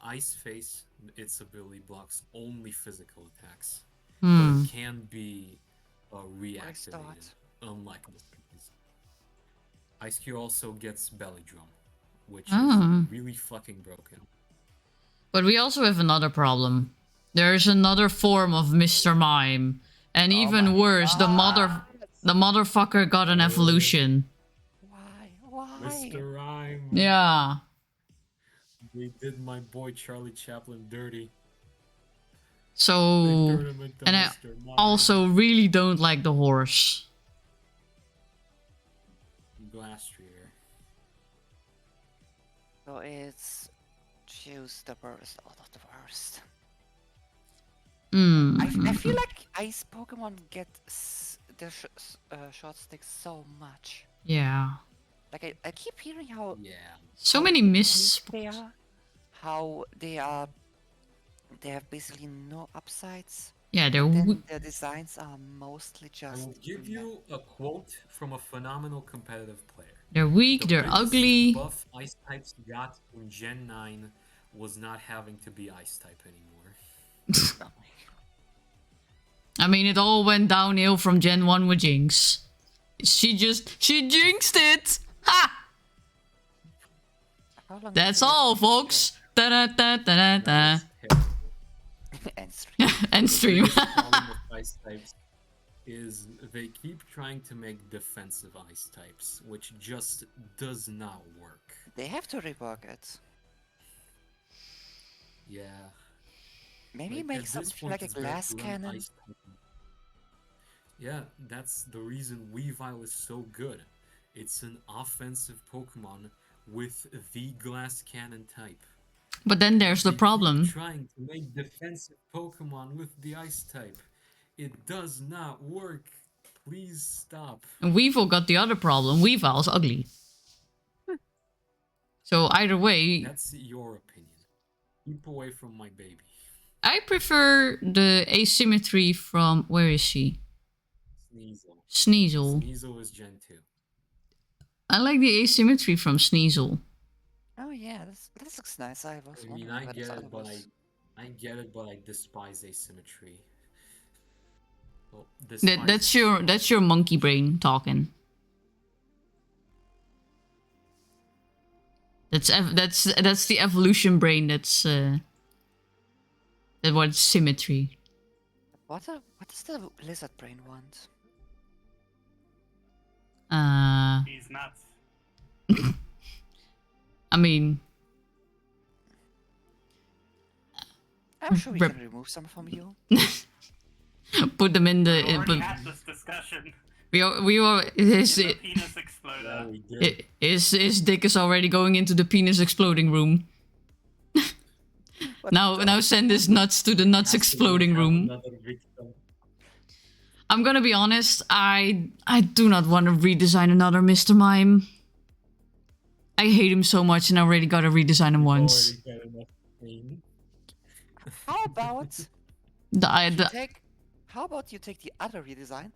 Ice Face, its ability blocks only physical attacks. But it can be reactivated, unlike Disguise. Ice Cube also gets Belly Drum, which is really fucking broken. But we also have another problem. There's another form of Mr. Mime. And even worse, the motherfucker got an evolution. Why? Mr. Rhyme. Yeah. They did my boy Charlie Chaplin dirty. So, and I also really don't like the horse. Glastrier. So it's choose the worst out of the worst. I feel like ice Pokemon get the short sticks so much. Yeah. Like I keep hearing how So many miss they are, how they have basically no upsides. Yeah, they're Then the designs are mostly I just. will give you a quote from a phenomenal competitive player. They're weak, The they're biggest ugly. buff ice types got in Gen 9 was not having to be ice type anymore. I mean, it all went downhill from Gen 1 with Jinx. She jinxed it! Ha! That's all, folks. Da da da da da. And stream. And stream. The biggest problem with ice types is they keep trying to make defensive ice types, which just does not work. They have to rework it. Yeah. Maybe Like, make at this something point, like a it's better glass to run cannon. ice type. Yeah, that's the reason Weavile is so good. It's an offensive Pokemon with the glass cannon type. But then there's the They keep problem. trying to make defensive Pokemon with the ice type. It does not work. Please stop. And Weevil got the other problem. Weevil's ugly. So either way, That's your opinion. Keep away from my baby. I prefer the asymmetry from... Where is she? Sneasel. Sneasel. Sneasel is Gen 2. I like the asymmetry from Sneasel. Oh yeah, this looks nice. I was I mean, wondering I where get this other it, but was. I despise asymmetry. Well, That's your monkey brain talking. That's the evolution brain. That's that wants symmetry. What does the lizard brain want? He's nuts. I mean, I'm sure we Rep- can remove some from you. put them in We the. already had this discussion. We are His penis exploder. Yeah, we did. his dick is already going into the penis exploding room. What Now the- send his nuts to the nuts Has to exploding have room. another victim. I'm gonna be honest, I do not want to redesign another Mr. Mime. I hate him so much and I already gotta redesign him once. Already got enough pain. How about how about you take the other redesign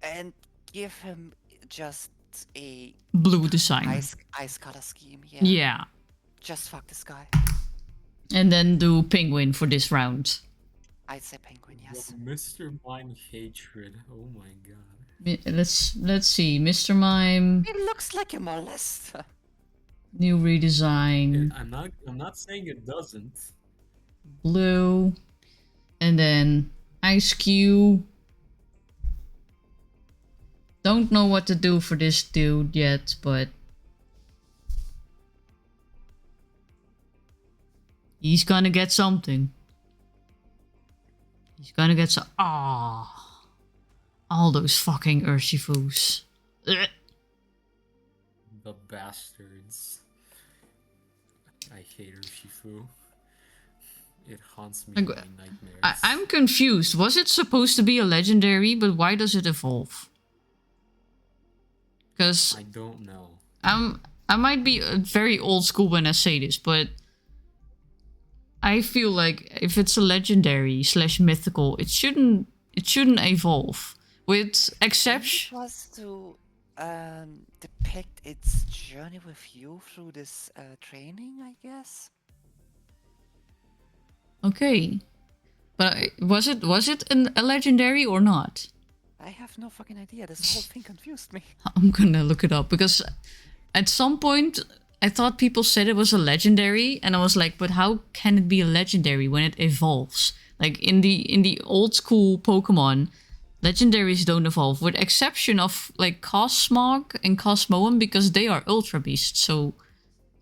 and give him just a blue design. ice color scheme? Yeah. Yeah. Just fuck this guy. And then do penguin for this round. I'd say penguin, yes. Mr. Mime hatred. Oh my god. Let's see. Mr. Mime, It looks like a molester. new redesign, I'm not saying it doesn't. blue, and then Ice Cube. Don't know what to do for this dude yet, but he's gonna get something. He's gonna get some. Ah, all those fucking Urshifus. Ugh. The bastards. I hate Urshifu. It haunts me in my nightmares. I'm confused. Was it supposed to be a legendary, but why does it evolve? Because I don't know. I might be very old school when I say this, but I feel like if it's a legendary / mythical, it shouldn't evolve. With exception, It was to depict its journey with you through this training, I guess. okay, but was it a legendary or not? I have no fucking idea. This whole thing confused me. I'm gonna look it up because at some point I thought people said it was a legendary, and I was like, but how can it be a legendary when it evolves? Like in the old school Pokemon, legendaries don't evolve, with exception of like Cosmog and Cosmoem, because they are Ultra Beasts, so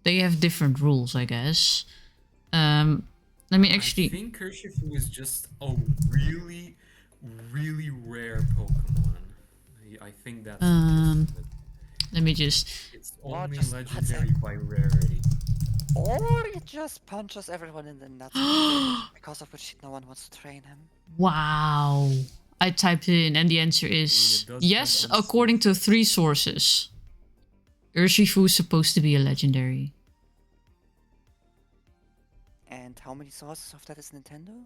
they have different rules, I guess. Let me actually. I think Urshifu is just a really, really rare Pokemon. I think that's the gist of it. Let me just. It's Or only just legendary by rarity. Or it just punches everyone in the nuts, because of which no one wants to train him. Wow. I typed it in, and the answer is it does yes, have according to 3 sources. Urshifu is supposed to be a legendary. And how many sources of that is Nintendo?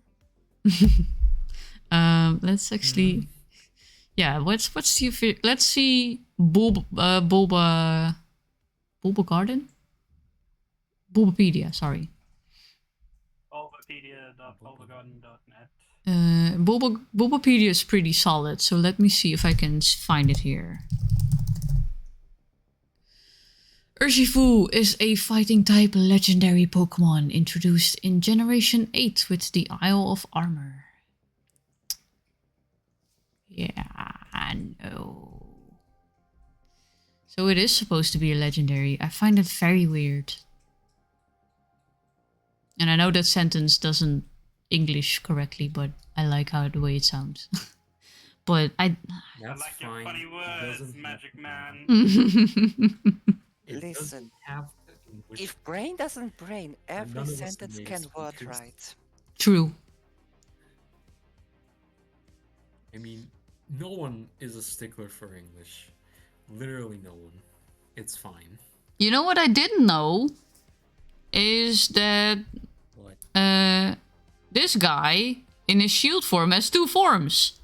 Let's actually. Yeah, what's the let's see Bulba Garden? Bulbapedia, sorry. Bulbapedia.bulbagarden.net. Bulbapedia is pretty solid, so let me see if I can find it here. Urshifu is a fighting type legendary Pokemon introduced in Generation 8 with the Isle of Armor. Yeah, I know. So it is supposed to be a legendary. I find it very weird. And I know that sentence doesn't English correctly, but I like how the way it sounds. But I That's like your fine. funny It words, doesn't Magic have to Man. be. It Listen. doesn't have to which If brain doesn't brain, every none of us sentence made can us word confused. right. True. I mean, no one is a stickler for English. Literally no one. It's fine. You know what I didn't know is that What? this guy in his shield form has 2 forms.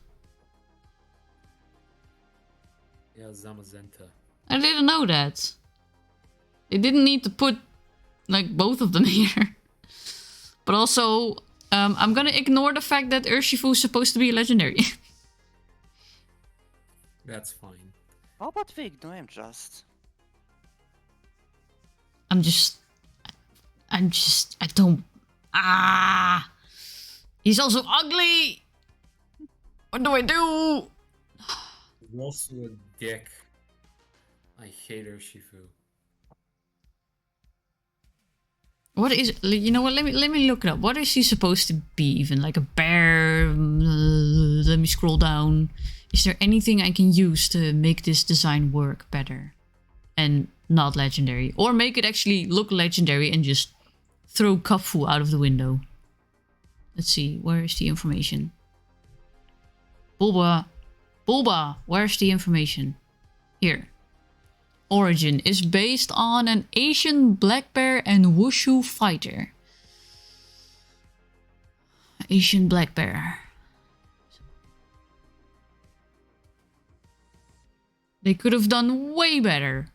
Yeah, Zamazenta. I didn't know that. They didn't need to put like both of them here. But also, I'm gonna ignore the fact that Urshifu is supposed to be a legendary. That's fine. How about we ignore him just? I don't. He's also ugly. What do I do? He's also a dick. I hate Urshifu. What is? You know what? Let me look it up. What is he supposed to be? Even like a bear? Let me scroll down. Is there anything I can use to make this design work better and not legendary, or make it actually look legendary and just throw Kafu out of the window? Let's see. Where is the information? Bulba, where's the information? Here. Origin is based on an Asian black bear and wushu fighter. Asian black bear. They could have done way better.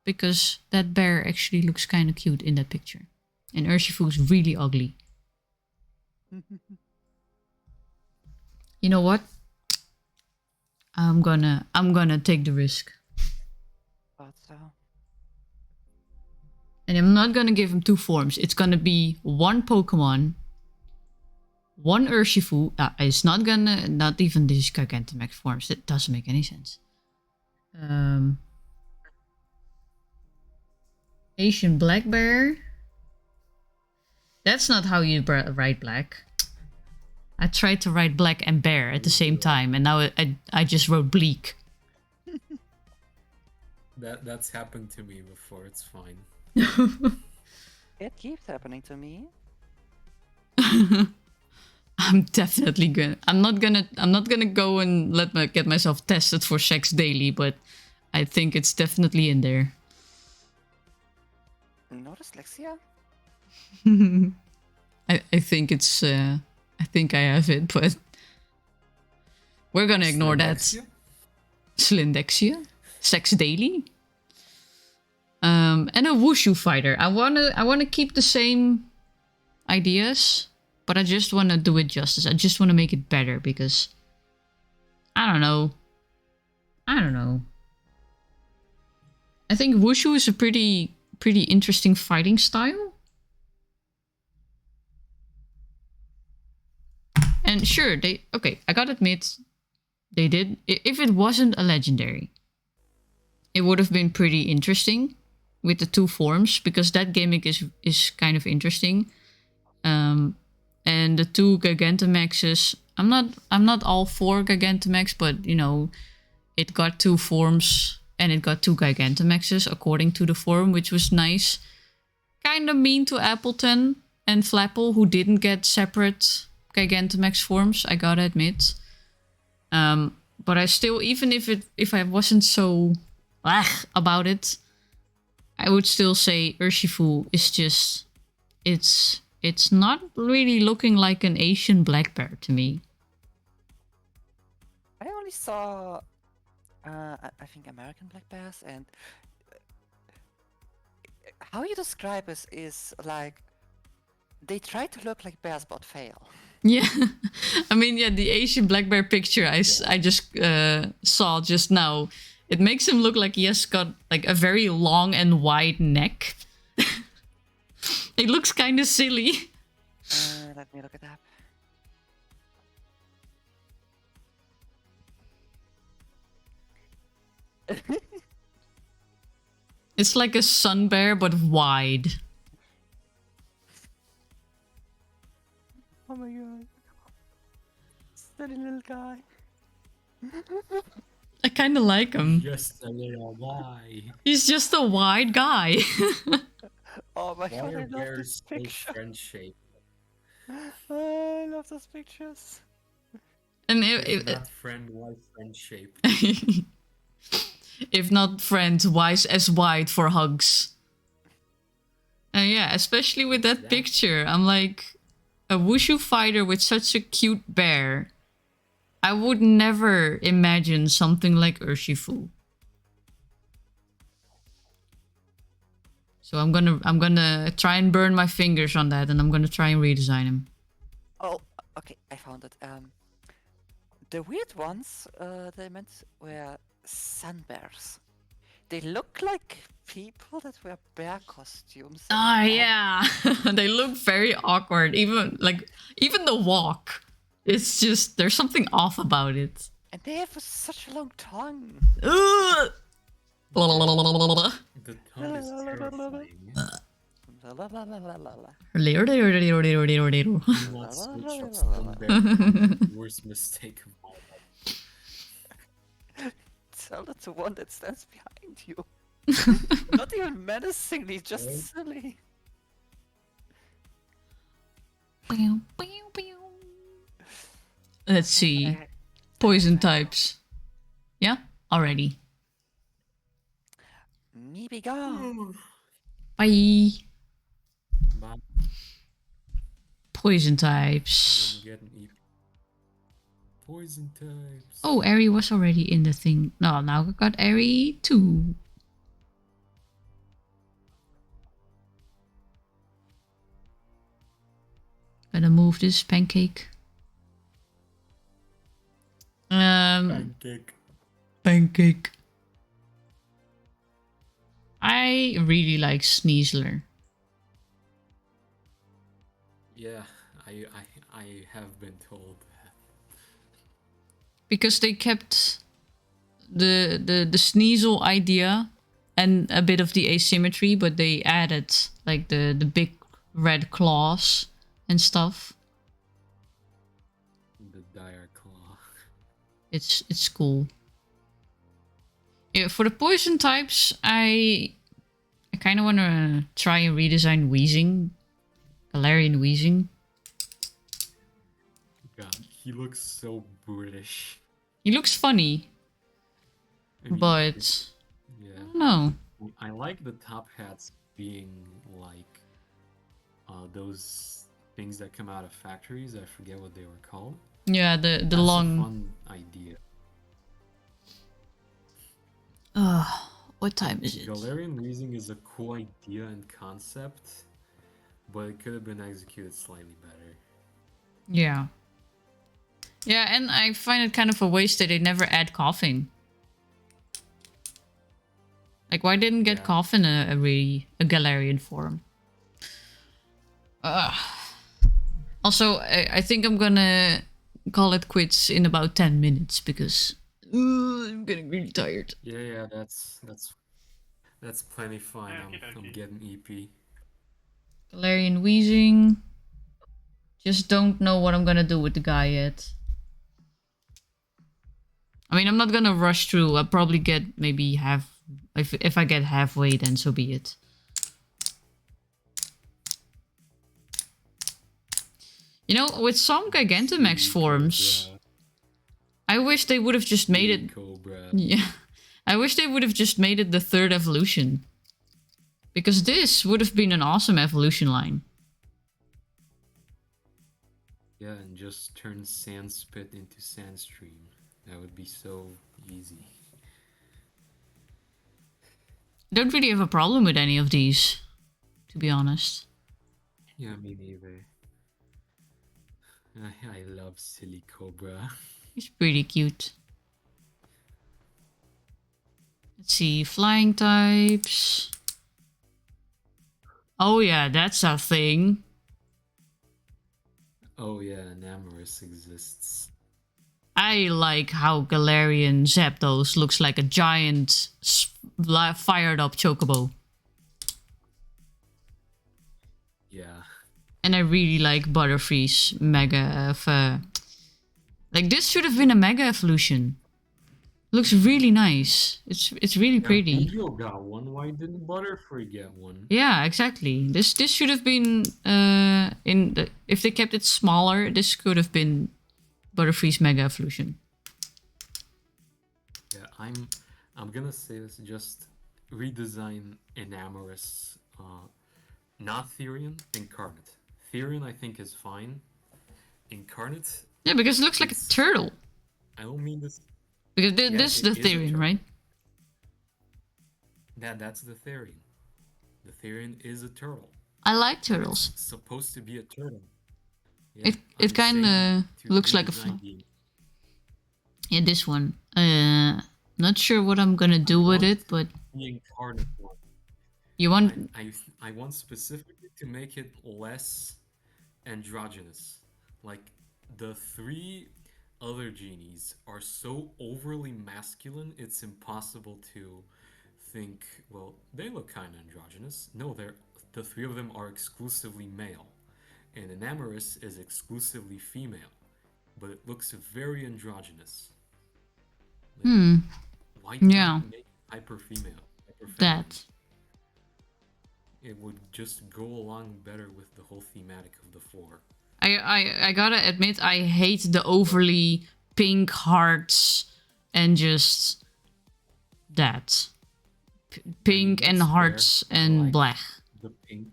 Because that bear actually looks kind of cute in that picture. And Urshifu is really ugly. You know what? I'm gonna take the risk. Thought so. And I'm not gonna give him 2 forms. It's gonna be 1 Pokemon, 1 Urshifu. It's not gonna, not even these Gigantamax forms. It doesn't make any sense. Asian black bear. That's not how you write black. I tried to write black and bear at the same time, and now I just wrote bleak. That's happened to me before. It's fine. It keeps happening to me. I'm definitely gonna. I'm not gonna go and get myself tested for sex daily, but I think it's definitely in there. No dyslexia? I think it's. I think I have it, but we're gonna ignore that. Slindexia, sex daily, and a wushu fighter. I wanna keep the same ideas, but I just wanna do it justice. I just wanna make it better because I don't know. I think wushu is a pretty interesting fighting style. And sure, I gotta admit, they did. If it wasn't a legendary, it would have been pretty interesting with the 2 forms, because that gimmick is kind of interesting. And the 2 Gigantamaxes, I'm not all for Gigantamax, but you know, it got 2 forms and it got 2 Gigantamaxes according to the form, which was nice. Kind of mean to Appleton and Flapple, who didn't get separate Gigantamax forms, I gotta admit. But I still, even if I wasn't so about it, I would still say Urshifu is just, it's not really looking like an Asian black bear to me. I only saw, I think American black bears, and how you describe it is like they try to look like bears but fail. Yeah, I mean, yeah, the Asian black bear picture I just saw just now, it makes him look like he has got like a very long and wide neck. It looks kind of silly. Let me look it up. It's like a sun bear but wide. Oh my god. Silly little guy. I kind of like him. Just a little guy. He's just a wide guy. Oh my Why god, I are love bears this so picture. friend-shaped? I love those pictures. And If not friend, why friend-shaped? if not friends, wise as wide for hugs. And yeah, especially with that picture, I'm like, a wushu fighter with such a cute bear. I would never imagine something like Urshifu. So I'm gonna try and burn my fingers on that, and I'm gonna try and redesign him. Oh, okay, I found it. The weird ones they meant were sun bears. They look like people that wear bear costumes. Ah, yeah. They look very awkward. Even the walk. It's just there's something off about it. And they have such a long tongue. Ugh. The tongue is terrifying. La la la la la la la. Do not switch from some bear. Worst mistake of my life. Tell it to one that stands behind you. Not even menacingly, just silly. Let's see. Poison types. Yeah, already. Me be gone. Bye. But Poison types. I'm getting evil. Poison types. Oh, Airy was already in the thing. No, now I got Airy too. Gonna move this pancake. Pancake. I really like Sneasler. Yeah, I have been told that. Because they kept the Sneasel idea and a bit of the asymmetry, but they added like the big red claws and stuff. The dire claw. It's cool. Yeah, for the poison types, I kind of want to try and redesign Weezing. Galarian Weezing. God, he looks so British. He looks funny, I mean, but yeah. I don't know. I like the top hats being like those things that come out of factories. I forget what they were called. Yeah, the That's long. a fun idea. What time is it? Galarian Weezing is a cool idea and concept, but it could have been executed slightly better. Yeah. Yeah, and I find it kind of a waste that they never add coughing. Like, why didn't get cough in a Galarian form? Also, I think I'm gonna call it quits in about 10 minutes because I'm getting really tired. Yeah, that's plenty fine. I'm getting EP. Galarian Weezing. Just don't know what I'm gonna do with the guy yet. I mean, I'm not gonna rush through. I'll probably get maybe half. If I get halfway, then so be it. You know, with some Gigantamax forms, I wish they would have just made it. Cobra. Yeah, I wish they would have just made it the third evolution, because this would have been an awesome evolution line. Yeah, and just turn Sandspit into Sandstream. That would be so easy. I don't really have a problem with any of these, to be honest. Yeah, me neither. I love Silly Cobra. He's pretty cute. Let's see, flying types. Oh yeah, that's a thing. Oh yeah, Namorous exists. I like how Galarian Zapdos looks like a giant fired up chocobo. Yeah. And I really like Butterfree's mega... like, this should have been a mega evolution. Looks really nice. It's really pretty. Yu-Gi-Oh got one. Why didn't Butterfree get one? Yeah, exactly. This should have been if they kept it smaller, this could have been Butterfree's Mega Evolution. Yeah, I'm gonna say this, just redesign Enamorous, not Therian, Incarnate. Therian I think is fine. Incarnate, Yeah, because it looks like a turtle. I don't mean this. Because Yeah, this is it the is a Therian, turtle. right? That's the Therian. The Therian is a turtle. I like It's turtles. supposed to be a turtle. Yeah, It I'm kind saying of to looks like a redesign fly. the- Yeah, this one. Not sure what I'm gonna do with it, but the Incarnate one. you want I want specifically to make it less androgynous. Like, the three other genies are so overly masculine, it's impossible to think, well, they look kind of androgynous. No, the three of them are exclusively male, and Enamorous is exclusively female, but it looks very androgynous. Like, why Yeah. not make hyper female? Hyper feminine? that. It would just go along better with the whole thematic of the four. I gotta admit, I hate the overly pink hearts and just that. Pink and that's hearts fair. I and like black. The pink.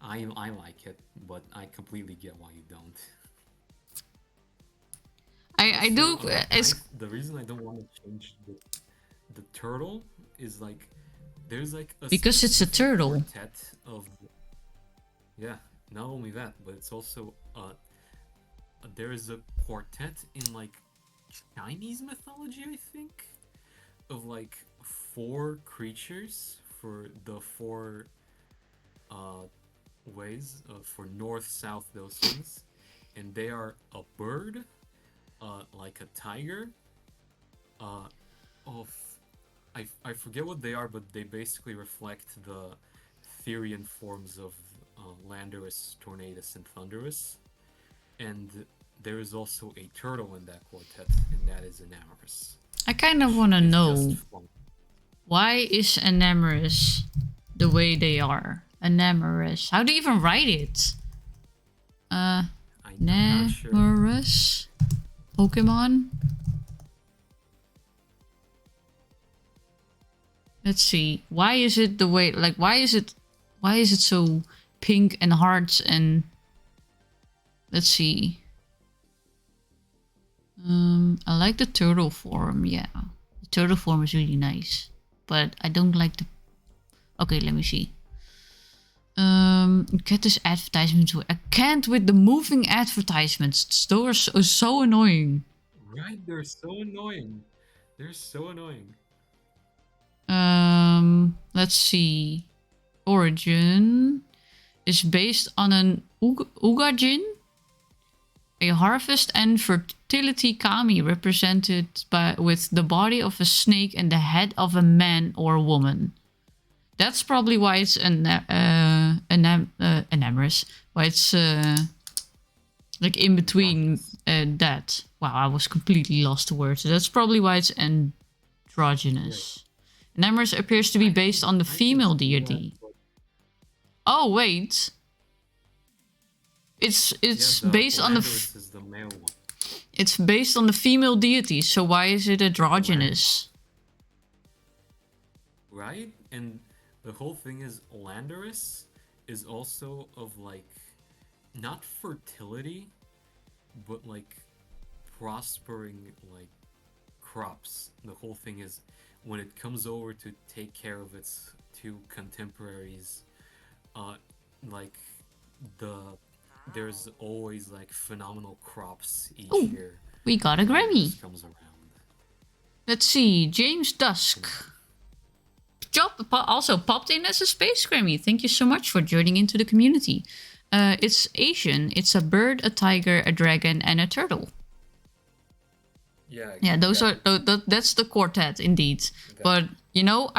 I like it, but I completely get why you don't. I do. It's The reason I don't want to change the turtle is like there's like a because it's a specific turtle. quartet of yeah. Not only that, but it's also there is a quartet in like Chinese mythology, I think, of like 4 creatures for the 4 ways for north, south, those things, and they are a bird, like a tiger, I forget what they are, but they basically reflect the Therian forms of Landorus, Tornadus, and Thunderous. And there is also a turtle in that quartet, and that is Enamorous. I kind of want to It's know, just fun. why is Enamorous the way they are? Enamorous. How do you even write it? I'm not sure. Enamorous Pokemon. Let's see. Why is it the way? Like, why is it so pink and hearts and? Let's see. I like the turtle form. Yeah, the turtle form is really nice, but I don't like the. Okay, let me see. Get this advertisement. I can't with the moving advertisements. Those are so annoying. Right, they're so annoying. They're so annoying. Let's see. Origin is based on an Ugajin, a harvest and fertility kami represented with the body of a snake and the head of a man or woman. That's probably why it's enamorous. Why it's like in between that. Wow, I was completely lost to words. That's probably why it's androgynous. Enamorous appears to be based on the female deity. Oh wait, it's based on the. Is the male one. It's based on the female deity. So why is it androgynous? Right, and the whole thing is Landorus is also of like not fertility, but like prospering like crops. The whole thing is when it comes over to take care of its 2 contemporaries, like there's always like phenomenal crops each Ooh, year. We got a when Grammy. this comes around. Let's see, James Dusk. Also popped in as a space Grammy. Thank you so much for joining into the community. It's Asian. It's a bird, a tiger, a dragon, and a turtle. Yeah, those are that's the quartet indeed. But you know,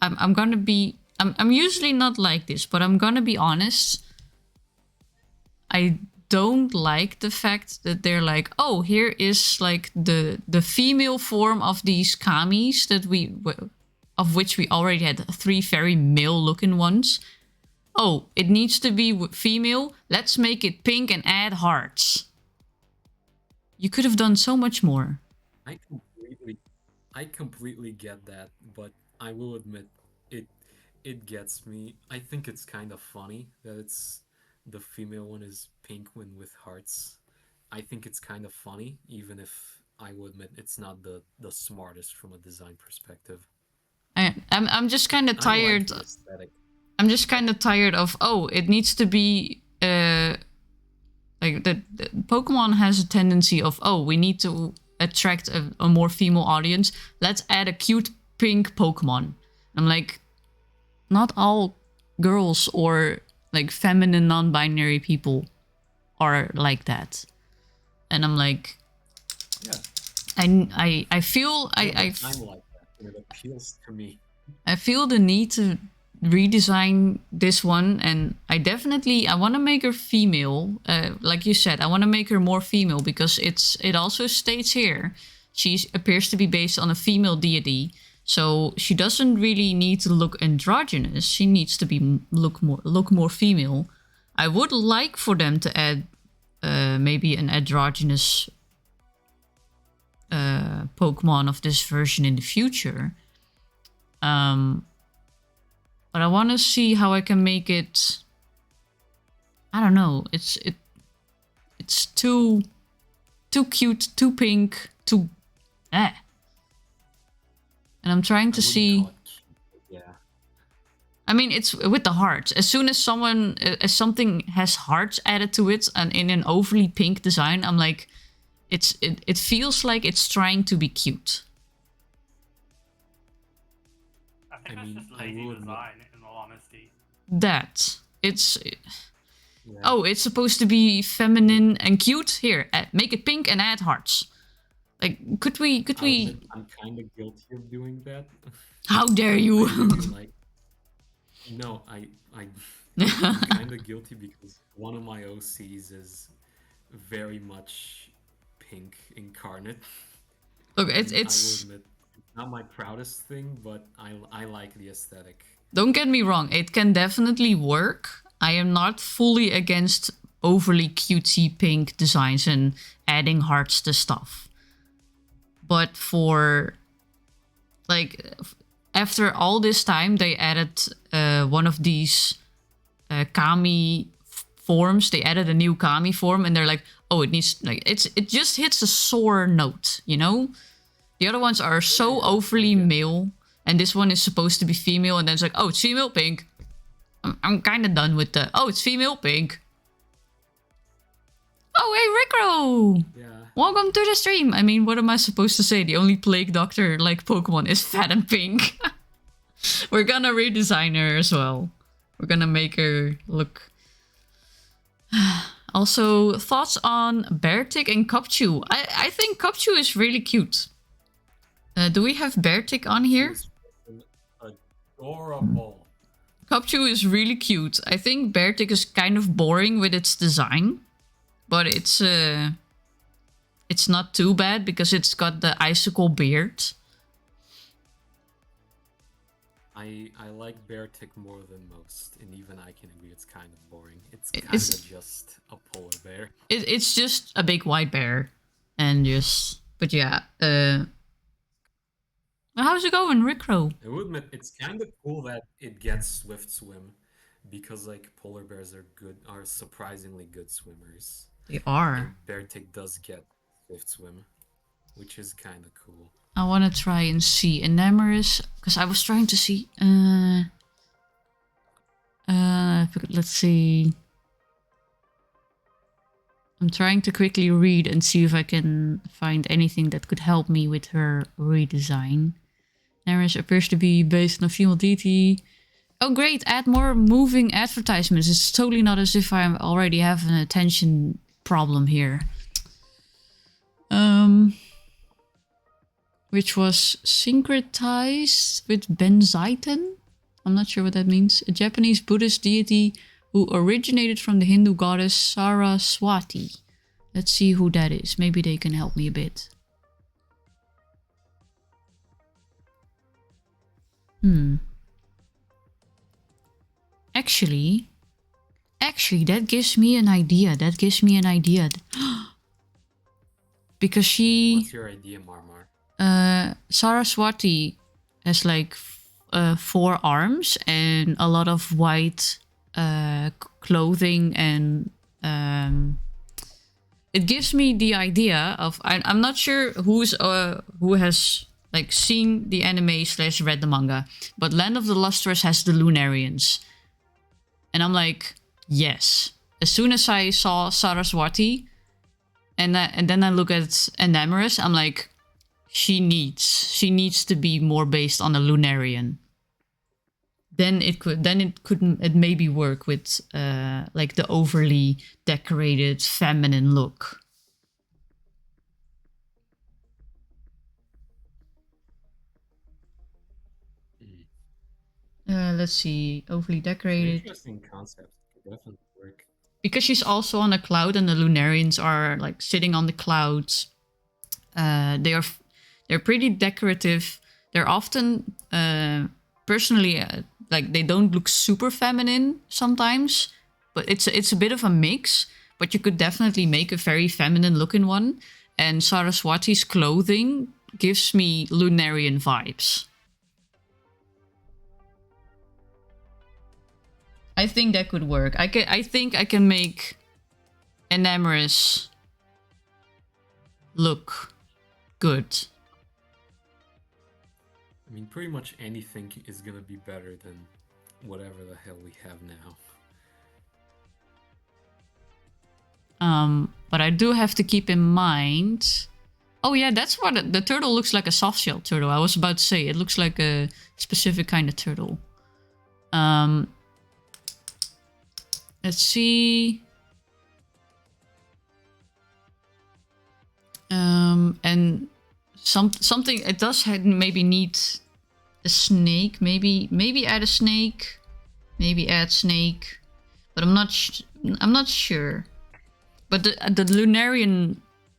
I'm gonna be I'm usually not like this, but I'm gonna be honest. I don't like the fact that they're like, oh, here is like the female form of these kamis of which we already had 3 very male-looking ones. Oh, it needs to be female. Let's make it pink and add hearts. You could have done so much more. I completely get that, but I will admit it gets me. I think it's kind of funny that it's the female one is pink one with hearts. I think it's kind of funny, even if I will admit it's not the smartest from a design perspective. I'm just kind of I like tired. the aesthetic. I'm just kind of tired of, oh, it needs to be like the Pokemon has a tendency of, oh, we need to attract a more female audience. Let's add a cute pink Pokemon. I'm like, not all girls or like feminine non-binary people are like that. And I'm like, Yeah, I feel I'm like that, and it appeals to me. I feel the need to redesign this one, and I want to make her female. Like you said, I want to make her more female because it also states here she appears to be based on a female deity, so she doesn't really need to look androgynous. She needs to be look more female. I would like for them to add maybe an androgynous Pokemon of this version in the future. But I want to see how I can make it. I don't know. It's too cute, too pink, too And I'm trying to I wouldn't see. call it cute, but yeah. I mean, it's with the hearts. As soon as something has hearts added to it and in an overly pink design, I'm like, it feels like it's trying to be cute. I think I that's mean, just I lazy will admit- design, in all honesty. That it's. Yeah. Oh, it's supposed to be feminine and cute. Here, make it pink and add hearts. Like, could we? I'll admit I'm kind of guilty of doing that. How dare you? Like, no, I'm kind of guilty because one of my OCs is very much pink incarnate. Look, And it's. I will admit, it's not my proudest thing, but I like the aesthetic. Don't get me wrong. It can definitely work. I am not fully against overly cutesy pink designs and adding hearts to stuff. But for, like, after all this time, they added one of these Kami forms. They added a new Kami form, and they're like, oh, it needs, like, it just hits a sore note, you know? The other ones are so overly male, and this one is supposed to be female, and then it's like, oh, it's female pink. I'm kind of done with the, oh, it's female pink. Oh, hey, Rickro! Yeah. Welcome to the stream. I mean, what am I supposed to say? The only plague doctor like Pokemon is fat and pink. We're gonna redesign her as well. We're gonna make her look... Also, thoughts on Beartic and Copchew? I think Copchew is really cute. Do we have Beartic on here? She's adorable. Copchew is really cute. I think Beartic is kind of boring with its design. But it's not too bad because it's got the icicle beard. I like Beartic more than most, and even I can agree it's kind of boring. It's kind of just a polar bear. It's just a big white bear. And just... But yeah. How's it going, Rickro? I would admit, it's kind of cool that it gets Swift Swim, because like polar bears are surprisingly good swimmers. They are. Beartic does get Swift Swim, which is kind of cool. I want to try and see Enamorous, because I was trying to see... let's see... I'm trying to quickly read and see if I can find anything that could help me with her redesign. Enamorous appears to be based on a female deity. Oh great, add more moving advertisements. It's totally not as if I already have an attention problem here. Which was syncretized with Benzaiten? I'm not sure what that means. A Japanese Buddhist deity who originated from the Hindu goddess Saraswati. Let's see who that is. Maybe they can help me a bit. Actually, that gives me an idea. Because she... What's your idea, Marmar? Saraswati has like 4 arms and a lot of white clothing, and it gives me the idea of... I'm not sure who has like seen the anime / read the manga, but Land of the Lustrous has the Lunarians. And I'm like, yes. As soon as I saw Saraswati, and then I look at Enamorous, I'm like, she needs to be more based on a Lunarian. Then it maybe work with like the overly decorated feminine look. Let's see, overly decorated. Interesting concept. Could definitely work. Because she's also on a cloud, and the Lunarians are like sitting on the clouds. They're pretty decorative. They're often, personally, like they don't look super feminine sometimes, but it's a bit of a mix. But you could definitely make a very feminine looking one. And Saraswati's clothing gives me Lunarian vibes. I think that could work. I think I can make Enamorous look good. I mean, pretty much anything is gonna be better than whatever the hell we have now. But I do have to keep in mind... Oh yeah, that's what... The turtle looks like a soft-shell turtle. I was about to say, it looks like a specific kind of turtle. Let's see. And something... It does maybe need a snake. Maybe add a snake. Maybe add snake. But I'm not sure. But the Lunarian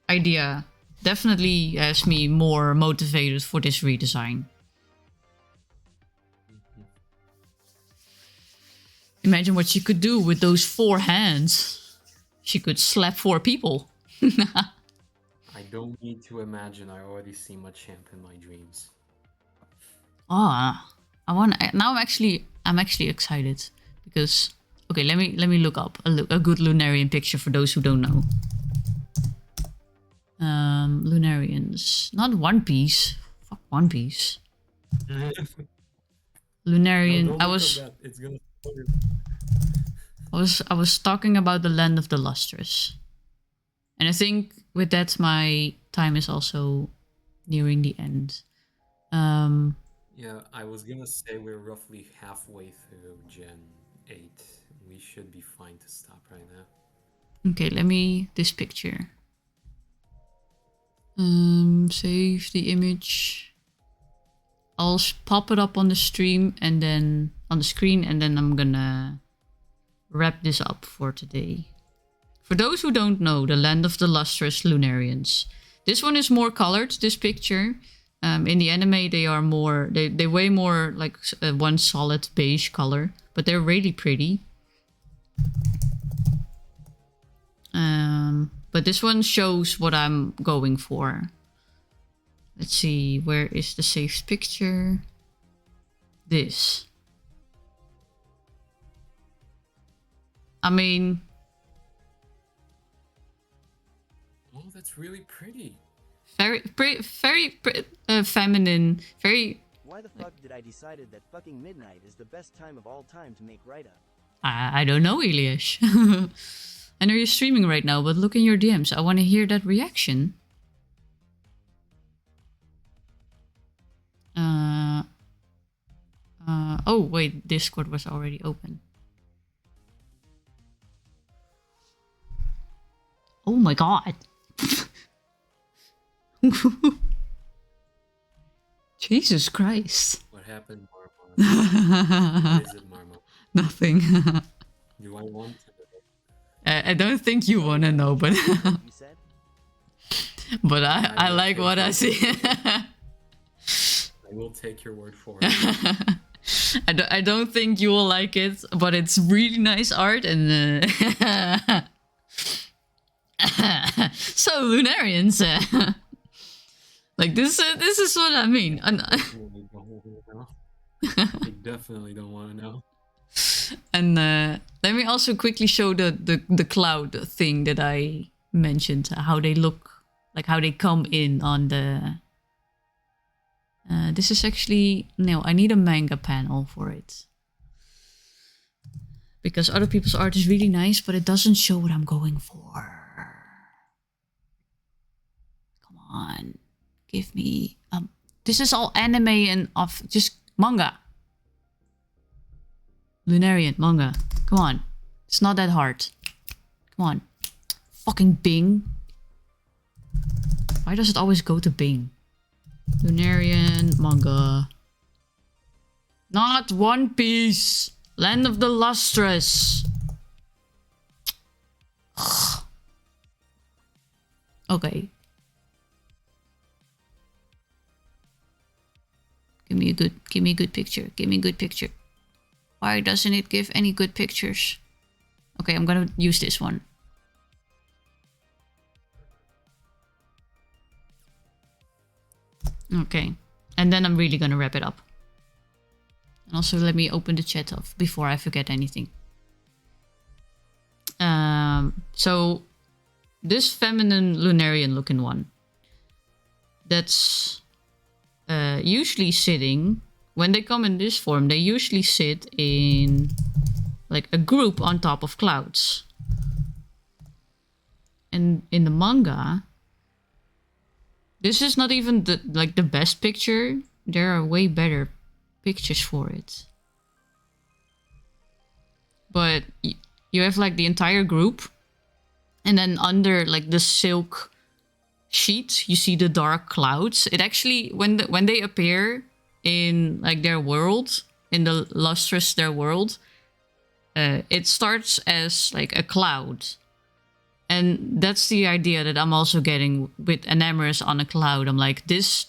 idea definitely has me more motivated for this redesign. Imagine what she could do with those 4 hands. She could slap 4 people. I don't need to imagine. I already see my champ in my dreams. Ah, now I'm actually excited because... Okay, let me look up a good Lunarian picture for those who don't know. Lunarians, not One Piece. Fuck One Piece. Lunarian. No, I was it's gonna spoil it. I was talking about the Land of the Lustrous, and I think with that my time is also nearing the end. Yeah, I was gonna say we're roughly halfway through Gen 8. We should be fine to stop right now. Okay, this picture. Save the image. I'll pop it up on the stream and then on the screen, and then I'm gonna wrap this up for today. For those who don't know, the Land of the Lustrous Lunarians. This one is more colored, this picture. In the anime, they are more, they weigh more like one solid beige color, but they're really pretty. But this one shows what I'm going for. Let's see, where is the saved picture? This. I mean... Oh, that's really pretty. Very feminine, very... Why the fuck did I decided that fucking midnight is the best time of all time to make write-up? I don't know, Eliash. I know you're streaming right now, but look in your DMs. I want to hear that reaction. Oh, wait, Discord was already open. Oh my god. Jesus Christ. What happened, Marmot? What is it, Marmot? Nothing. Do I want to know? I don't think you wanna know, but You said? but I will like take what your I word see. for it. I will take your word for it. I don't think you will like it, but it's really nice art and so Lunarians, like this is what I mean. Definitely don't want to know. I definitely don't want to know. And let me also quickly show the cloud thing that I mentioned, how they look, like how they come in on the... this is actually... No, I need a manga panel for it. Because other people's art is really nice, but it doesn't show what I'm going for. Come on. Give me... this is all anime and of just manga. Lunarian, manga. Come on. It's not that hard. Come on. Fucking Bing. Why does it always go to Bing? Lunarian, manga. Not One Piece. Land of the Lustrous. Okay. Give me a good picture. Give me a good picture. Why doesn't it give any good pictures? Okay, I'm gonna use this one. Okay, and then I'm really gonna wrap it up. And also let me open the chat off before I forget anything. So this feminine Lunarian looking one, that's usually sitting, when they come in this form, they usually sit in like a group on top of clouds. And in the manga, this is not even the best picture. There are way better pictures for it. But you have like the entire group, and then under like the silk sheet, you see the dark clouds. It actually, when they appear in like their world, in the lustrous their world, it starts as like a cloud. And that's the idea that I'm also getting with Enamorous on a cloud. I'm like, this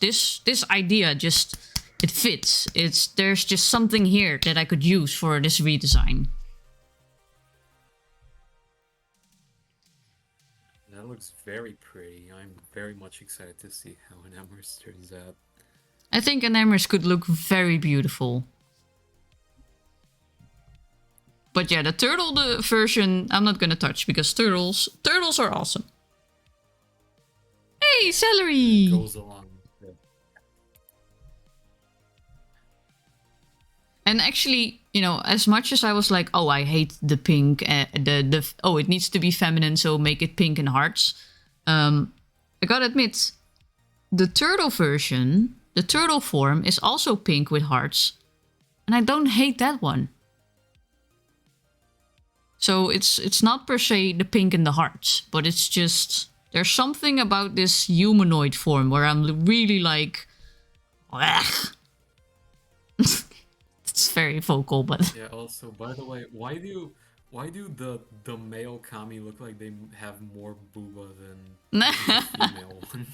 idea just, it fits. There's just something here that I could use for this redesign. That looks very pretty. I'm very much excited to see how Enamorous turns out. I think Enamorous could look very beautiful. But yeah, the version, I'm not gonna touch because turtles are awesome. Hey, celery! Goes along with it. And actually, you know, as much as I was like, oh, I hate the pink, oh, it needs to be feminine, so make it pink and hearts. I gotta admit, the turtle version, the turtle form is also pink with hearts. And I don't hate that one. So it's not per se the pink and the hearts, but it's just, there's something about this humanoid form where I'm really like, it's very vocal, but Yeah. Also, by the way, why do the male kami look like they have more booba than the female one?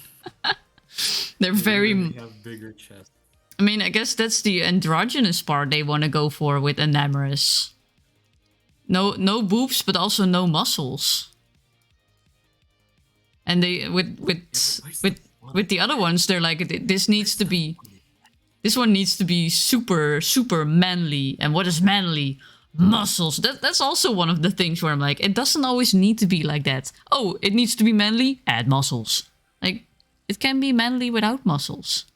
they're They very. really have bigger chests. I mean, I guess that's the androgynous part they want to go for with Enamorous. No boobs, but also no muscles. And they with the other ones, they're like, this one needs to be super manly. And what is manly? Muscles. That's also one of the things where I'm like, it doesn't always need to be like that. Oh, it needs to be manly? Add muscles. Like, it can be manly without muscles.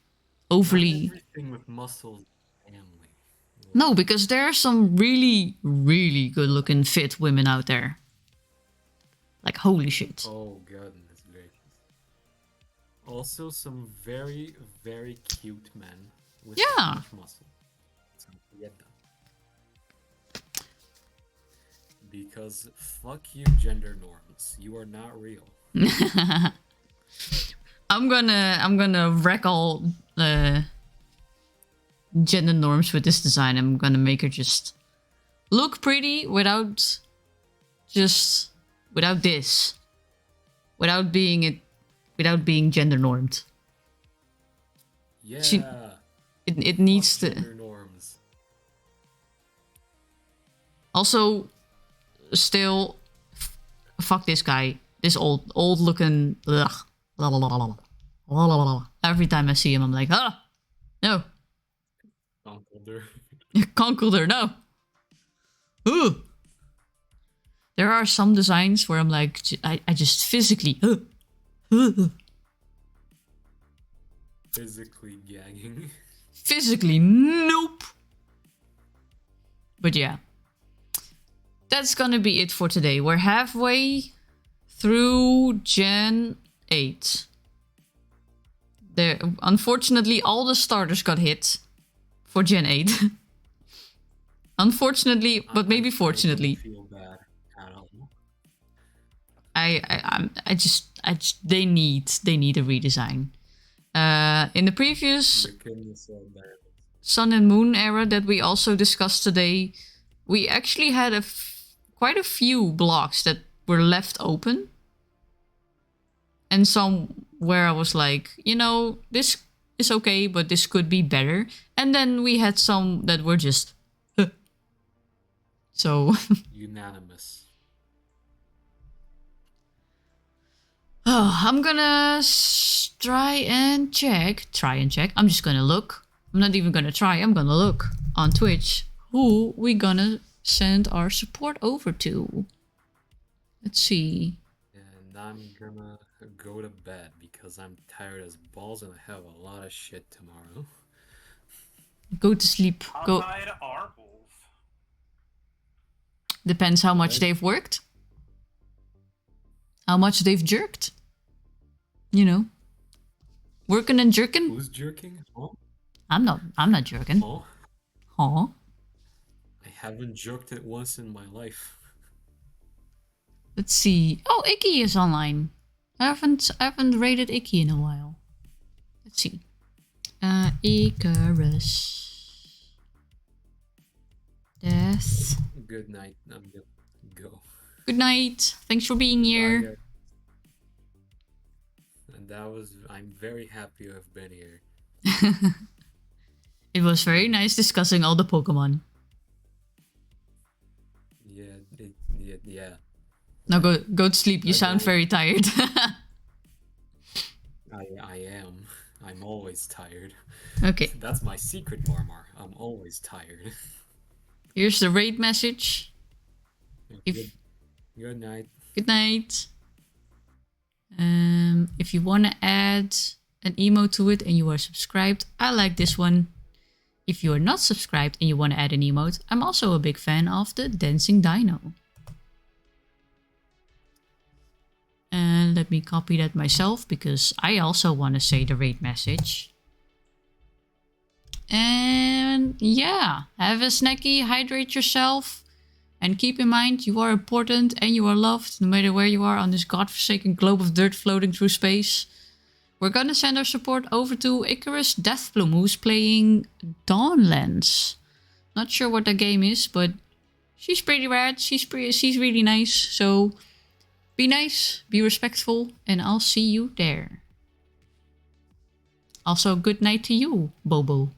Overly. Everything with muscles, family. No, because there are some really, really good looking fit women out there. Like, holy shit. Oh, goodness gracious. Also, some very, very cute men with so Yeah. much muscle. So forget them. Because fuck you, gender norms. You are not real. I'm gonna wreck all gender norms with this design. I'm gonna make her just look pretty without just without this, without being gender normed. Yeah. It needs Fuck to. gender norms. Also, still, fuck this guy. This old looking. Ugh. La, la, la, la, la. La, la, la, la. Every time I see him, I'm like, ah, no. Conkelder. Conkelder, no. Ooh. There are some designs where I'm like, I just physically. Physically gagging. Physically, nope. But yeah. That's gonna be it for today. We're halfway through Gen 8. There, unfortunately, all the starters got hit for Gen 8. Unfortunately, but maybe fortunately. I don't feel bad at all. I just they need a redesign. In the previous The goodness of that. Sun and Moon era that we also discussed today, we actually had quite a few blocks that were left open. And some where I was like, you know, this is okay, but this could be better. And then we had some that were just... So... Unanimous. Oh, I'm gonna try and check. I'm just gonna look. I'm not even gonna try. I'm gonna look on Twitch who we gonna send our support over to. Let's see. And I'm gonna go to bed because I'm tired as balls and I have a lot of shit tomorrow. Go to sleep. Go. Outside are balls. Depends how much What? they've worked. How much they've jerked. You know. Working and jerking. Who's jerking? Huh? I'm not jerking. Huh? Huh? I haven't jerked it once in my life. Let's see. Oh, Icky is online. I haven't rated Icky in a while. Let's see. Icarus. Death. Good night. I'm gonna go. Good night. Thanks for being Bye, here. guys. And I'm very happy to have been here. It was very nice discussing all the Pokemon. Yeah. Now go to sleep. You sound Okay. very tired. I am. I'm always tired. Okay. That's my secret, Marmar. I'm always tired. Here's the raid message. Good night. Good night. If you want to add an emote to it and you are subscribed, I like this one. If you are not subscribed and you want to add an emote, I'm also a big fan of the Dancing Dino. And let me copy that myself because I also want to say the raid message. And yeah, have a snacky, hydrate yourself. And keep in mind, you are important and you are loved, no matter where you are on this godforsaken globe of dirt floating through space. We're gonna send our support over to Icarus Deathbloom, who's playing Dawnlands. Not sure what that game is, but she's pretty rad. She's really nice. So be nice, be respectful, and I'll see you there. Also, good night to you, Bobo.